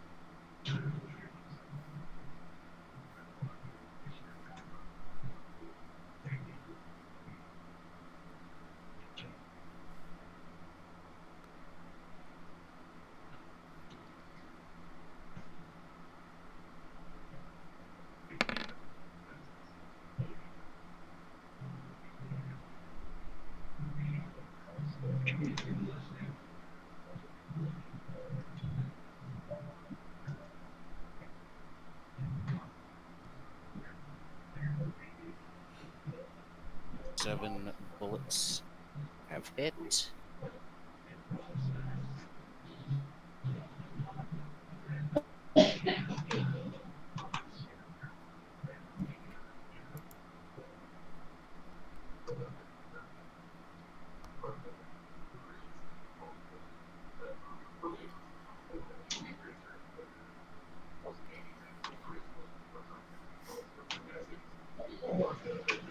seven bullets have hit.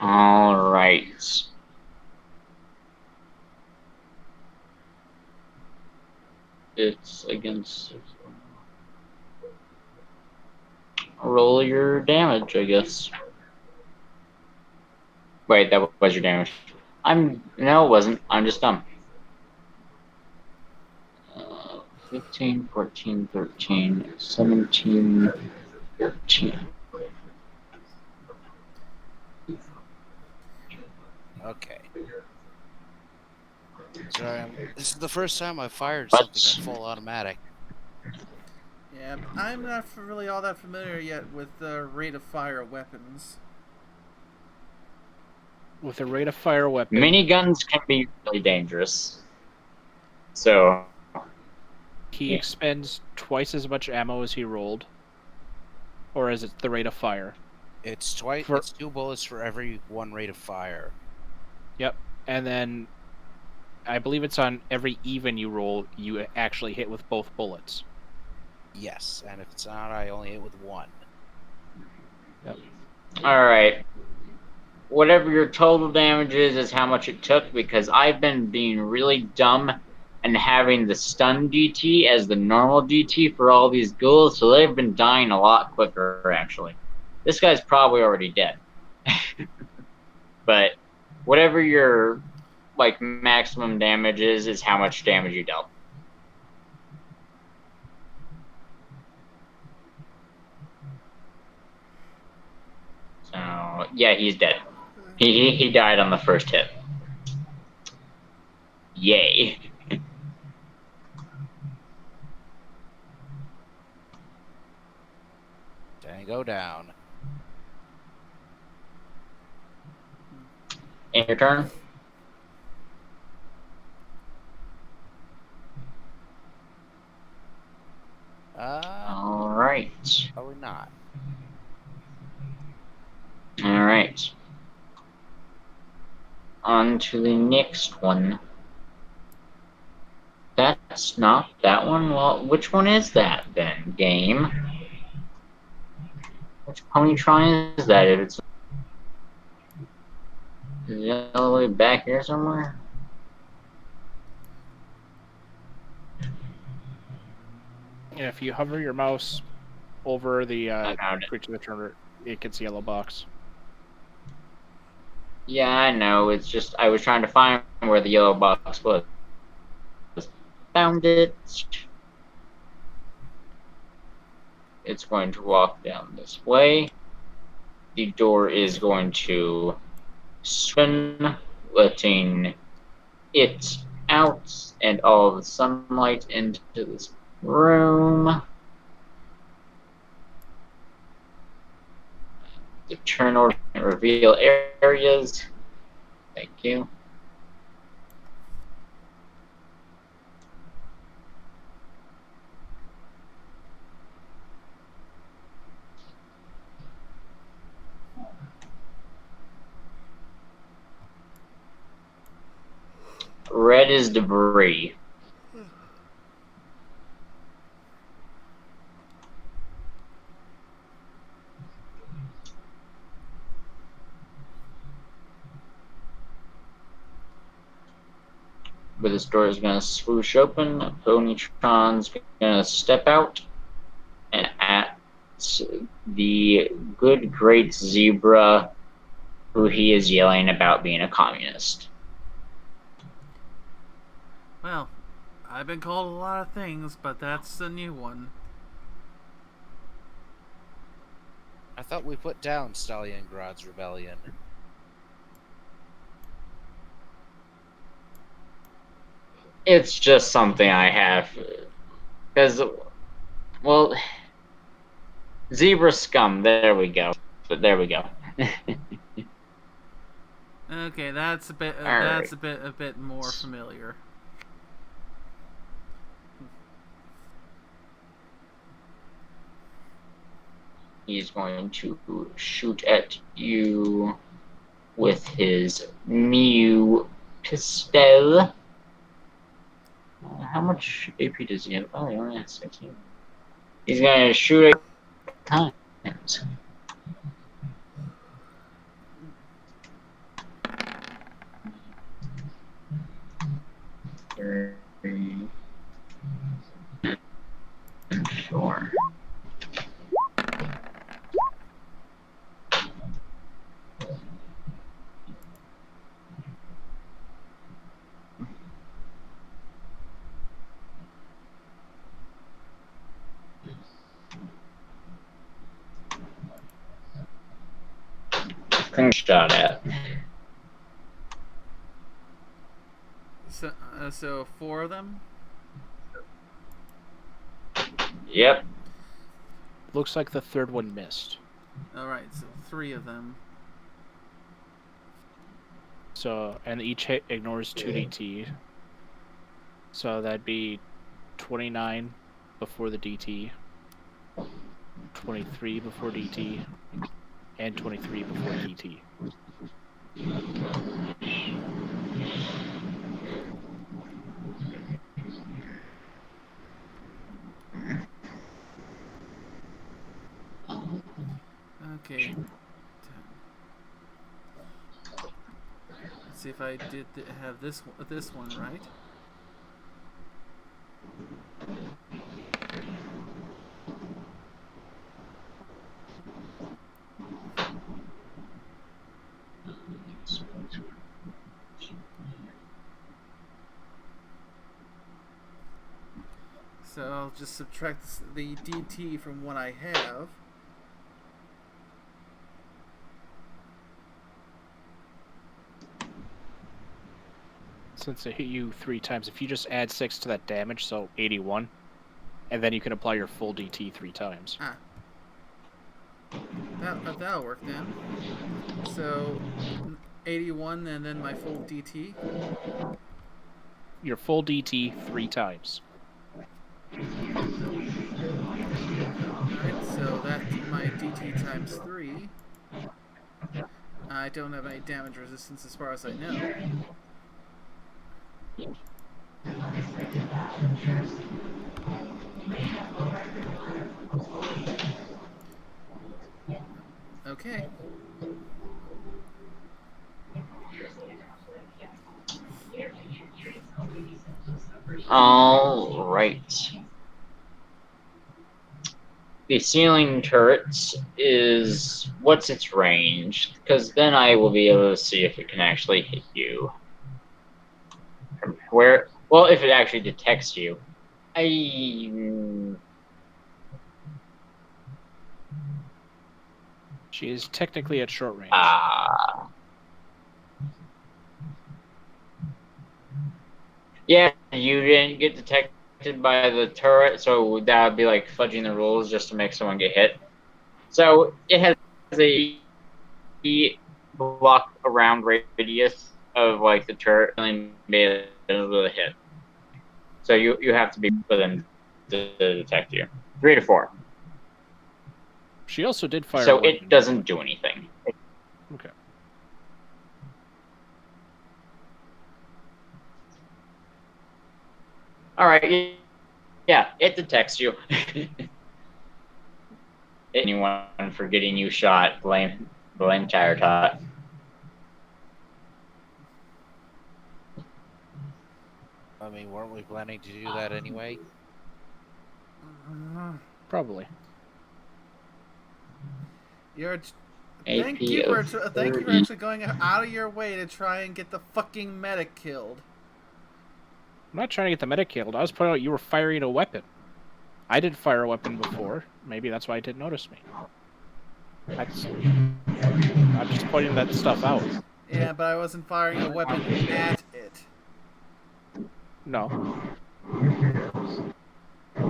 All right. It's against. Roll your damage, I guess. Wait, that was your damage. No, it wasn't. I'm just dumb. 15, 14, 13, 17, 13. Okay. Sorry, this is the first time I fired What? something at full automatic. Yeah, I'm not really all that familiar yet with the rate of fire weapons. With a rate of fire weapon, Miniguns can be really dangerous. So, he yeah. expends twice as much ammo as he rolled. Or is it the rate of fire? It's twice. For- It's 2 bullets for every 1 rate of fire. Yep. And then I believe it's on every even you roll, you actually hit with both bullets. Yes, and if it's not, I only hit with 1. Alright. Whatever your total damage is how much it took, because I've been being really dumb and having the stun DT as the normal DT for all these ghouls, so they've been dying a lot quicker, actually. This guy's probably already dead. But whatever your like maximum damage is how much damage you dealt. So yeah, he's dead. He died on the first hit. Yay. Tango down. In your turn? Alright. Probably not. Alright. On to the next one. That's not that one? Well, which one is that then, game? Which Ponytron is that? If it's is it all the way back here somewhere? Yeah, if you hover your mouse over the I found it. creature turner, it gets a yellow box. Yeah, I know. It's just I was trying to find where the yellow box was. Found it. It's going to walk down this way. The door is going to spin, letting it out and all the sunlight into this room. The turn order and reveal areas. Thank you. Red is debris. But this door is going to swoosh open. Ponytron's going to step out. And at the good, great zebra, who he is yelling about being a communist. Well, I've been called a lot of things, but that's a new one. I thought we put down Stalingrad's rebellion. It's just something I have. Because, well, zebra scum, there we go. But there we go. Okay, that's a bit. Alright. A bit more familiar. He's going to shoot at you with his Mew pistol. How much AP does he have? Oh, he only has 16. He's going to shoot at times. Three. Sure. shot at. So 4 of them. Yep. Looks like the third one missed. All right, so 3 of them. So, and each hit ignores 2 DT. So that'd be 29 before the DT, 23 before DT, and 23 before DT. Okay. 10. Let's see if I did have this one right. So I'll just subtract the DT from what I have. Since it hit you 3 times, if you just add 6 to that damage, so 81, and then you can apply your full DT 3 times. Ah. That'll work then. So 81 and then my full DT. Your full DT 3 times. Alright, so that's my DT times 3. I don't have any damage resistance as far as I know. Okay. All right. The ceiling turrets is what's its range? Because then I will be able to see if it can actually hit you. From where? Well, if it actually detects you. She is technically at short range. Yeah, you didn't get detected by the turret, so that would be like fudging the rules just to make someone get hit. So it has a block around radius of like the turret and be able to hit. So you have to be for them to detect you. 3 to 4. She also did fire. So it doesn't do anything. Okay. All right. Yeah, it detects you. Anyone for getting you shot, blame Tire Tot. I mean, weren't we planning to do that anyway? Probably. Thank you for actually going out of your way to try and get the fucking medic killed. I'm not trying to get the medic killed. I was pointing out you were firing a weapon. I did fire a weapon before. Maybe that's why it didn't notice me. I'm just pointing that stuff out. Yeah, but I wasn't firing a weapon at it. No.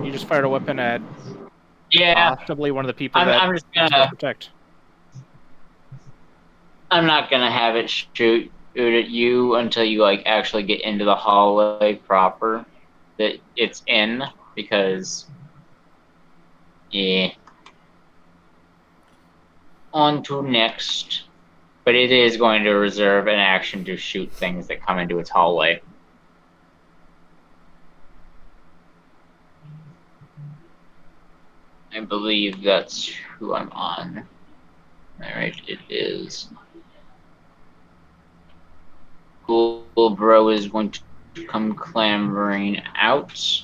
You just fired a weapon at possibly one of the people I'm just gonna protect. I'm not gonna have it shoot at you until you like actually get into the hallway proper that it's in, because on to next. But it is going to reserve an action to shoot things that come into its hallway. I believe that's who I'm on. Alright, it is. Ghoul Bro is going to come clambering out.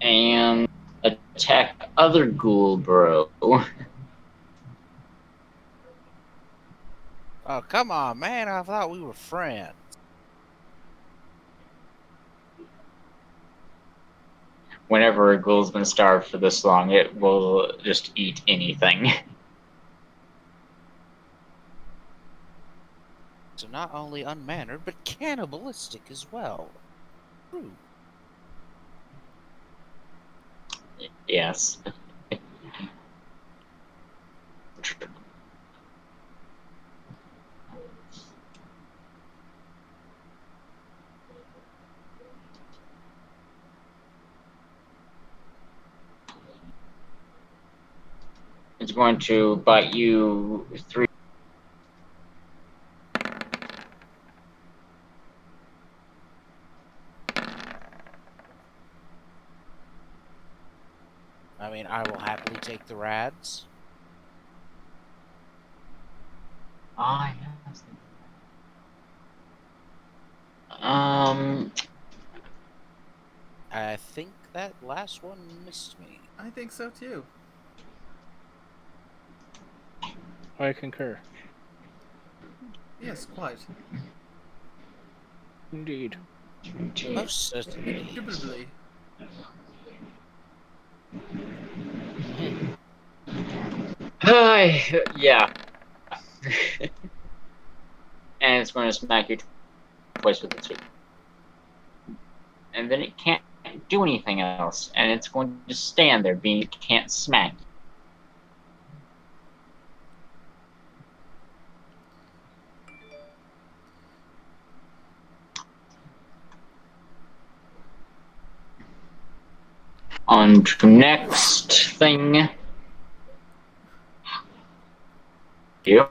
And attack other Ghoul Bro. Oh, come on, man. I thought we were friends. whenever a ghoul's been starved for this long, it will just eat anything. So not only unmannered, but cannibalistic as well. True. Yes. It's going to bite you 3. I mean, I will happily take the rads. Ah, yes. Um, I think that last one missed me. I think so too. I concur. Yes, quite. Indeed. Most certainly. Indubitably. yeah. And it's going to smack you twice with its. And then it can't do anything else, and it's going to stand there being it can't smack. On to next thing. You.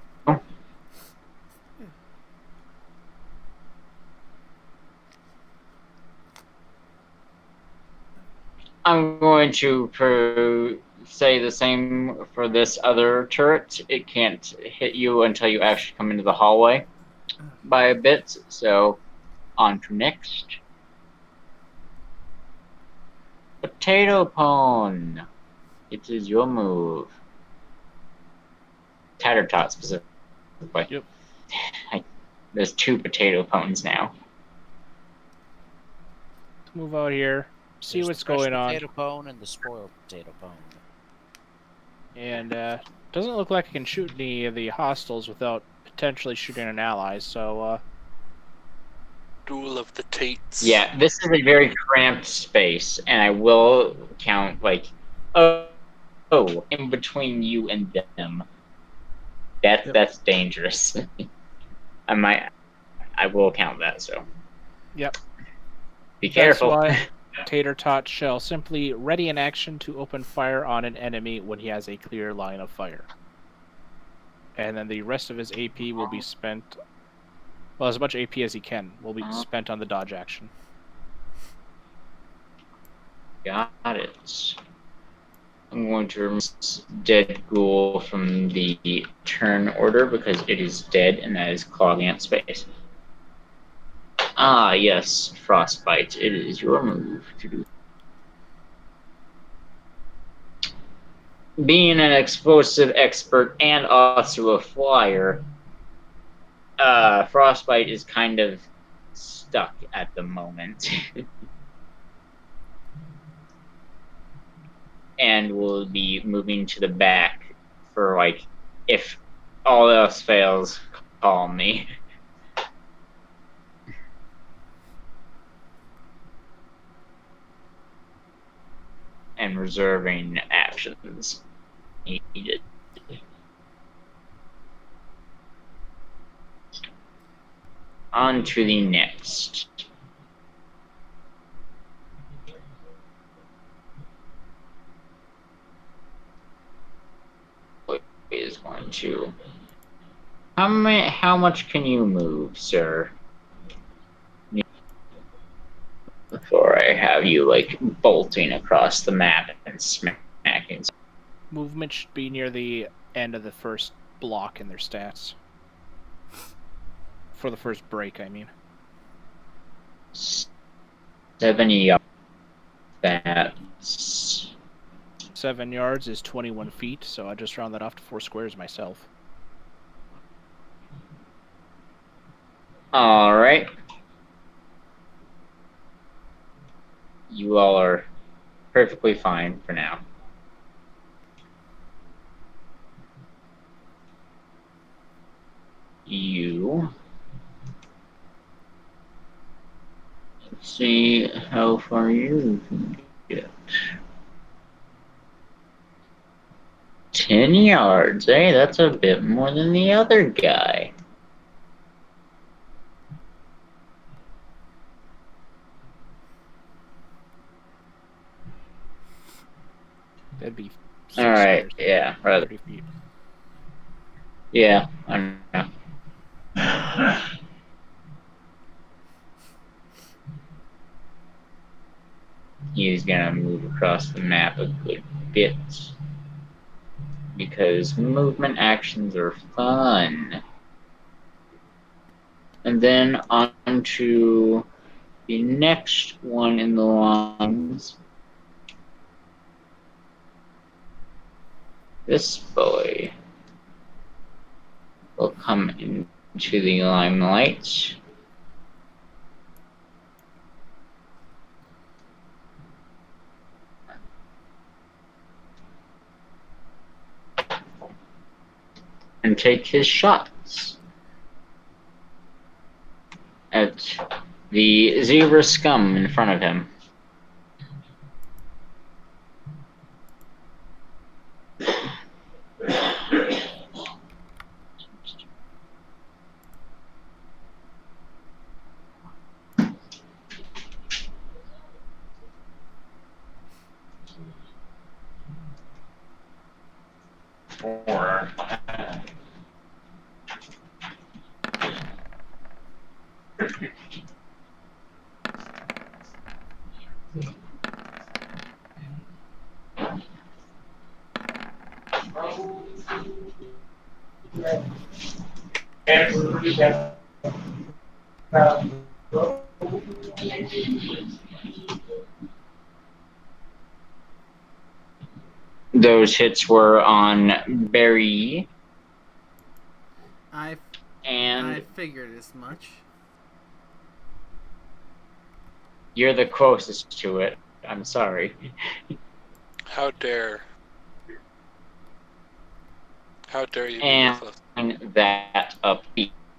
I'm going to say the same for this other turret. It can't hit you until you actually come into the hallway by a bit. So, on to next. Potato Pone. It is your move. Tatter Tot specifically. Yep. There's 2 Potato Pones now. Let's move out here, see There's what's the fresh going on. potato pone and the spoiled potato pone. And doesn't look like I can shoot any of the hostiles without potentially shooting an ally, so Duel of the Tates. Yeah, this is a very cramped space, and I will count in between you and them. That's dangerous. I will count that. So. Yep. Be careful. That's why Tater Tot shall simply ready an action to open fire on an enemy when he has a clear line of fire. And then the rest of his AP will be spent. Well, as much AP as he can will be spent on the dodge action. Got it. I'm going to remove dead ghoul from the turn order because it is dead and that is clogging up space. Ah, yes, Frostbite. It is your move to do. Being an explosive expert and also a flyer, Frostbite is kind of stuck at the moment. And will be moving to the back for, if all else fails, call me. And reserving actions needed. On to the next. Is going to. How much can you move, sir? Before I have you bolting across the map and smacking. Movement should be near the end of the first block in their stats. For the first break, I mean. 70 yards. That's 7 yards is 21 feet, so I just round that off to 4 squares myself. Alright. You all are perfectly fine for now. Let's see how far you can get. 10 yards, eh? That's a bit more than the other guy. That'd be 6 Alright, squares. yeah, rather. 30 feet. Yeah, I know. He's gonna move across the map a good bit. Because movement actions are fun. And then on to the next one in the lines. This boy will come into the limelight. And take his shots at the zebra scum in front of him. Those hits were on Barry I and figured as much. you're the closest to it. I'm sorry. How dare you be And with us? that up.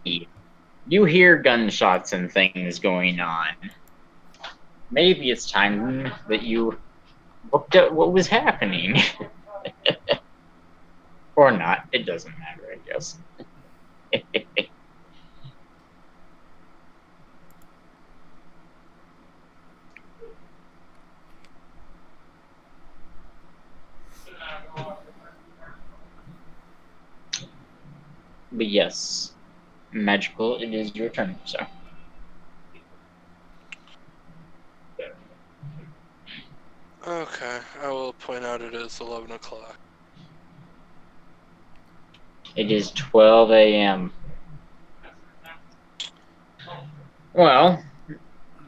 You hear gunshots and things going on. Maybe it's time that you looked at what was happening. Or not. It doesn't matter, I guess. But yes, magical, it is your turn, sir. Okay, I will point out it is 11 o'clock. It is 12 a.m. Well,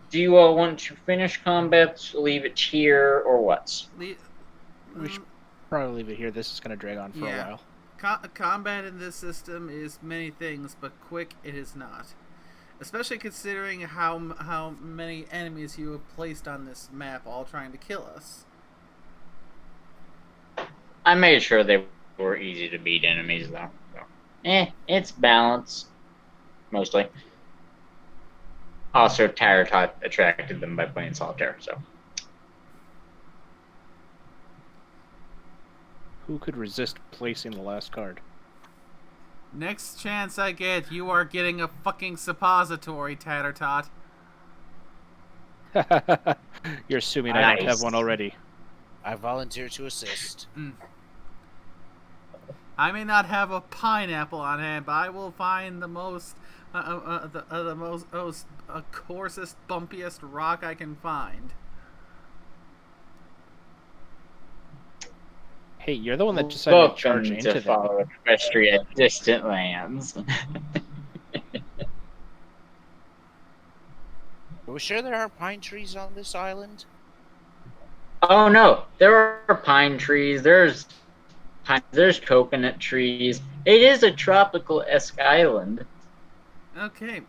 do you all want to finish combat, leave it here, or what? We should probably leave it here. This is going to drag on for a while. Combat in this system is many things, but quick it is not. Especially considering how many enemies you have placed on this map, all trying to kill us. I made sure they were easy to beat enemies, though. So. It's balanced, mostly. Also, Taratot attracted them by playing solitaire, so. Who could resist placing the last card? Next chance I get, you are getting a fucking suppository, Tattertot. You're assuming I don't have Nice. one already. I volunteer to assist. I may not have a pineapple on hand, but I will find the most, coarsest, bumpiest rock I can find. Hey, you're the one that decided to charge Welcome into to them. follow Equestria Distant Lands. Are we sure there are pine trees on this island? Oh no, there are pine trees. There's coconut trees. It is a tropical-esque island. Okay.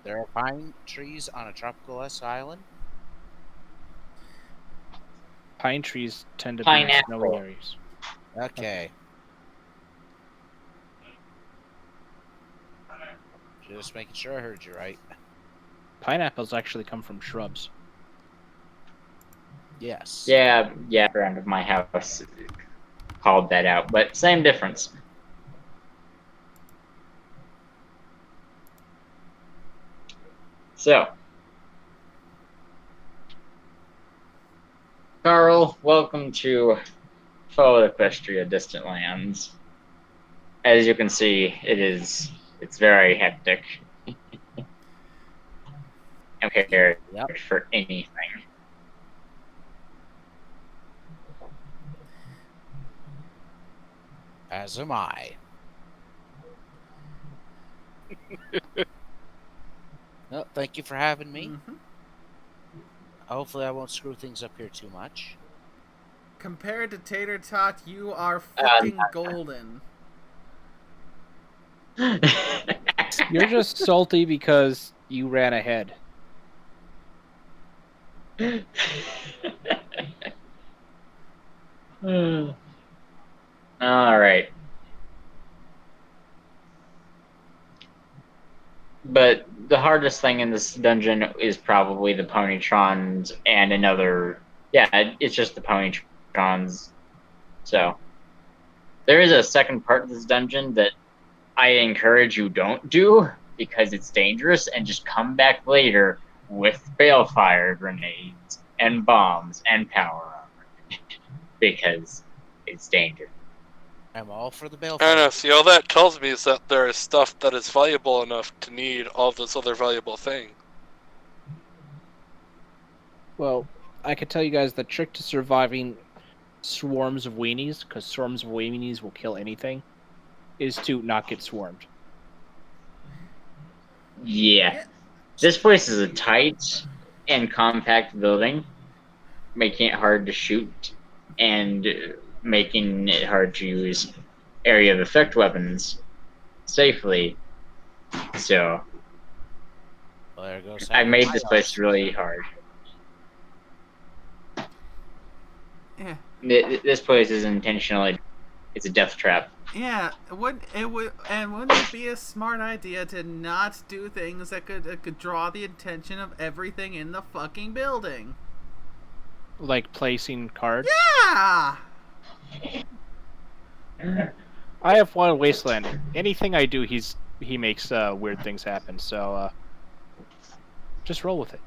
There are pine trees on a tropical-esque island? Pine trees tend to be in snowy Pineapple. areas. Okay. Just making sure I heard you right. Pineapples actually come from shrubs. Yes. Yeah, a friend of my house called that out, but same difference. So, Carl, welcome to Fellow Equestria Distant Lands. As you can see, it's very hectic. I'm prepared Yep. for anything. As am I. Well, thank you for having me. Mm-hmm. Hopefully, I won't screw things up here too much. Compared to Tater Tot, you are fucking golden. You're just salty because you ran ahead. All right. But the hardest thing in this dungeon is probably the Ponytrons and another. Yeah, it's just the Ponytrons. So there is a second part of this dungeon that I encourage you don't do because it's dangerous, and just come back later with balefire grenades and bombs and power armor because it's dangerous. I'm all for the I don't balefire. know. See, all that tells me is that there is stuff that is valuable enough to need all this other valuable thing. Well, I could tell you guys the trick to surviving swarms of weenies, because swarms of weenies will kill anything, is to not get swarmed. Yeah. This place is a tight and compact building, making it hard to shoot and making it hard to use area of effect weapons safely. So Well, there goes I half made my this place arsenal. really hard. Yeah. This place is intentionally, it's a death trap. Yeah, wouldn't it be a smart idea to not do things that could draw the attention of everything in the fucking building? Like placing cards. Yeah. I have one Wastelander. Anything I do, he makes weird things happen. So just roll with it.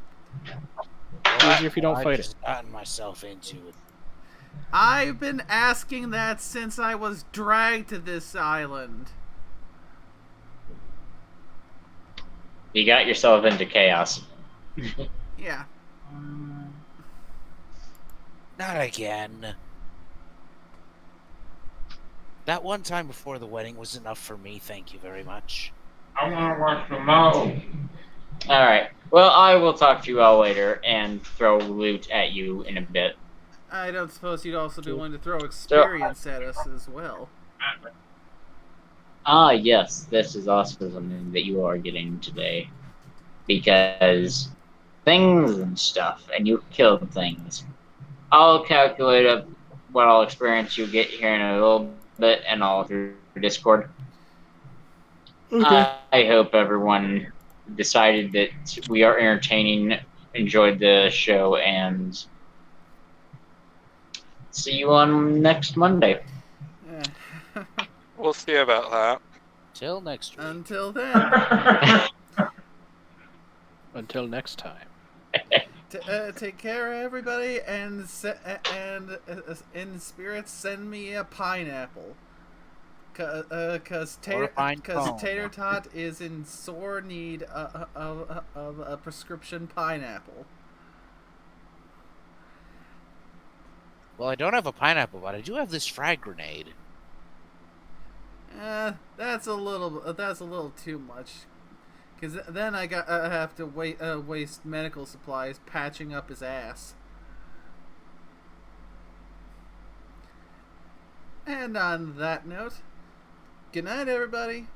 Easier if you don't I've fight it. just gotten myself into it. I've been asking that since I was dragged to this island. You got yourself into chaos. Yeah. Not again. That one time before the wedding was enough for me, thank you very much. I want to watch the mo. Alright. Well, I will talk to you all later and throw loot at you in a bit. I don't suppose you'd also be willing to throw experience at us as well. Ah, yes, this is also something that you are getting today. Because things and stuff, and you killed things. I'll calculate up what all experience you get here in a little bit, and all through Discord. Okay. I hope everyone decided that we are entertaining, enjoyed the show, and see you on next Monday. We'll see about that. Till next week. Until then, Until next time. take care, everybody, and in spirits, send me a pineapple. Cause Tater Tot is in sore need of a prescription pineapple. Well, I don't have a pineapple, but I do have this frag grenade. That's a little too much. Cause then I have to waste medical supplies patching up his ass. And on that note, good night, everybody.